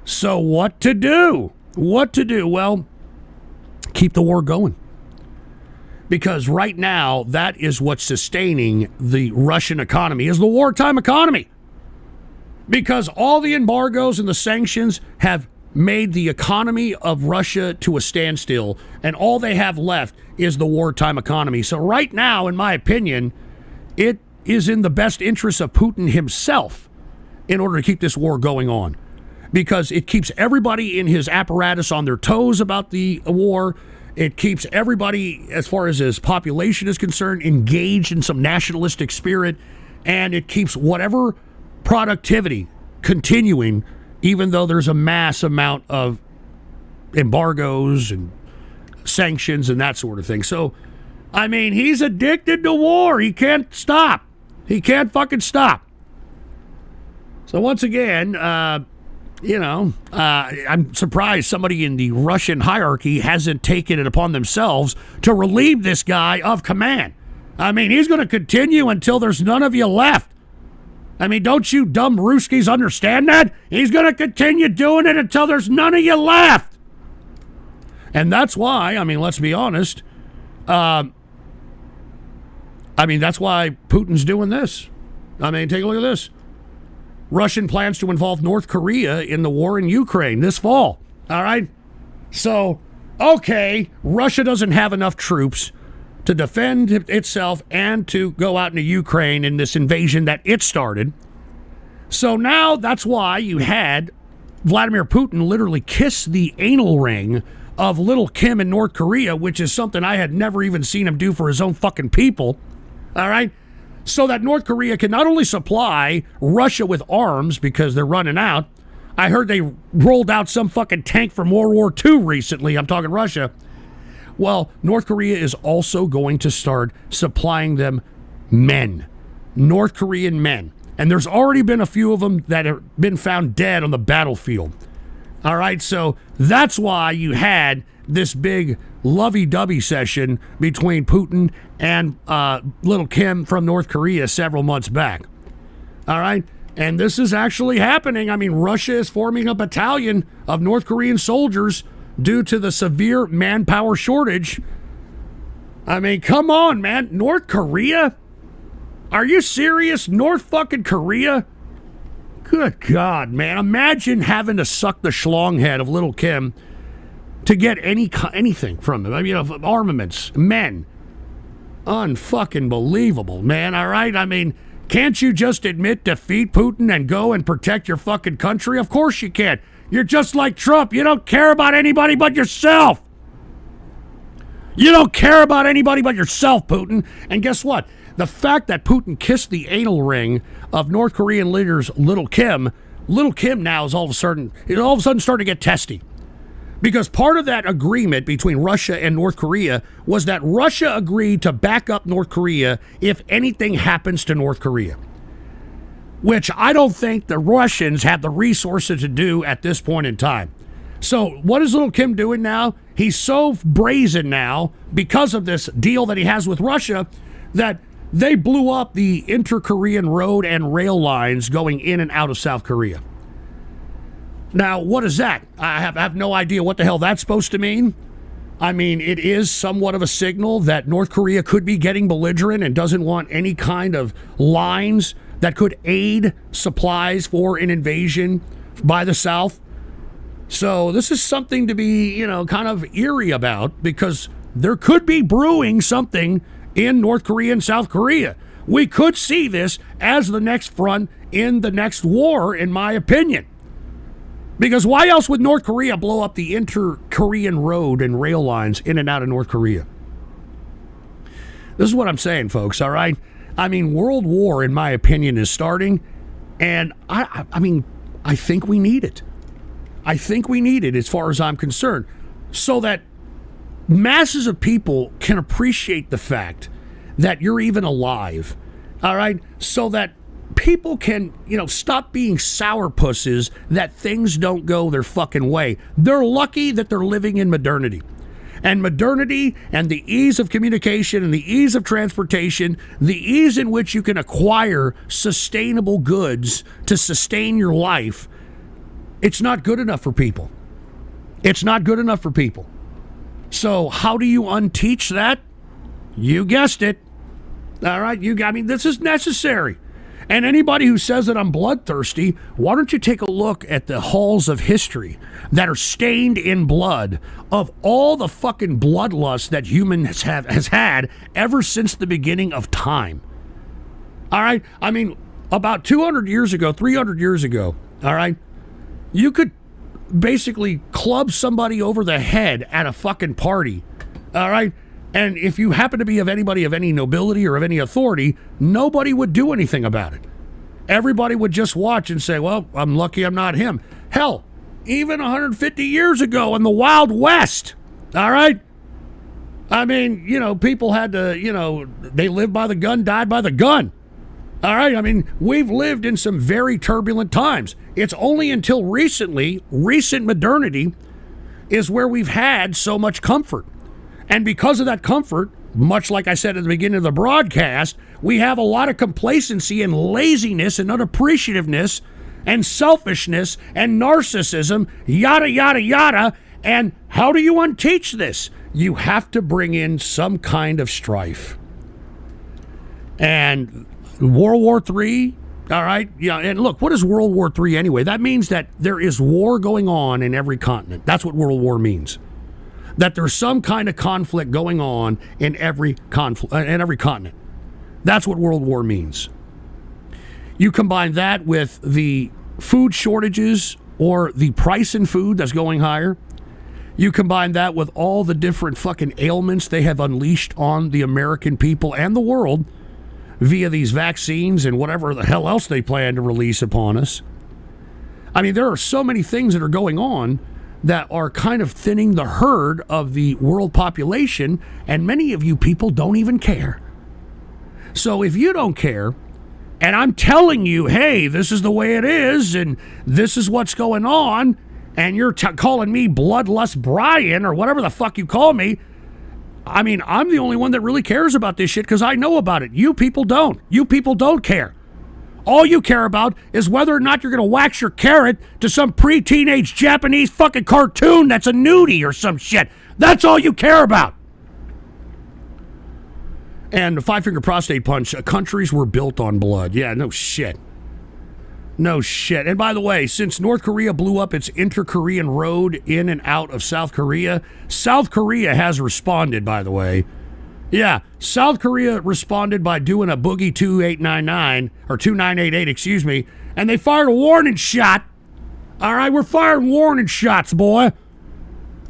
So what to do? What to do? Well, keep the war going. Because right now, that is what's sustaining the Russian economy, is the wartime economy. Because all the embargoes and the sanctions have made the economy of Russia to a standstill, and all they have left is the wartime economy. So right now, in my opinion, it is in the best interest of Putin himself in order to keep this war going on, because it keeps everybody in his apparatus on their toes about the war. It keeps everybody, as far as his population is concerned, engaged in some nationalistic spirit, and it keeps whatever productivity continuing, even though there's a mass amount of embargoes and sanctions and that sort of thing. So, I mean, he's addicted to war. He can't stop. He can't fucking stop. So once again, I'm surprised somebody in the Russian hierarchy hasn't taken it upon themselves to relieve this guy of command. I mean, he's going to continue until there's none of you left. I mean, don't you dumb Ruskies understand that? He's going to continue doing it until there's none of you left. And that's why, I mean, let's be honest, that's why Putin's doing this. I mean, take a look at this. Russian plans to involve North Korea in the war in Ukraine this fall. All right? So, okay, Russia doesn't have enough troops to defend itself and to go out into Ukraine in this invasion that it started. So now that's why you had Vladimir Putin literally kiss the anal ring of little Kim in North Korea, which is something I had never even seen him do for his own fucking people. All right? So that North Korea can not only supply Russia with arms because they're running out. I heard they rolled out some fucking tank from World War II recently. I'm talking Russia. Well, North Korea is also going to start supplying them men, North Korean men. And there's already been a few of them that have been found dead on the battlefield. All right, so that's why you had this big lovey-dovey session between Putin and little Kim from North Korea several months back. All right, and this is actually happening. I mean, Russia is forming a battalion of North Korean soldiers due to the severe manpower shortage. I mean, come on, man. North Korea? Are you serious? North fucking Korea? Good God, man. Imagine having to suck the schlong head of little Kim to get anything from them. I mean, armaments, men. Unfucking believable, man. All right? I mean, can't you just admit defeat Putin and go and protect your fucking country? Of course you can. You're just like Trump. You don't care about anybody but yourself. You don't care about anybody but yourself, Putin. And guess what? The fact that Putin kissed the anal ring of North Korean leaders little Kim now is all of a sudden starting to get testy. Because part of that agreement between Russia and North Korea was that Russia agreed to back up North Korea if anything happens to North Korea, which I don't think the Russians have the resources to do at this point in time. So what is little Kim doing now? He's so brazen now because of this deal that he has with Russia that they blew up the inter-Korean road and rail lines going in and out of South Korea. Now, what is that? I have no idea what the hell that's supposed to mean. I mean, it is somewhat of a signal that North Korea could be getting belligerent and doesn't want any kind of lines that could aid supplies for an invasion by the South. So this is something to be, kind of eerie about, because there could be brewing something in North Korea and South Korea. We could see this as the next front in the next war, in my opinion. Because why else would North Korea blow up the inter-Korean road and rail lines in and out of North Korea? This is what I'm saying, folks, all right? I mean, World War, in my opinion, is starting, and I think we need it. I think we need it, as far as I'm concerned, so that masses of people can appreciate the fact that you're even alive, all right? So that people can, stop being sourpusses that things don't go their fucking way. They're lucky that they're living in modernity. And modernity and the ease of communication and the ease of transportation, the ease in which you can acquire sustainable goods to sustain your life, it's not good enough for people. It's not good enough for people. So how do you unteach that? You guessed it. All right, this is necessary. And anybody who says that I'm bloodthirsty, why don't you take a look at the halls of history that are stained in blood of all the fucking bloodlust that humans has had ever since the beginning of time. All right? I mean, about 200 years ago, 300 years ago, all right, you could basically club somebody over the head at a fucking party, all right? And if you happen to be of anybody of any nobility or of any authority, nobody would do anything about it. Everybody would just watch and say, well, I'm lucky I'm not him. Hell, even 150 years ago in the Wild West, all right? I mean, people had to, they lived by the gun, died by the gun. All right, I mean, we've lived in some very turbulent times. It's only until recently, recent modernity, is where we've had so much comfort. And because of that comfort, much like I said at the beginning of the broadcast, we have a lot of complacency and laziness and unappreciativeness and selfishness and narcissism, yada, yada, yada. And how do you unteach this? You have to bring in some kind of strife. And World War III, all right? Yeah, and look, what is World War III anyway? That means that there is war going on in every continent. That's what World War means. That there's some kind of conflict going on in every continent. That's what World War means. You combine that with the food shortages or the price in food that's going higher. You combine that with all the different fucking ailments they have unleashed on the American people and the world via these vaccines and whatever the hell else they plan to release upon us. I mean, there are so many things that are going on that are kind of thinning the herd of the world population, and many of you people don't even care. So if you don't care, and I'm telling you, hey, this is the way it is, and this is what's going on, and you're calling me Bloodlust Brian, or whatever the fuck you call me, I mean, I'm the only one that really cares about this shit because I know about it. You people don't. You people don't care. All you care about is whether or not you're going to wax your carrot to some pre-teenage Japanese fucking cartoon that's a nudie or some shit. That's all you care about. And the five-finger prostate punch, countries were built on blood. Yeah, no shit. No shit. And by the way, since North Korea blew up its inter-Korean road in and out of South Korea has responded, by the way. Yeah, South Korea responded by doing a Boogie 2899, or 2988, excuse me, and they fired a warning shot. All right, we're firing warning shots, boy.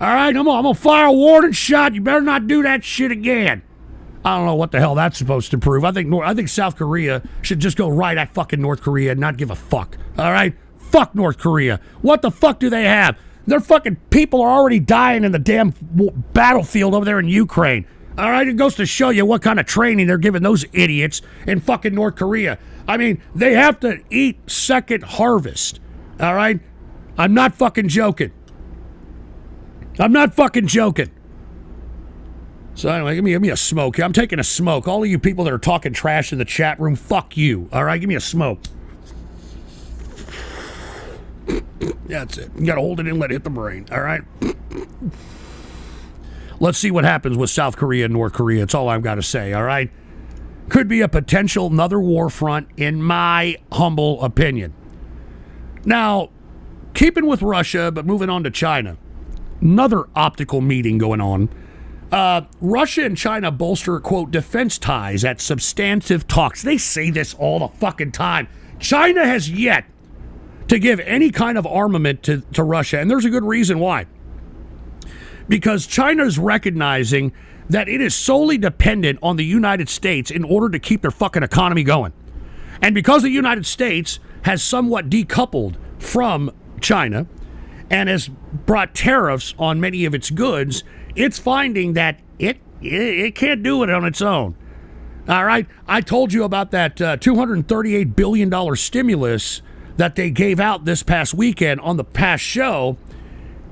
All right, I'm gonna fire a warning shot. You better not do that shit again. I don't know what the hell that's supposed to prove. I think South Korea should just go right at fucking North Korea and not give a fuck. All right? Fuck North Korea. What the fuck do they have? Their fucking people are already dying in the damn battlefield over there in Ukraine. All right? It goes to show you what kind of training they're giving those idiots in fucking North Korea. I mean, they have to eat second harvest. All right? I'm not fucking joking. I'm not fucking joking. So anyway, give me a smoke. I'm taking a smoke. All of you people that are talking trash in the chat room, fuck you. All right, give me a smoke. That's it. You got to hold it in, let it hit the brain. All right. Let's see what happens with South Korea and North Korea. That's all I've got to say. All right. Could be a potential another war front, in my humble opinion. Now, keeping with Russia, but moving on to China. Another optical meeting going on. Russia and China bolster, quote, defense ties at substantive talks. They say this all the fucking time. China has yet to give any kind of armament to Russia, and there's a good reason why. Because China is recognizing that it is solely dependent on the United States in order to keep their fucking economy going. And because the United States has somewhat decoupled from China and has brought tariffs on many of its goods, it's finding that it can't do it on its own. All right? I told you about that $238 billion stimulus that they gave out this past weekend on the past show,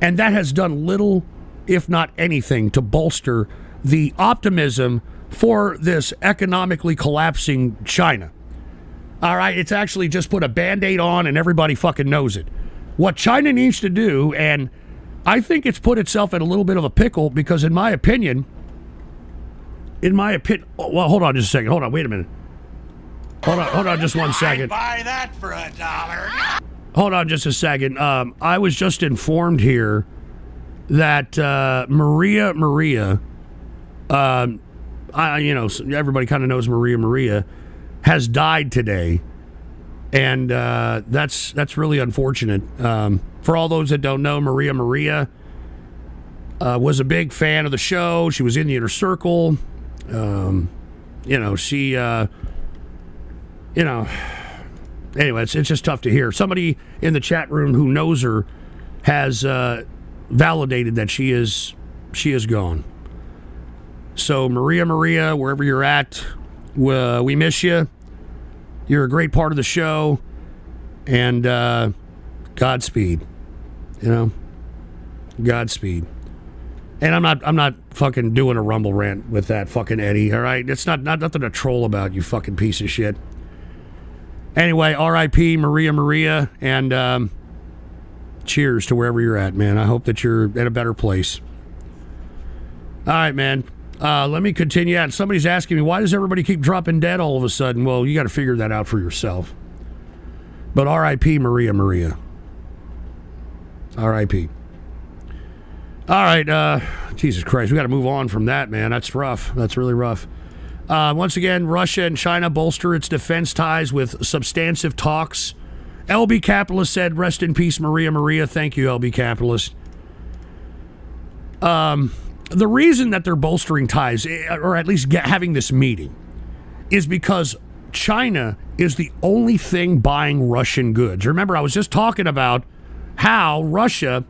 and that has done little, if not anything, to bolster the optimism for this economically collapsing China. All right? It's actually just put a Band-Aid on, and everybody fucking knows it. What China needs to do, and I think it's put itself in a little bit of a pickle because, in my opinion, well, hold on just a second. Hold on, wait a minute. Hold on just 1 second. Buy that for $1. Hold on just a second. I was just informed here that Maria, everybody kind of knows Maria, has died today, and that's really unfortunate. For all those that don't know, Maria was a big fan of the show. She was in the inner circle. Anyway, it's just tough to hear. Somebody in the chat room who knows her has validated that she is gone. So Maria, wherever you're at, we miss you. You're a great part of the show, and Godspeed. Godspeed. And I'm not fucking doing a rumble rant with that fucking Eddie. All right, it's not nothing to troll about, you fucking piece of shit. Anyway, R.I.P. Maria, and cheers to wherever you're at, man. I hope that you're at a better place. All right, man. Let me continue out. Somebody's asking me, why does everybody keep dropping dead all of a sudden? Well, you got to figure that out for yourself. But R.I.P. Maria. R.I.P. All right. Jesus Christ. We got to move on from that, man. That's rough. That's really rough. Once again, Russia and China bolster its defense ties with substantive talks. LB Capitalist said, rest in peace, Maria. Thank you, LB Capitalist. The reason that they're bolstering ties, or at least having this meeting, is because China is the only thing buying Russian goods. Remember, I was just talking about how Russia,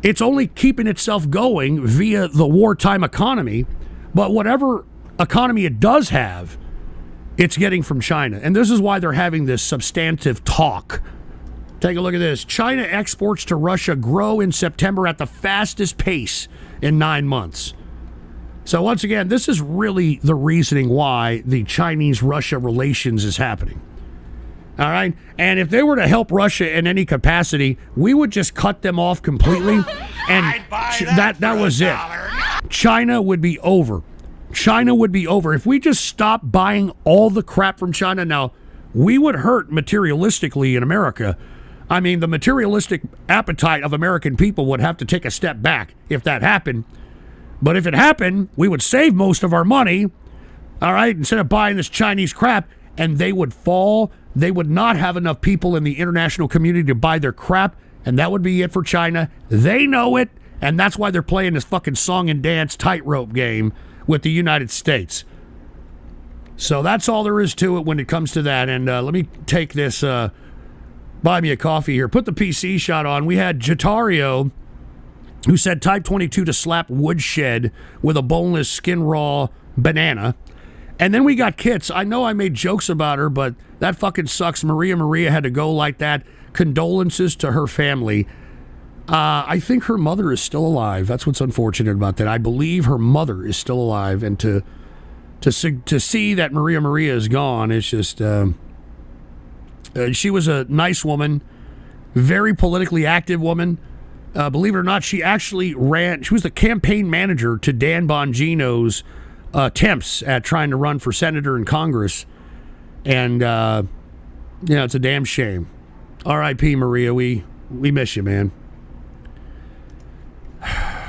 it's only keeping itself going via the wartime economy, but whatever economy it does have, it's getting from China. And this is why they're having this substantive talk. Take a look at this. China exports to Russia grow in September at the fastest pace in 9 months. So once again, this is really the reasoning why the Chinese-Russia relations is happening. All right? And if they were to help Russia in any capacity, we would just cut them off completely, and that was it. China would be over. China would be over. If we just stopped buying all the crap from China, now, we would hurt materialistically in America. I mean, the materialistic appetite of American people would have to take a step back if that happened. But if it happened, we would save most of our money, all right, instead of buying this Chinese crap, and they would fall. They would not have enough people in the international community to buy their crap, and that would be it for China. They know it, and that's why they're playing this fucking song and dance tightrope game with the United States. So that's all there is to it when it comes to that. And let me take this, buy me a coffee here. Put the PC shot on. We had Jatario, who said type 22 to slap woodshed with a boneless skin raw banana. And then we got Kits. I know I made jokes about her, but that fucking sucks. Maria had to go like that. Condolences to her family. I think her mother is still alive. That's what's unfortunate about that. I believe her mother is still alive, and to see that Maria is gone, it's just she was a nice woman, very politically active woman. Believe it or not, she actually she was the campaign manager to Dan Bongino's attempts at trying to run for senator in Congress. And it's a damn shame. R.I.P. Maria, we miss you, man.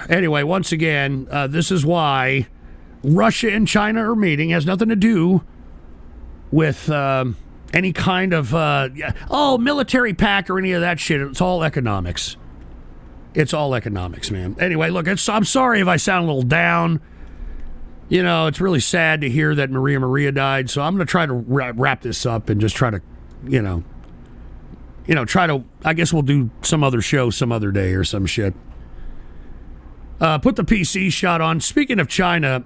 Anyway, once again, this is why Russia and China are meeting. It has nothing to do with any kind of military pact or any of that shit. It's all economics. It's all economics, man. Anyway, look, I'm sorry if I sound a little down. It's really sad to hear that Maria died. So I'm going to try to wrap this up and just try to, I guess we'll do some other show some other day or some shit. Put the PC shot on. Speaking of China,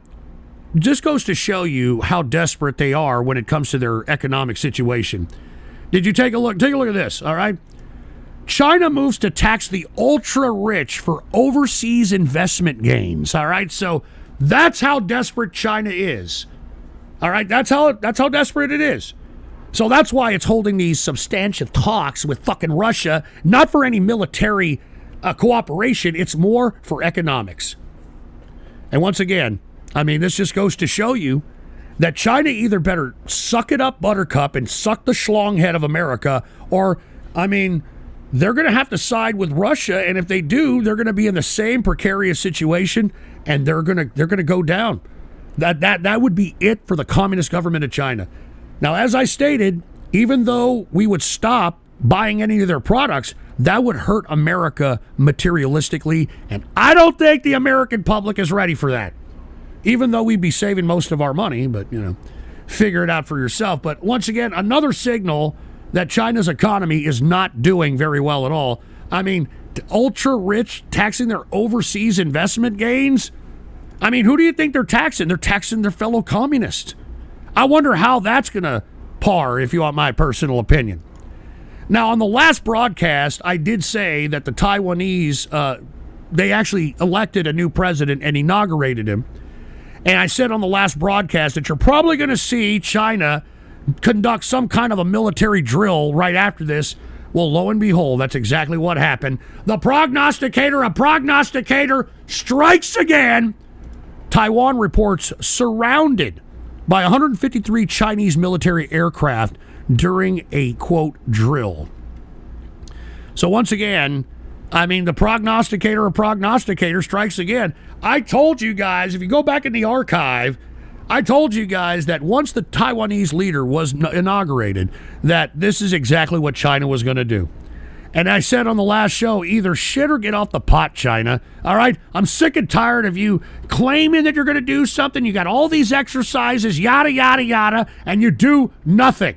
just goes to show you how desperate they are when it comes to their economic situation. Did you take a look? Take a look at this, all right? China moves to tax the ultra-rich for overseas investment gains, all right? So that's how desperate China is, all right? That's how desperate it is. So that's why it's holding these substantive talks with fucking Russia, not for any military cooperation. It's more for economics. And once again, I mean, this just goes to show you that China either better suck it up, buttercup, and suck the schlong head of America, or, I mean, they're going to have to side with Russia, and if they do, they're going to be in the same precarious situation, and they're going to go down. That would be it for the communist government of China. Now, as I stated, even though we would stop buying any of their products, that would hurt America materialistically, and I don't think the American public is ready for that. Even though we'd be saving most of our money, but, you know, figure it out for yourself. But once again, another signal that China's economy is not doing very well at all. I mean, ultra rich taxing their overseas investment gains. I mean, who do you think they're taxing? They're taxing their fellow communists. I wonder how that's going to par, if you want my personal opinion. Now, on the last broadcast, I did say that the Taiwanese, they actually elected a new president and inaugurated him. And I said on the last broadcast that you're probably going to see China conduct some kind of a military drill right after this. Well, lo and behold, that's exactly what happened. The prognosticator strikes again. Taiwan reports surrounded by 153 Chinese military aircraft during a, quote, drill. So once again, I mean, the prognosticator strikes again. I told you guys, if you go back in the archive, I told you guys that once the Taiwanese leader was inaugurated, that this is exactly what China was going to do. And I said on the last show, either shit or get off the pot, China. All right? I'm sick and tired of you claiming that you're going to do something. You got all these exercises, yada, yada, yada, and you do nothing.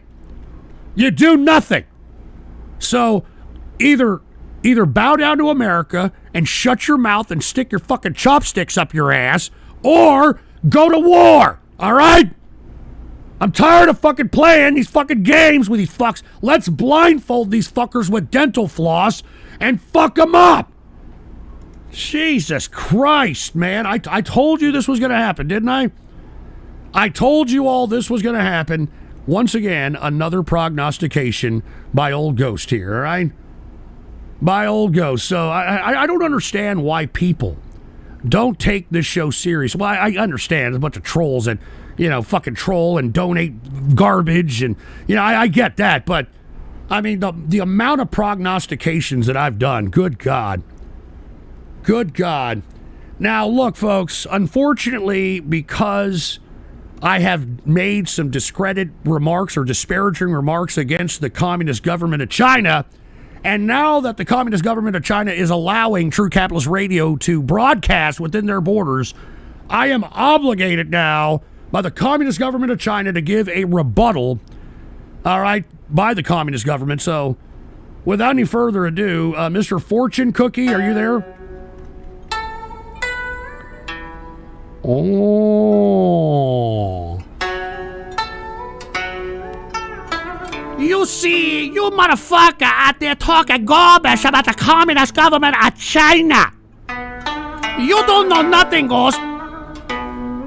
You do nothing. So either bow down to America and shut your mouth and stick your fucking chopsticks up your ass, or go to war, all right? I'm tired of fucking playing these fucking games with these fucks. Let's blindfold these fuckers with dental floss and fuck them up. Jesus Christ, man. I told you this was going to happen, didn't I? I told you all this was going to happen. Once again, another prognostication by old Ghost here, all right? By old Ghost. So I don't understand why people don't take this show serious. Well, I understand a bunch of trolls and, you know, fucking troll and donate garbage, and, you know, I get that, but I mean, the amount of prognostications that I've done, good God. Now, look, folks, unfortunately, because I have made some discredited remarks or disparaging remarks against the communist government of China, and now that the communist government of China is allowing True Capitalist Radio to broadcast within their borders, I am obligated now by the communist government of China to give a rebuttal, all right, by the communist government. So, without any further ado, Mr. Fortune Cookie, are you there? Oh. You see, you motherfucker out there talking garbage about the communist government of China. You don't know nothing, Ghost.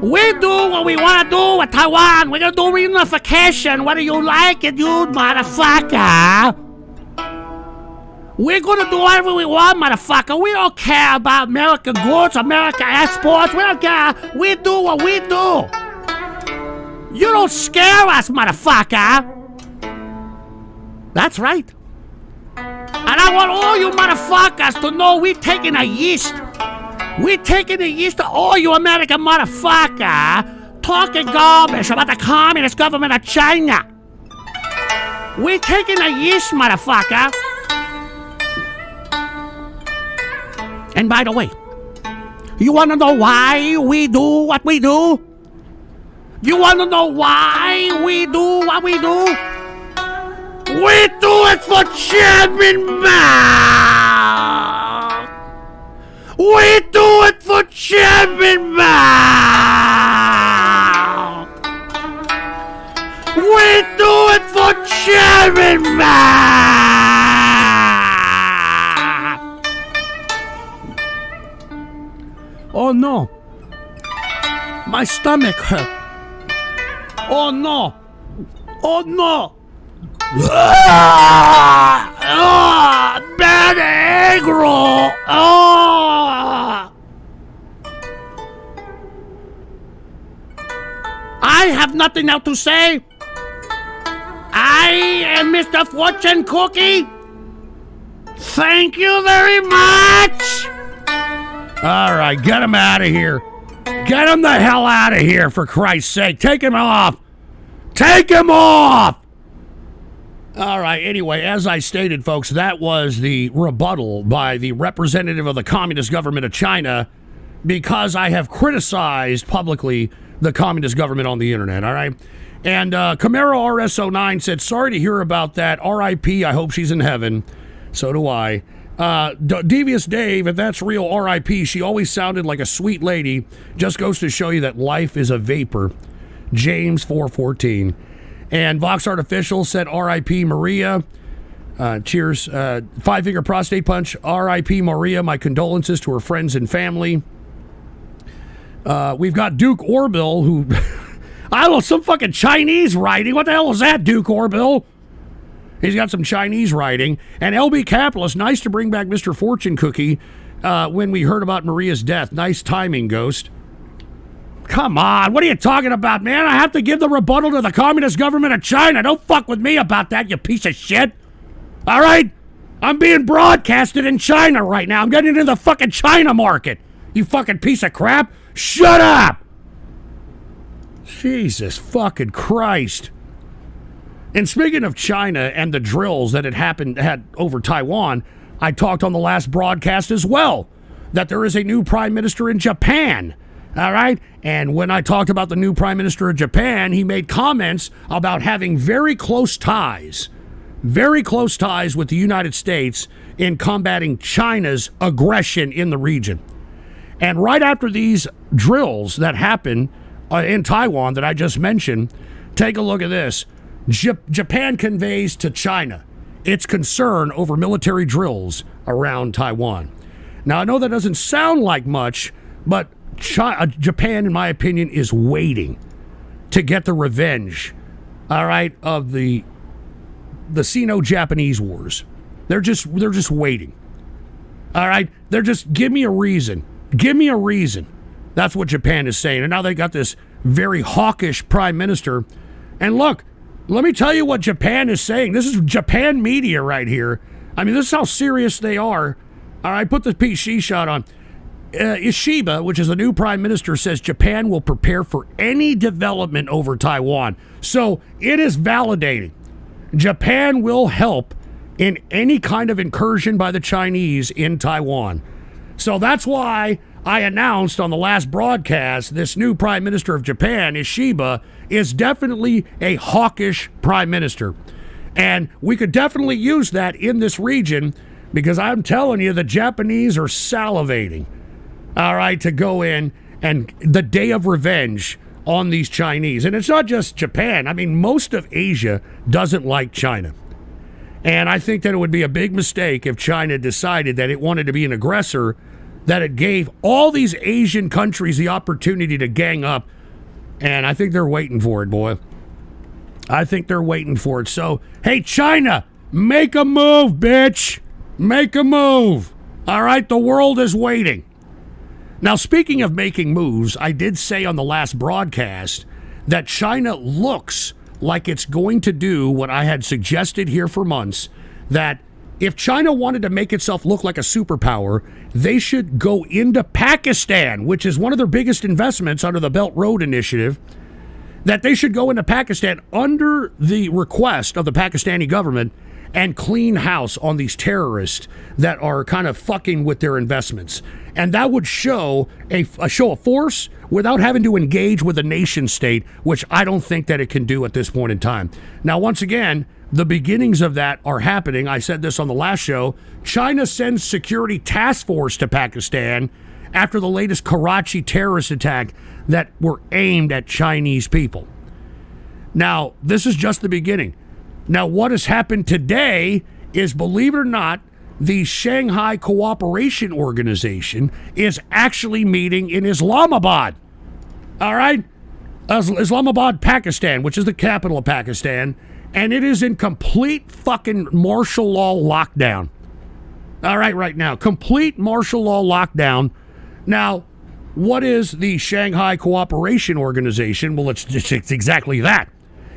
We do what we want to do with Taiwan. We're going to do reunification, whether you like it, you motherfucker. We're going to do whatever we want, motherfucker. We don't care about American goods, American exports. We don't care. We do what we do. You don't scare us, motherfucker. That's right. And I want all you motherfuckers to know we're taking a yeast. We're taking the yeast to all you American motherfucker talking garbage about the communist government of China. We're taking a yeast, motherfucker. And by the way, you want to know why we do what we do? You want to know why we do what we do? We do it for Chairman Mao! We do it for Chairman Mao! We do it for Chairman Mao! Oh no! My stomach hurt! Oh no! Oh no! Ah! Ah! bad egg roll. Oh. I have nothing now to say. I am Mr. Fortune Cookie. Thank you very much. All right, get him out of here. Get him the hell out of here, for Christ's sake. Take him off. Take him off. All right, anyway, as I stated, folks, that was the rebuttal by the representative of the Communist government of China because I have criticized publicly the Communist government on the internet, all right? And Camaro RS09 said, sorry to hear about that. R.I.P. I hope she's in heaven. So do I. Devious Dave, if that's real, R.I.P. She always sounded like a sweet lady. Just goes to show you that life is a vapor. James 4:14. And Vox Artificial said R.I.P. Maria. Cheers. Five-finger prostate punch. R.I.P. Maria. My condolences to her friends and family. We've got Duke Orville, who... I don't know, some fucking Chinese writing. What the hell is that, Duke Orville? He's got some Chinese writing. And LB Capitalist, nice to bring back Mr. Fortune Cookie when we heard about Maria's death. Nice timing, Ghost. Come on, what are you talking about, man? I have to give the rebuttal to the Communist government of China. Don't fuck with me about that, you piece of shit. All right? I'm being broadcasted in China right now. I'm getting into the fucking China market. You fucking piece of crap. Shut up! Jesus fucking Christ. And speaking of China and the drills that had over Taiwan, I talked on the last broadcast as well that there is a new prime minister in Japan. All right? And when I talked about the new prime minister of Japan, he made comments about having very close ties with the United States in combating China's aggression in the region. And right after these drills that happened in Taiwan that I just mentioned, take a look at this. Japan conveys to China its concern over military drills around Taiwan. Now, I know that doesn't sound like much, but Japan, in my opinion, is waiting to get the revenge, all right, of the Sino-Japanese wars. They're just waiting. All right? They're just, give me a reason. Give me a reason. That's what Japan is saying. And now they got this very hawkish prime minister. And look, let me tell you what Japan is saying. This is Japan media right here. I mean, this is how serious they are. All right, put the PC shot on. Ishiba, which is the new prime minister, says Japan will prepare for any development over Taiwan. So it is validating. Japan will help in any kind of incursion by the Chinese in Taiwan. So that's why I announced on the last broadcast this new prime minister of Japan, Ishiba, is definitely a hawkish prime minister. And we could definitely use that in this region because I'm telling you, the Japanese are salivating, all right, to go in and the day of revenge on these Chinese. And it's not just Japan. I mean, most of Asia doesn't like China. And I think that it would be a big mistake if China decided that it wanted to be an aggressor, that it gave all these Asian countries the opportunity to gang up. And I think they're waiting for it, boy. I think they're waiting for it. So, hey, China, make a move, bitch. Make a move. All right, the world is waiting. Now, speaking of making moves, I did say on the last broadcast that China looks like it's going to do what I had suggested here for months, that if China wanted to make itself look like a superpower, they should go into Pakistan, which is one of their biggest investments under the Belt Road Initiative, that they should go into Pakistan under the request of the Pakistani government and clean house on these terrorists that are kind of fucking with their investments. And that would show a show of force without having to engage with a nation state, which I don't think that it can do at this point in time. Now, once again, the beginnings of that are happening. I said this on the last show. China sends security task force to Pakistan after the latest Karachi terrorist attack that were aimed at Chinese people. Now, this is just the beginning. Now, what has happened today is, believe it or not, the Shanghai Cooperation Organization is actually meeting in Islamabad. All right? Islamabad, Pakistan, which is the capital of Pakistan, and it is in complete fucking martial law lockdown. All right now. Complete martial law lockdown. Now, what is the Shanghai Cooperation Organization? Well, it's exactly that.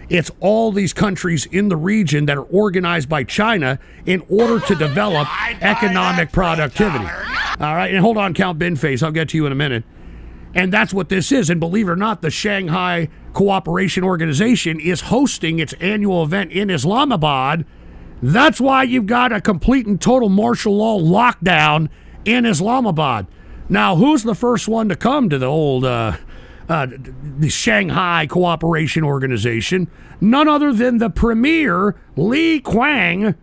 It's all these countries in the region that are organized by China in order to develop economic productivity. All right, and hold on, Count Binface. I'll get to you in a minute. And that's what this is. And believe it or not, the Shanghai Cooperation Organization is hosting its annual event in Islamabad. That's why you've got a complete and total martial law lockdown in Islamabad. Now, who's the first one to come to the old the Shanghai Cooperation Organization? None other than the premier, Li Qiang.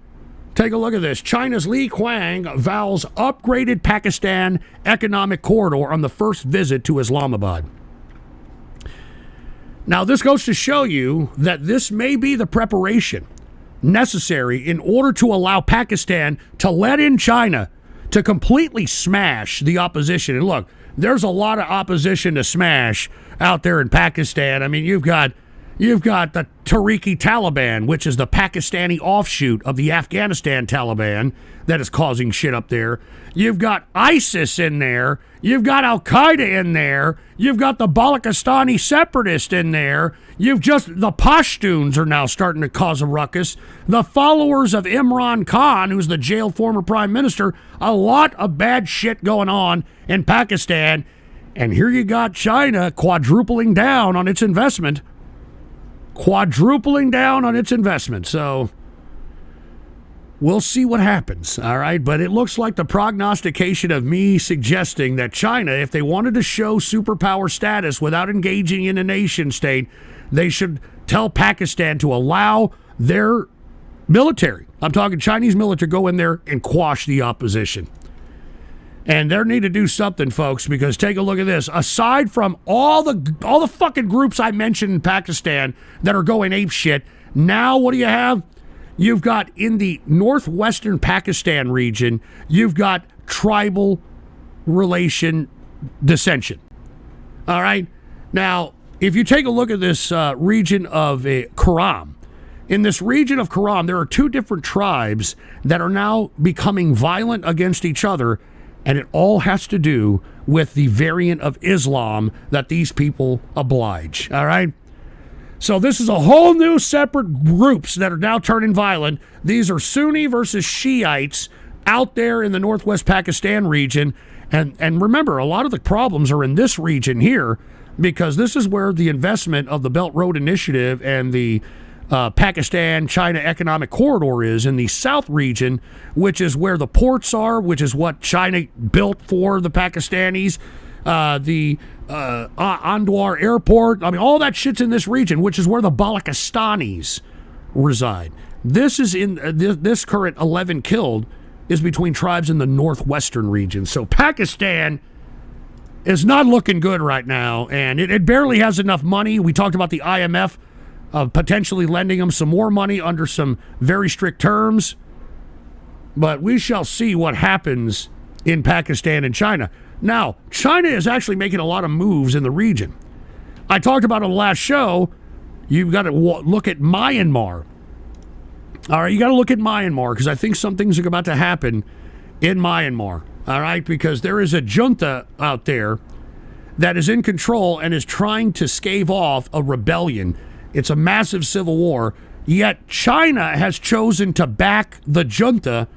Take a look at this. China's Li Qiang vows upgraded Pakistan economic corridor on the first visit to Islamabad. Now, this goes to show you that this may be the preparation necessary in order to allow Pakistan to let in China to completely smash the opposition. And look, there's a lot of opposition to smash out there in Pakistan. I mean, you've got the Tehrik-i Taliban, which is the Pakistani offshoot of the Afghanistan Taliban that is causing shit up there. You've got ISIS in there. You've got Al-Qaeda in there. You've got the Balakistani separatists in there. The Pashtuns are now starting to cause a ruckus. The followers of Imran Khan, who's the jailed former prime minister. A lot of bad shit going on in Pakistan. And here you got China quadrupling down on its investment. So we'll see what happens, all right? But it looks like the prognostication of me suggesting that China, if they wanted to show superpower status without engaging in a nation state, they should tell Pakistan to allow their military, I'm talking Chinese military, go in there and quash the opposition. And they need to do something, folks, because take a look at this. Aside from all the fucking groups I mentioned in Pakistan that are going apeshit, now what do you have? You've got in the northwestern Pakistan region, you've got tribal relation dissension. All right? Now, if you take a look at this region of Karam, in this region of Karam, there are two different tribes that are now becoming violent against each other. And it all has to do with the variant of Islam that these people oblige, all right? So this is a whole new separate groups that are now turning violent. These are Sunni versus Shiites out there in the northwest Pakistan region. And remember, a lot of the problems are in this region here because this is where the investment of the Belt Road Initiative and the Pakistan-China economic corridor is in the south region, which is where the ports are, which is what China built for the Pakistanis, the Andwar airport. I mean, all that shit's in this region, which is where the Balakistanis reside. This is in this current 11 killed is between tribes in the northwestern region. So Pakistan is not looking good right now, and it barely has enough money. We talked about the IMF potentially lending them some more money under some very strict terms. But we shall see what happens in Pakistan and China. Now, China is actually making a lot of moves in the region. I talked about on the last show, you've got to look at Myanmar. All right, you got to look at Myanmar because I think some things are about to happen in Myanmar. All right, because there is a junta out there that is in control and is trying to stave off a rebellion. It's a massive civil war, yet China has chosen to back the junta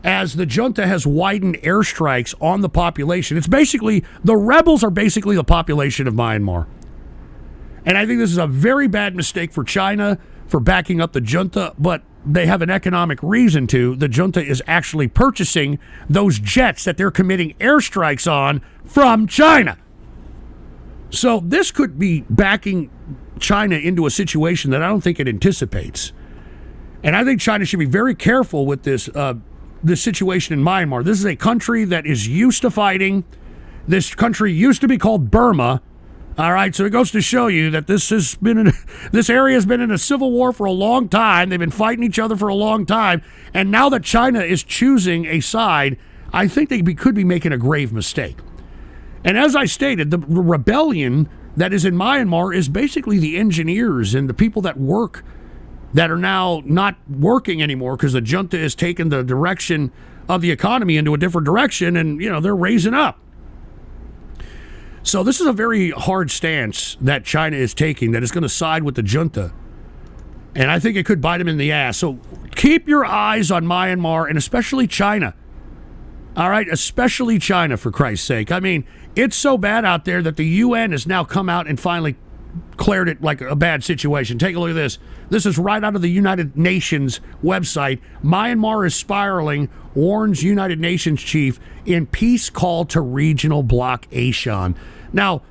as the junta has widened airstrikes on the population. It's basically, the rebels are basically the population of Myanmar. And I think this is a very bad mistake for China for backing up the junta, but they have an economic reason to. The junta is actually purchasing those jets that they're committing airstrikes on from China. So this could be backing China into a situation that I don't think it anticipates. And I think China should be very careful with this situation in Myanmar. This is a country that is used to fighting. This country used to be called Burma. All right, so it goes to show you that this area has been in a civil war for a long time. They've been fighting each other for a long time. And now that China is choosing a side, I think they could be making a grave mistake. And as I stated, the rebellion that is in Myanmar is basically the engineers and the people that work that are now not working anymore because the junta has taken the direction of the economy into a different direction, and, they're raising up. So this is a very hard stance that China is taking, that is going to side with the junta. And I think it could bite them in the ass. So keep your eyes on Myanmar, and especially China. All right, especially China, for Christ's sake. I mean, it's so bad out there that the UN has now come out and finally declared it like a bad situation. Take a look at this. This is right out of the United Nations website. Myanmar is spiraling, warns United Nations chief in peace call to regional bloc ASEAN. Now,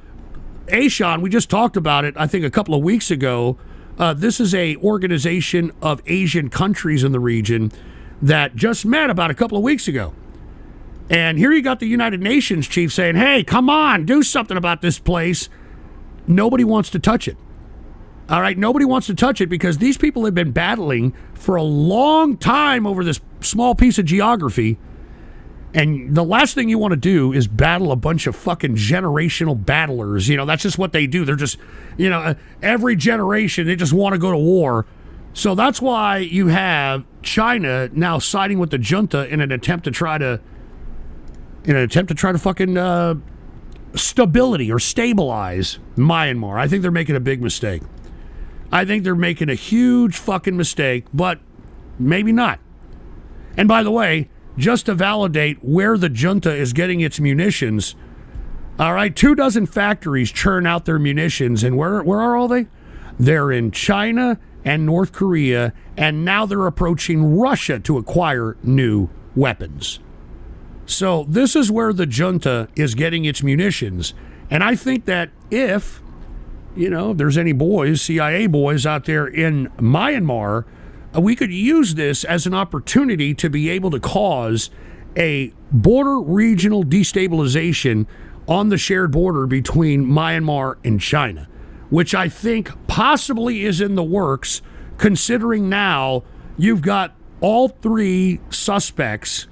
ASEAN, we just talked about it, I think, a couple of weeks ago. This is a organization of Asian countries in the region that just met about a couple of weeks ago. And here you got the United Nations chief saying, hey, come on, do something about this place. Nobody wants to touch it. All right, nobody wants to touch it because these people have been battling for a long time over this small piece of geography. And the last thing you want to do is battle a bunch of fucking generational battlers. That's just what they do. They're just, every generation, they just want to go to war. So that's why you have China now siding with the junta in an attempt to try to fucking stability or stabilize Myanmar. I think they're making a big mistake. I think they're making a huge fucking mistake, but maybe not. And by the way, just to validate where the junta is getting its munitions, all right, 24 factories churn out their munitions, and where are all they? They're in China and North Korea, and now they're approaching Russia to acquire new weapons. So this is where the junta is getting its munitions. And I think that if, there's any boys, CIA boys out there in Myanmar, we could use this as an opportunity to be able to cause a border regional destabilization on the shared border between Myanmar and China, which I think possibly is in the works, considering now you've got all three suspects,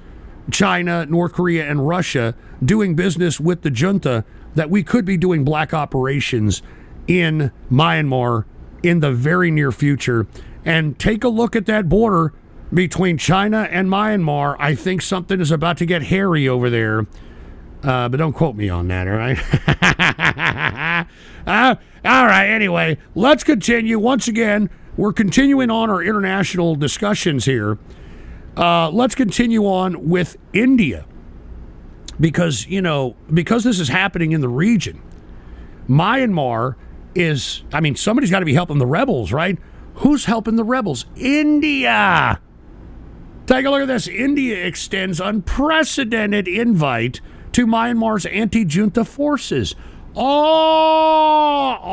China, North Korea, and Russia, doing business with the junta, that we could be doing black operations in Myanmar in the very near future. And take a look at that border between China and Myanmar. I think something is about to get hairy over there. But don't quote me on that, all right? All right, anyway, let's continue. Once again, we're continuing on our international discussions here. Let's continue on with India. Because this is happening in the region. Myanmar is, somebody's got to be helping the rebels, right? Who's helping the rebels? India. Take a look at this. India extends unprecedented invite to Myanmar's anti-junta forces. Oh,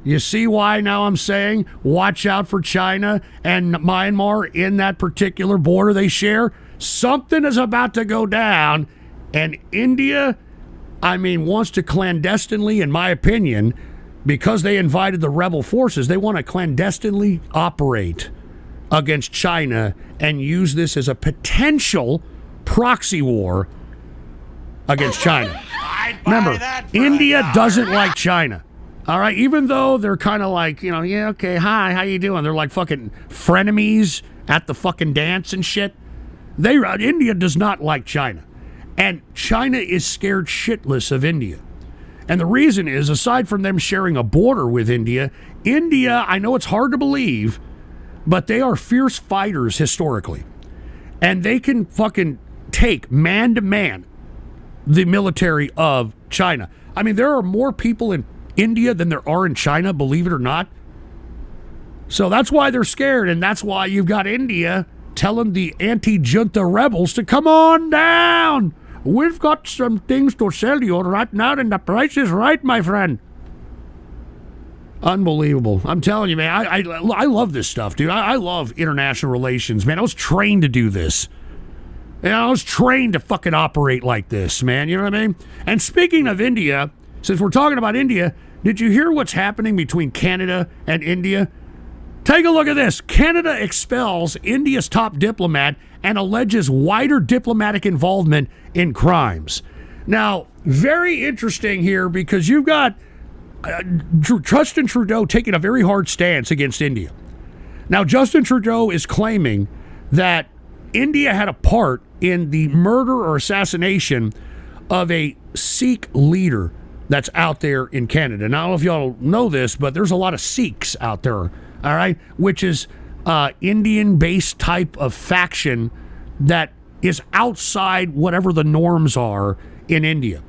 you see why now I'm saying watch out for China and Myanmar in that particular border they share? Something is about to go down, and India, wants to clandestinely, in my opinion, because they invited the rebel forces, they want to clandestinely operate against China and use this as a potential proxy war against China. Remember, India doesn't like China. All right, even though they're kind of like, yeah, okay, hi, how you doing? They're like fucking frenemies at the fucking dance and shit. India does not like China. And China is scared shitless of India. And the reason is, aside from them sharing a border with India, I know it's hard to believe, but they are fierce fighters historically. And they can fucking take man to man the military of China. There are more people in India than there are in China, believe it or not. So that's why they're scared, and that's why you've got India telling the anti-junta rebels to come on down. We've got some things to sell you right now, and the price is right, my friend. Unbelievable. I'm telling you, man, I love this stuff, dude. I love international relations, man. I was trained to do this. I was trained to fucking operate like this, man. You know what I mean? And speaking of India, since we're talking about India, did you hear what's happening between Canada and India? Take a look at this. Canada expels India's top diplomat and alleges wider diplomatic involvement in crimes. Now, very interesting here, because you've got Justin Trudeau taking a very hard stance against India. Now, Justin Trudeau is claiming that India had a part in the murder or assassination of a Sikh leader that's out there in Canada. Now, I don't know if y'all know this, but there's a lot of Sikhs out there, all right, which is Indian-based type of faction that is outside whatever the norms are in India.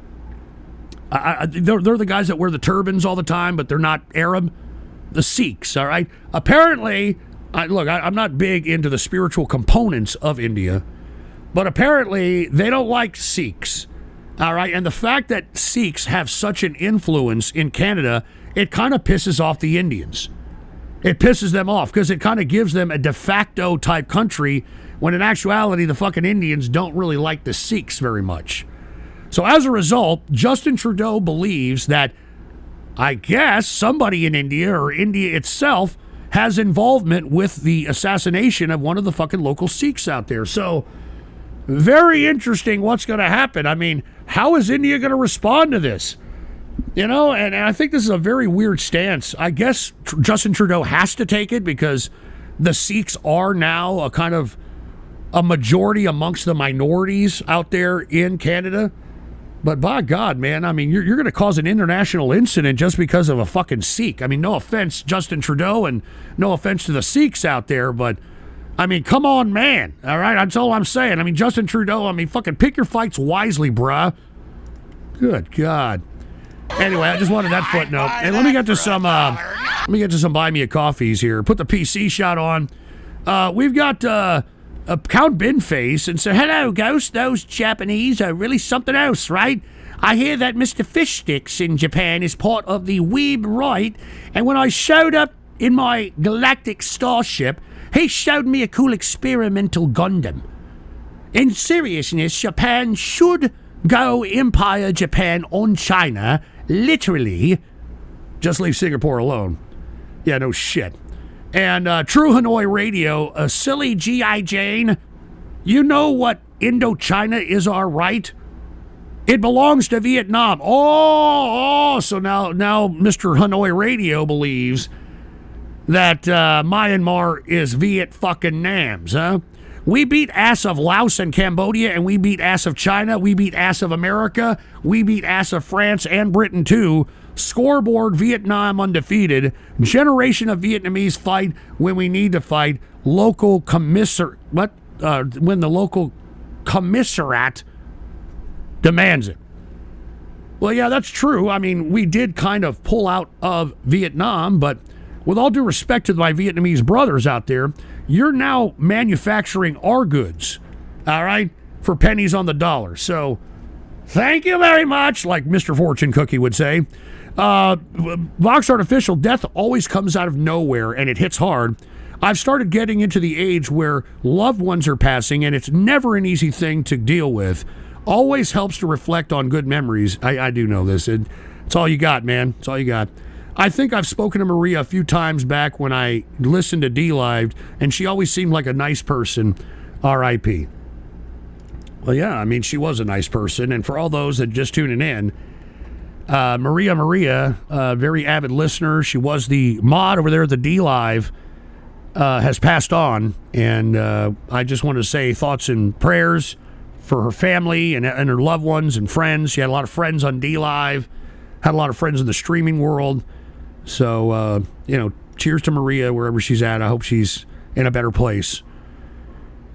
They're the guys that wear the turbans all the time, but they're not Arab. The Sikhs, all right? Apparently, I'm not big into the spiritual components of India, but apparently they don't like Sikhs, all right? And the fact that Sikhs have such an influence in Canada, it kind of pisses off the Indians. It pisses them off because it kind of gives them a de facto type country when in actuality the fucking Indians don't really like the Sikhs very much. So as a result, Justin Trudeau believes that, I guess, somebody in India or India itself has involvement with the assassination of one of the fucking local Sikhs out there. So very interesting what's going to happen. I mean, how is India going to respond to this? You know, and I think this is a very weird stance. I guess Justin Trudeau has to take it because the Sikhs are now a kind of a majority amongst the minorities out there in Canada. But by God, man, I mean, you're going to cause an international incident just because of a fucking Sikh. I mean, no offense, Justin Trudeau, and no offense to the Sikhs out there, but, I mean, come on, man. All right, that's all I'm saying. I mean, Justin Trudeau, I mean, fucking pick your fights wisely, bruh. Good God. Anyway, I just wanted that footnote. And let me get to some buy me a coffees here. Put the PC shot on. We've got Count Binface and say, hello, Ghost. Those Japanese are really something else, right? I hear that Mr. Fishsticks in Japan is part of the Weeb Right, and when I showed up in my galactic starship, he showed me a cool experimental Gundam. In seriousness, Japan should go Empire Japan on China, literally. Just leave Singapore alone. Yeah, no shit. And True Hanoi Radio, a silly G.I. Jane, you know what Indochina is our right? It belongs to Vietnam. So now Mr. Hanoi Radio believes that Myanmar is Viet fucking Nams, huh? We beat ass of Laos and Cambodia, and we beat ass of China. We beat ass of America. We beat ass of France and Britain, too. Scoreboard, Vietnam undefeated. Generation of Vietnamese fight when we need to fight. Local when the local commissariat demands it. Well, yeah, that's true. I mean, we did kind of pull out of Vietnam, but with all due respect to my Vietnamese brothers out there, you're now manufacturing our goods, all right, for pennies on the dollar. So thank you very much, like Mr. Fortune Cookie would say. Vox Artificial, death always comes out of nowhere, and it hits hard. I've started getting into the age where loved ones are passing, and it's never an easy thing to deal with. Always helps to reflect on good memories. I do know this. It's all you got, man. It's all you got. I think I've spoken to Maria a few times back when I listened to D-Live, and she always seemed like a nice person. R.I.P. Well, yeah, I mean, she was a nice person, and for all those that just tuning in, Maria, very avid listener, she was the mod over there at the D-Live, has passed on, and I just want to say thoughts and prayers for her family and her loved ones and friends. She had a lot of friends on D-Live, had a lot of friends in the streaming world. So, cheers to Maria wherever she's at. I hope she's in a better place.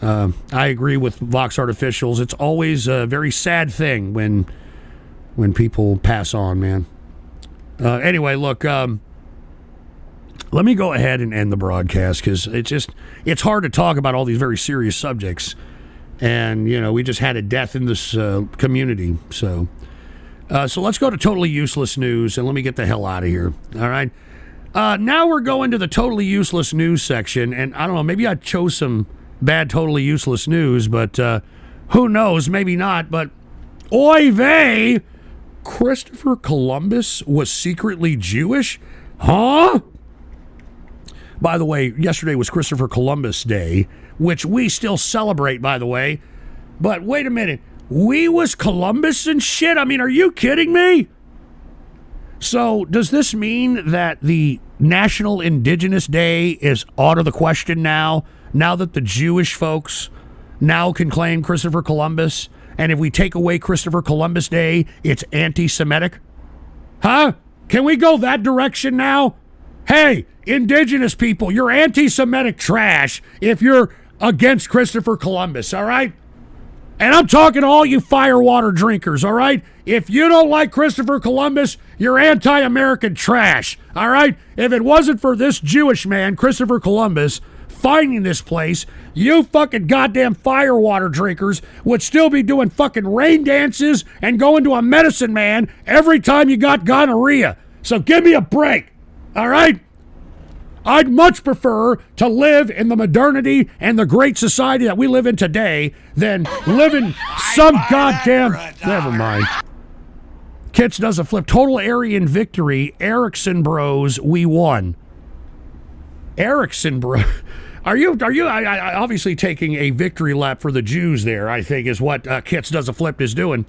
I agree with Vox Artificials. It's always a very sad thing when people pass on, man. Anyway, look, let me go ahead and end the broadcast because it's hard to talk about all these very serious subjects. And, we just had a death in this community. So let's go to totally useless news and let me get the hell out of here. All right. Now we're going to the totally useless news section. And I don't know, maybe I chose some bad, totally useless news, but who knows? Maybe not. But oy vey, Christopher Columbus was secretly Jewish? Huh? By the way, yesterday was Christopher Columbus Day, which we still celebrate, by the way. But wait a minute. We was Columbus and shit? I mean, are you kidding me? So does this mean that the National Indigenous Day is out of the question now that the Jewish folks now can claim Christopher Columbus, and if we take away Christopher Columbus Day, it's anti-Semitic? Huh? Can we go that direction now? Hey, indigenous people, you're anti-Semitic trash if you're against Christopher Columbus, all right? And I'm talking to all you firewater drinkers, all right? If you don't like Christopher Columbus, you're anti-American trash, all right? If it wasn't for this Jewish man, Christopher Columbus, finding this place, you fucking goddamn firewater drinkers would still be doing fucking rain dances and going to a medicine man every time you got gonorrhea. So give me a break, all right? I'd much prefer to live in the modernity and the great society that we live in today than live in some goddamn... Never mind. Kits does a flip. Total Aryan victory. Ericsson bros, we won. Ericsson bro... Are you obviously taking a victory lap for the Jews there, I think, is what Kits Does a Flip is doing.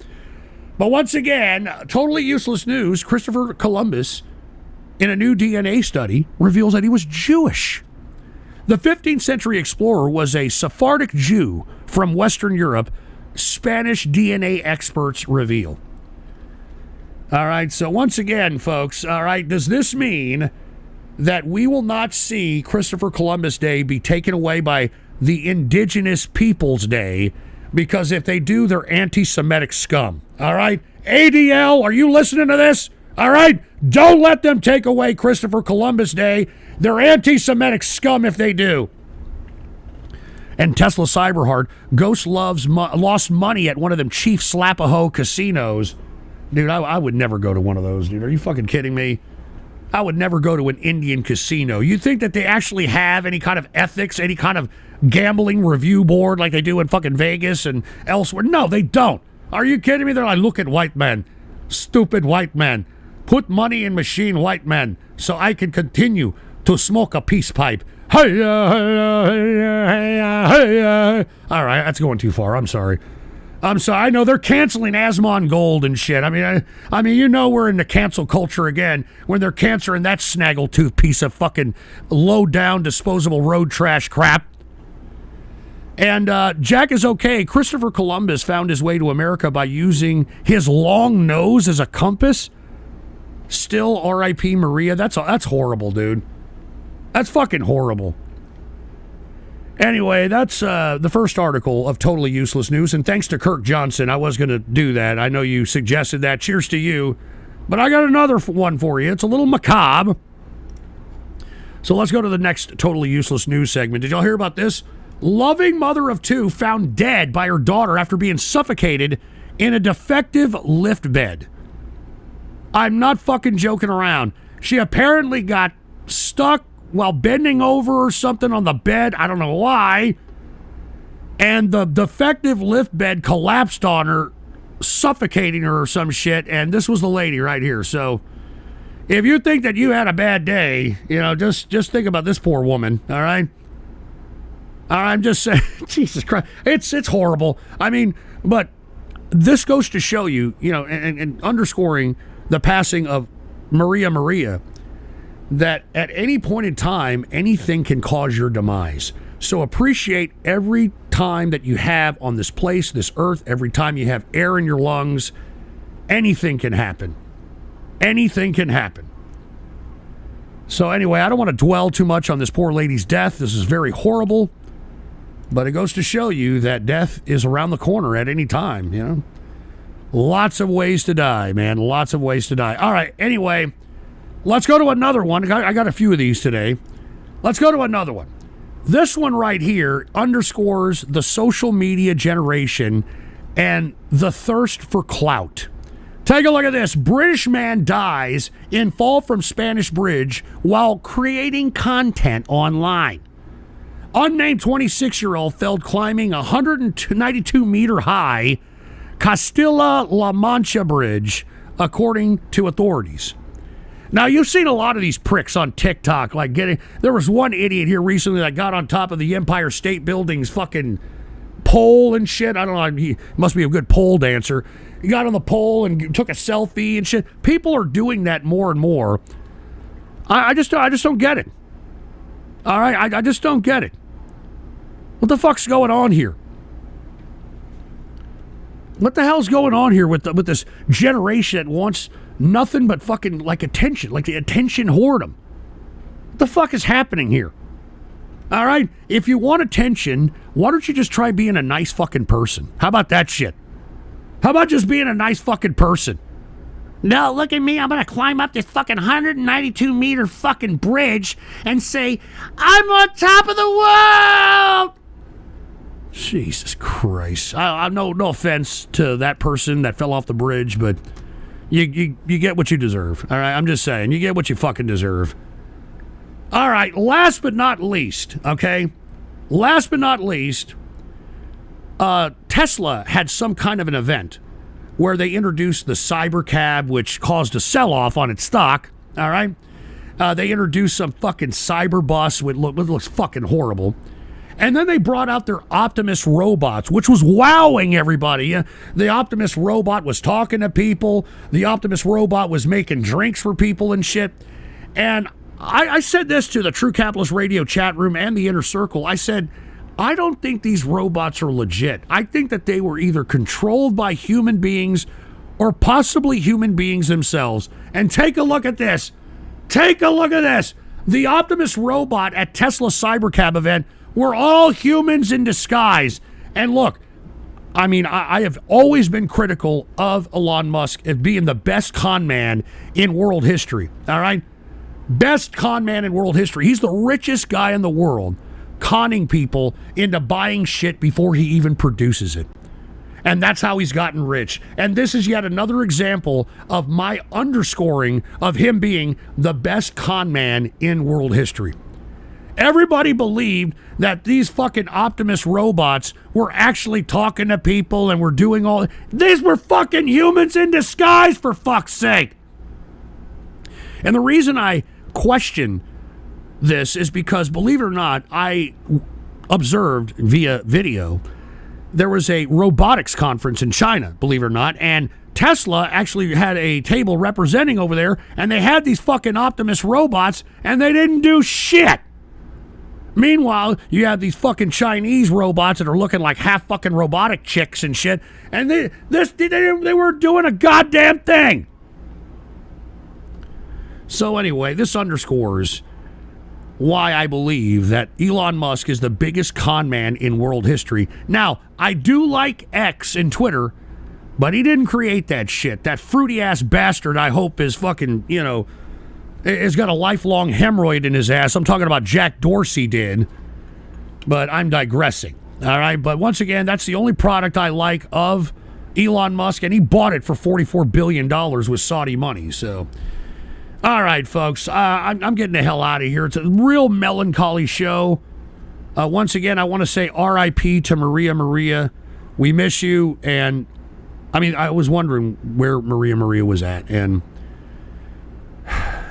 But once again, totally useless news. Christopher Columbus, in a new DNA study, reveals that he was Jewish. The 15th century explorer was a Sephardic Jew from Western Europe, Spanish DNA experts reveal. All right, so once again, folks, all right, does this mean that we will not see Christopher Columbus Day be taken away by the Indigenous Peoples Day? Because if they do, they're anti-Semitic scum. All right? ADL, are you listening to this? All right? Don't let them take away Christopher Columbus Day. They're anti-Semitic scum if they do. And Tesla Cyberheart, Ghost lost money at one of them cheap slap-a-hoe casinos. Dude, I would never go to one of those, dude. Are you fucking kidding me? I would never go to an Indian casino. You think that they actually have any kind of ethics, any kind of gambling review board like they do in fucking Vegas and elsewhere? No, they don't. Are you kidding me? They're like, look at white men. Stupid white men. Put money in machine white men so I can continue to smoke a peace pipe. All right, that's going too far. I'm sorry. I know they're canceling Asmon Gold and shit. I mean, you know we're in the cancel culture again when they're canceling that snaggletooth piece of fucking low-down disposable road trash crap. And Jack is okay. Christopher Columbus found his way to America by using his long nose as a compass. Still R.I.P. Maria. That's horrible, dude. That's fucking horrible. Anyway, that's the first article of Totally Useless News, and thanks to Kirk Johnson, I was going to do that. I know you suggested that. Cheers to you. But I got another one for you. It's a little macabre. So let's go to the next Totally Useless News segment. Did y'all hear about this? Loving mother of two found dead by her daughter after being suffocated in a defective lift bed. I'm not fucking joking around. She apparently got stuck while bending over or something on the bed. I don't know why. And the defective lift bed collapsed on her, suffocating her or some shit. And this was the lady right here. So if you think that you had a bad day, you know, just think about this poor woman. All right. I'm just saying, Jesus Christ, it's horrible. I mean, but this goes to show you, you know, and underscoring the passing of Maria, that at any point in time, anything can cause your demise. So appreciate every time that you have on this place, this earth, every time you have air in your lungs. Anything can happen. Anything can happen. So anyway, I don't want to dwell too much on this poor lady's death. This is very horrible. But it goes to show you that death is around the corner at any time, you know. Lots of ways to die, man. Lots of ways to die. All right, anyway, let's go to another one. I got a few of these today. Let's go to another one. This one right here underscores the social media generation and the thirst for clout. Take a look at this. British man dies in fall from Spanish bridge while creating content online. Unnamed 26-year-old fell climbing 192-meter high Castilla-La Mancha Bridge, according to authorities. Now, you've seen a lot of these pricks on TikTok, like there was one idiot here recently that got on top of the Empire State Building's fucking pole and shit. I don't know, he must be a good pole dancer. He got on the pole and took a selfie and shit. People are doing that more and more. I just don't get it. All right, I just don't get it. What the fuck's going on here? What the hell's going on here with this generation that wants nothing but fucking like attention, like the attention whoredom? What the fuck is happening here? All right, if you want attention, why don't you just try being a nice fucking person? How about that shit? How about just being a nice fucking person? No, look at me. I'm going to climb up this fucking 192-meter fucking bridge and say, I'm on top of the world! Jesus Christ. No offense to that person that fell off the bridge, but you get what you deserve. All right, I'm just saying. You get what you fucking deserve. All right, last but not least, okay? Last but not least, Tesla had some kind of an event where they introduced the Cybercab, which caused a sell-off on its stock, all right? They introduced some fucking cyber bus, which looks fucking horrible. And then they brought out their Optimus robots, which was wowing everybody. The Optimus robot was talking to people. The Optimus robot was making drinks for people and shit. And I said this to the True Capitalist Radio chat room and the Inner Circle. I said, I don't think these robots are legit. I think that they were either controlled by human beings or possibly human beings themselves. And take a look at this. Take a look at this. The Optimus robot at Tesla Cybercab event were all humans in disguise. And look, I mean, I have always been critical of Elon Musk as being the best con man in world history. All right? Best con man in world history. He's the richest guy in the world, conning people into buying shit before he even produces it. And that's how he's gotten rich. And this is yet another example of my underscoring of him being the best con man in world history. Everybody believed that these fucking Optimus robots were actually talking to people and were doing all... These were fucking humans in disguise, for fuck's sake. And the reason I question this is because, believe it or not, I observed via video, there was a robotics conference in China, believe it or not, and Tesla actually had a table representing over there, and they had these fucking Optimus robots, and they didn't do shit. Meanwhile, you have these fucking Chinese robots that are looking like half fucking robotic chicks and shit, and they weren't doing a goddamn thing. So anyway, this underscores why I believe that Elon Musk is the biggest con man in world history. Now, I do like X and Twitter, but he didn't create that shit. That fruity-ass bastard, I hope, is fucking, has got a lifelong hemorrhoid in his ass. I'm talking about Jack Dorsey did, but I'm digressing. All right, but once again, that's the only product I like of Elon Musk, and he bought it for $44 billion with Saudi money, so... All right, folks, I'm getting the hell out of here. It's a real melancholy show. Once again, I want to say R.I.P. to Maria. We miss you. And, I mean, I was wondering where Maria was at. And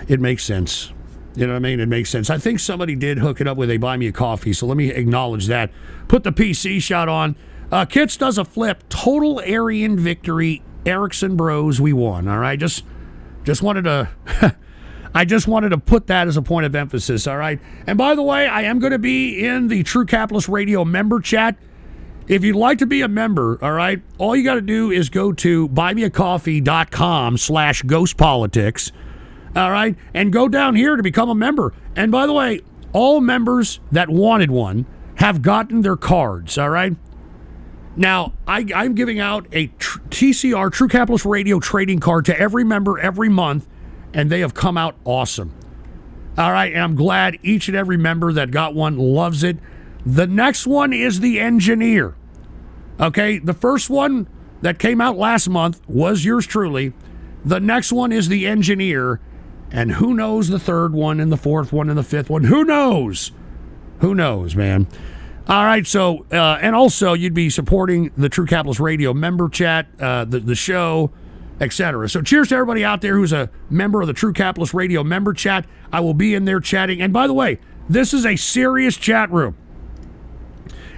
it makes sense. You know what I mean? It makes sense. I think somebody did hook it up with a Buy Me a Coffee, so let me acknowledge that. Put the PC shot on. Kits does a flip. Total Aryan victory. Erickson Bros, we won. All right? Just wanted to... I just wanted to put that as a point of emphasis, all right? And by the way, I am going to be in the True Capitalist Radio member chat. If you'd like to be a member, all right, all you got to do is go to buymeacoffee.com/GhostPolitics, all right, and go down here to become a member. And by the way, all members that wanted one have gotten their cards, all right? Now, I'm giving out a TCR, True Capitalist Radio trading card to every member every month, and they have come out awesome. All right, and I'm glad each and every member that got one loves it. The next one is the engineer. Okay, the first one that came out last month was yours truly. The next one is the engineer, and who knows the third one and the fourth one and the fifth one? Who knows? Who knows, man? All right, so, and also you'd be supporting the True Capitalist Radio member chat, the show, etc. So cheers to everybody out there who's a member of the True Capitalist Radio member chat. I will be in there chatting. And by the way, this is a serious chat room.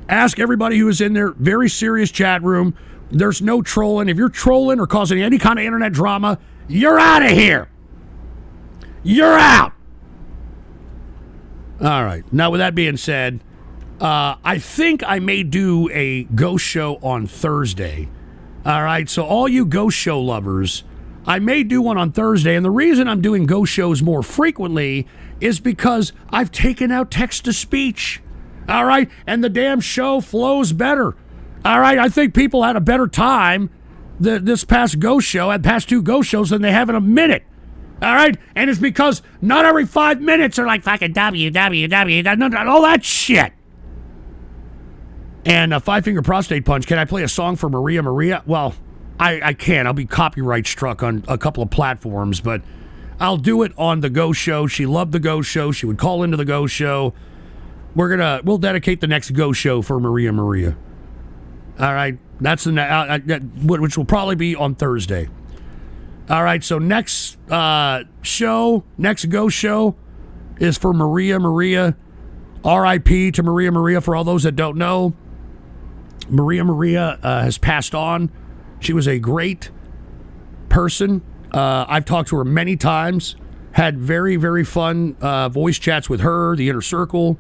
Ask everybody who is in there, very serious chat room. There's no trolling. If you're trolling or causing any kind of internet drama, you're out of here. You're out. All right. Now, with that being said, I think I may do a ghost show on Thursday. All right, so all you ghost show lovers, I may do one on Thursday, and the reason I'm doing ghost shows more frequently is because I've taken out text-to-speech. All right, and the damn show flows better. All right, I think people had a better time this past ghost show, at past 2 ghost shows, than they have in a minute. All right, and it's because not every 5 minutes are like fucking www, all that shit. And a 5-finger prostate punch. Can I play a song for Maria Maria? Well, I can't. I'll be copyright struck on a couple of platforms, but I'll do it on the ghost show. She loved the ghost show. She would call into the ghost show. We'll dedicate the next ghost show for Maria Maria. All right, that's which will probably be on Thursday. All right, so next next ghost show is for Maria Maria. R.I.P. to Maria Maria. For all those that don't know, Maria Maria has passed on. She was a great person. I've talked to her many times. Had very, very fun voice chats with her, the inner circle.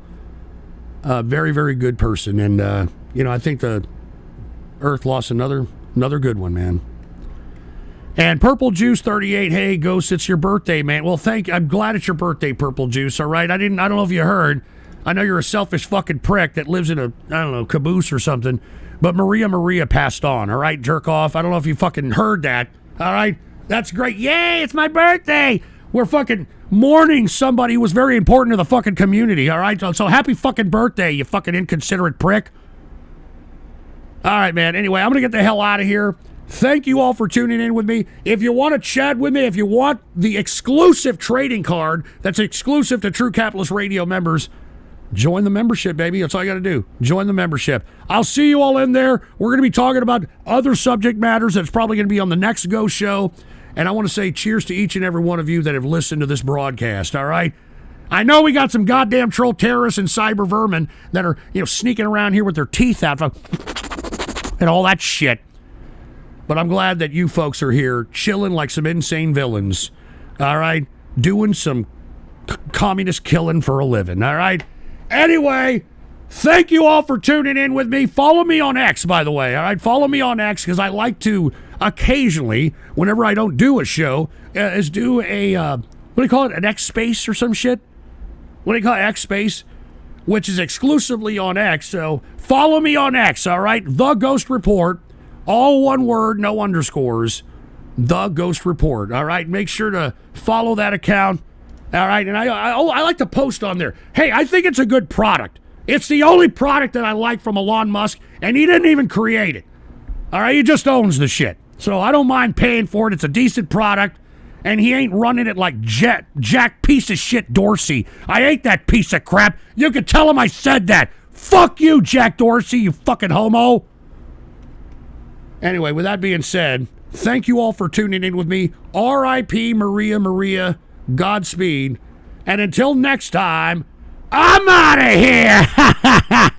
Very, very good person. And, I think the Earth lost another good one, man. And Purple Juice 38, hey, Ghost, it's your birthday, man. Well, I'm glad it's your birthday, Purple Juice, all right? I don't know if you heard. I know you're a selfish fucking prick that lives in a caboose or something, but Maria Maria passed on, all right, jerk off? I don't know if you fucking heard that, all right? That's great. Yay, it's my birthday. We're fucking mourning somebody who was very important to the fucking community, all right? So happy fucking birthday, you fucking inconsiderate prick. All right, man. Anyway, I'm going to get the hell out of here. Thank you all for tuning in with me. If you want to chat with me, if you want the exclusive trading card that's exclusive to True Capitalist Radio members, join the membership, baby. That's all you got to do. Join the membership. I'll see you all in there. We're going to be talking about other subject matters that's probably going to be on the next Go show. And I want to say cheers to each and every one of you that have listened to this broadcast, all right? I know we got some goddamn troll terrorists and cyber vermin that are, sneaking around here with their teeth out and all that shit. But I'm glad that you folks are here chilling like some insane villains, all right? Doing some communist killing for a living, all right? Anyway, thank you all for tuning in with me. Follow me on X, by the way, all right? Follow me on X because I like to occasionally, whenever I don't do a show, is do a, what do you call it, an X space or some shit? What do you call it, X space? Which is exclusively on X, so follow me on X, all right? The Ghost Report. All one word, no underscores. The Ghost Report. All right, make sure to follow that account. All right, and I like to post on there. Hey, I think it's a good product. It's the only product that I like from Elon Musk, and he didn't even create it. All right, he just owns the shit. So I don't mind paying for it. It's a decent product, and he ain't running it like Jack piece of shit Dorsey. I hate that piece of crap. You can tell him I said that. Fuck you, Jack Dorsey, you fucking homo. Anyway, with that being said, thank you all for tuning in with me. R.I.P. Maria Maria, Godspeed. And until next time, I'm out of here.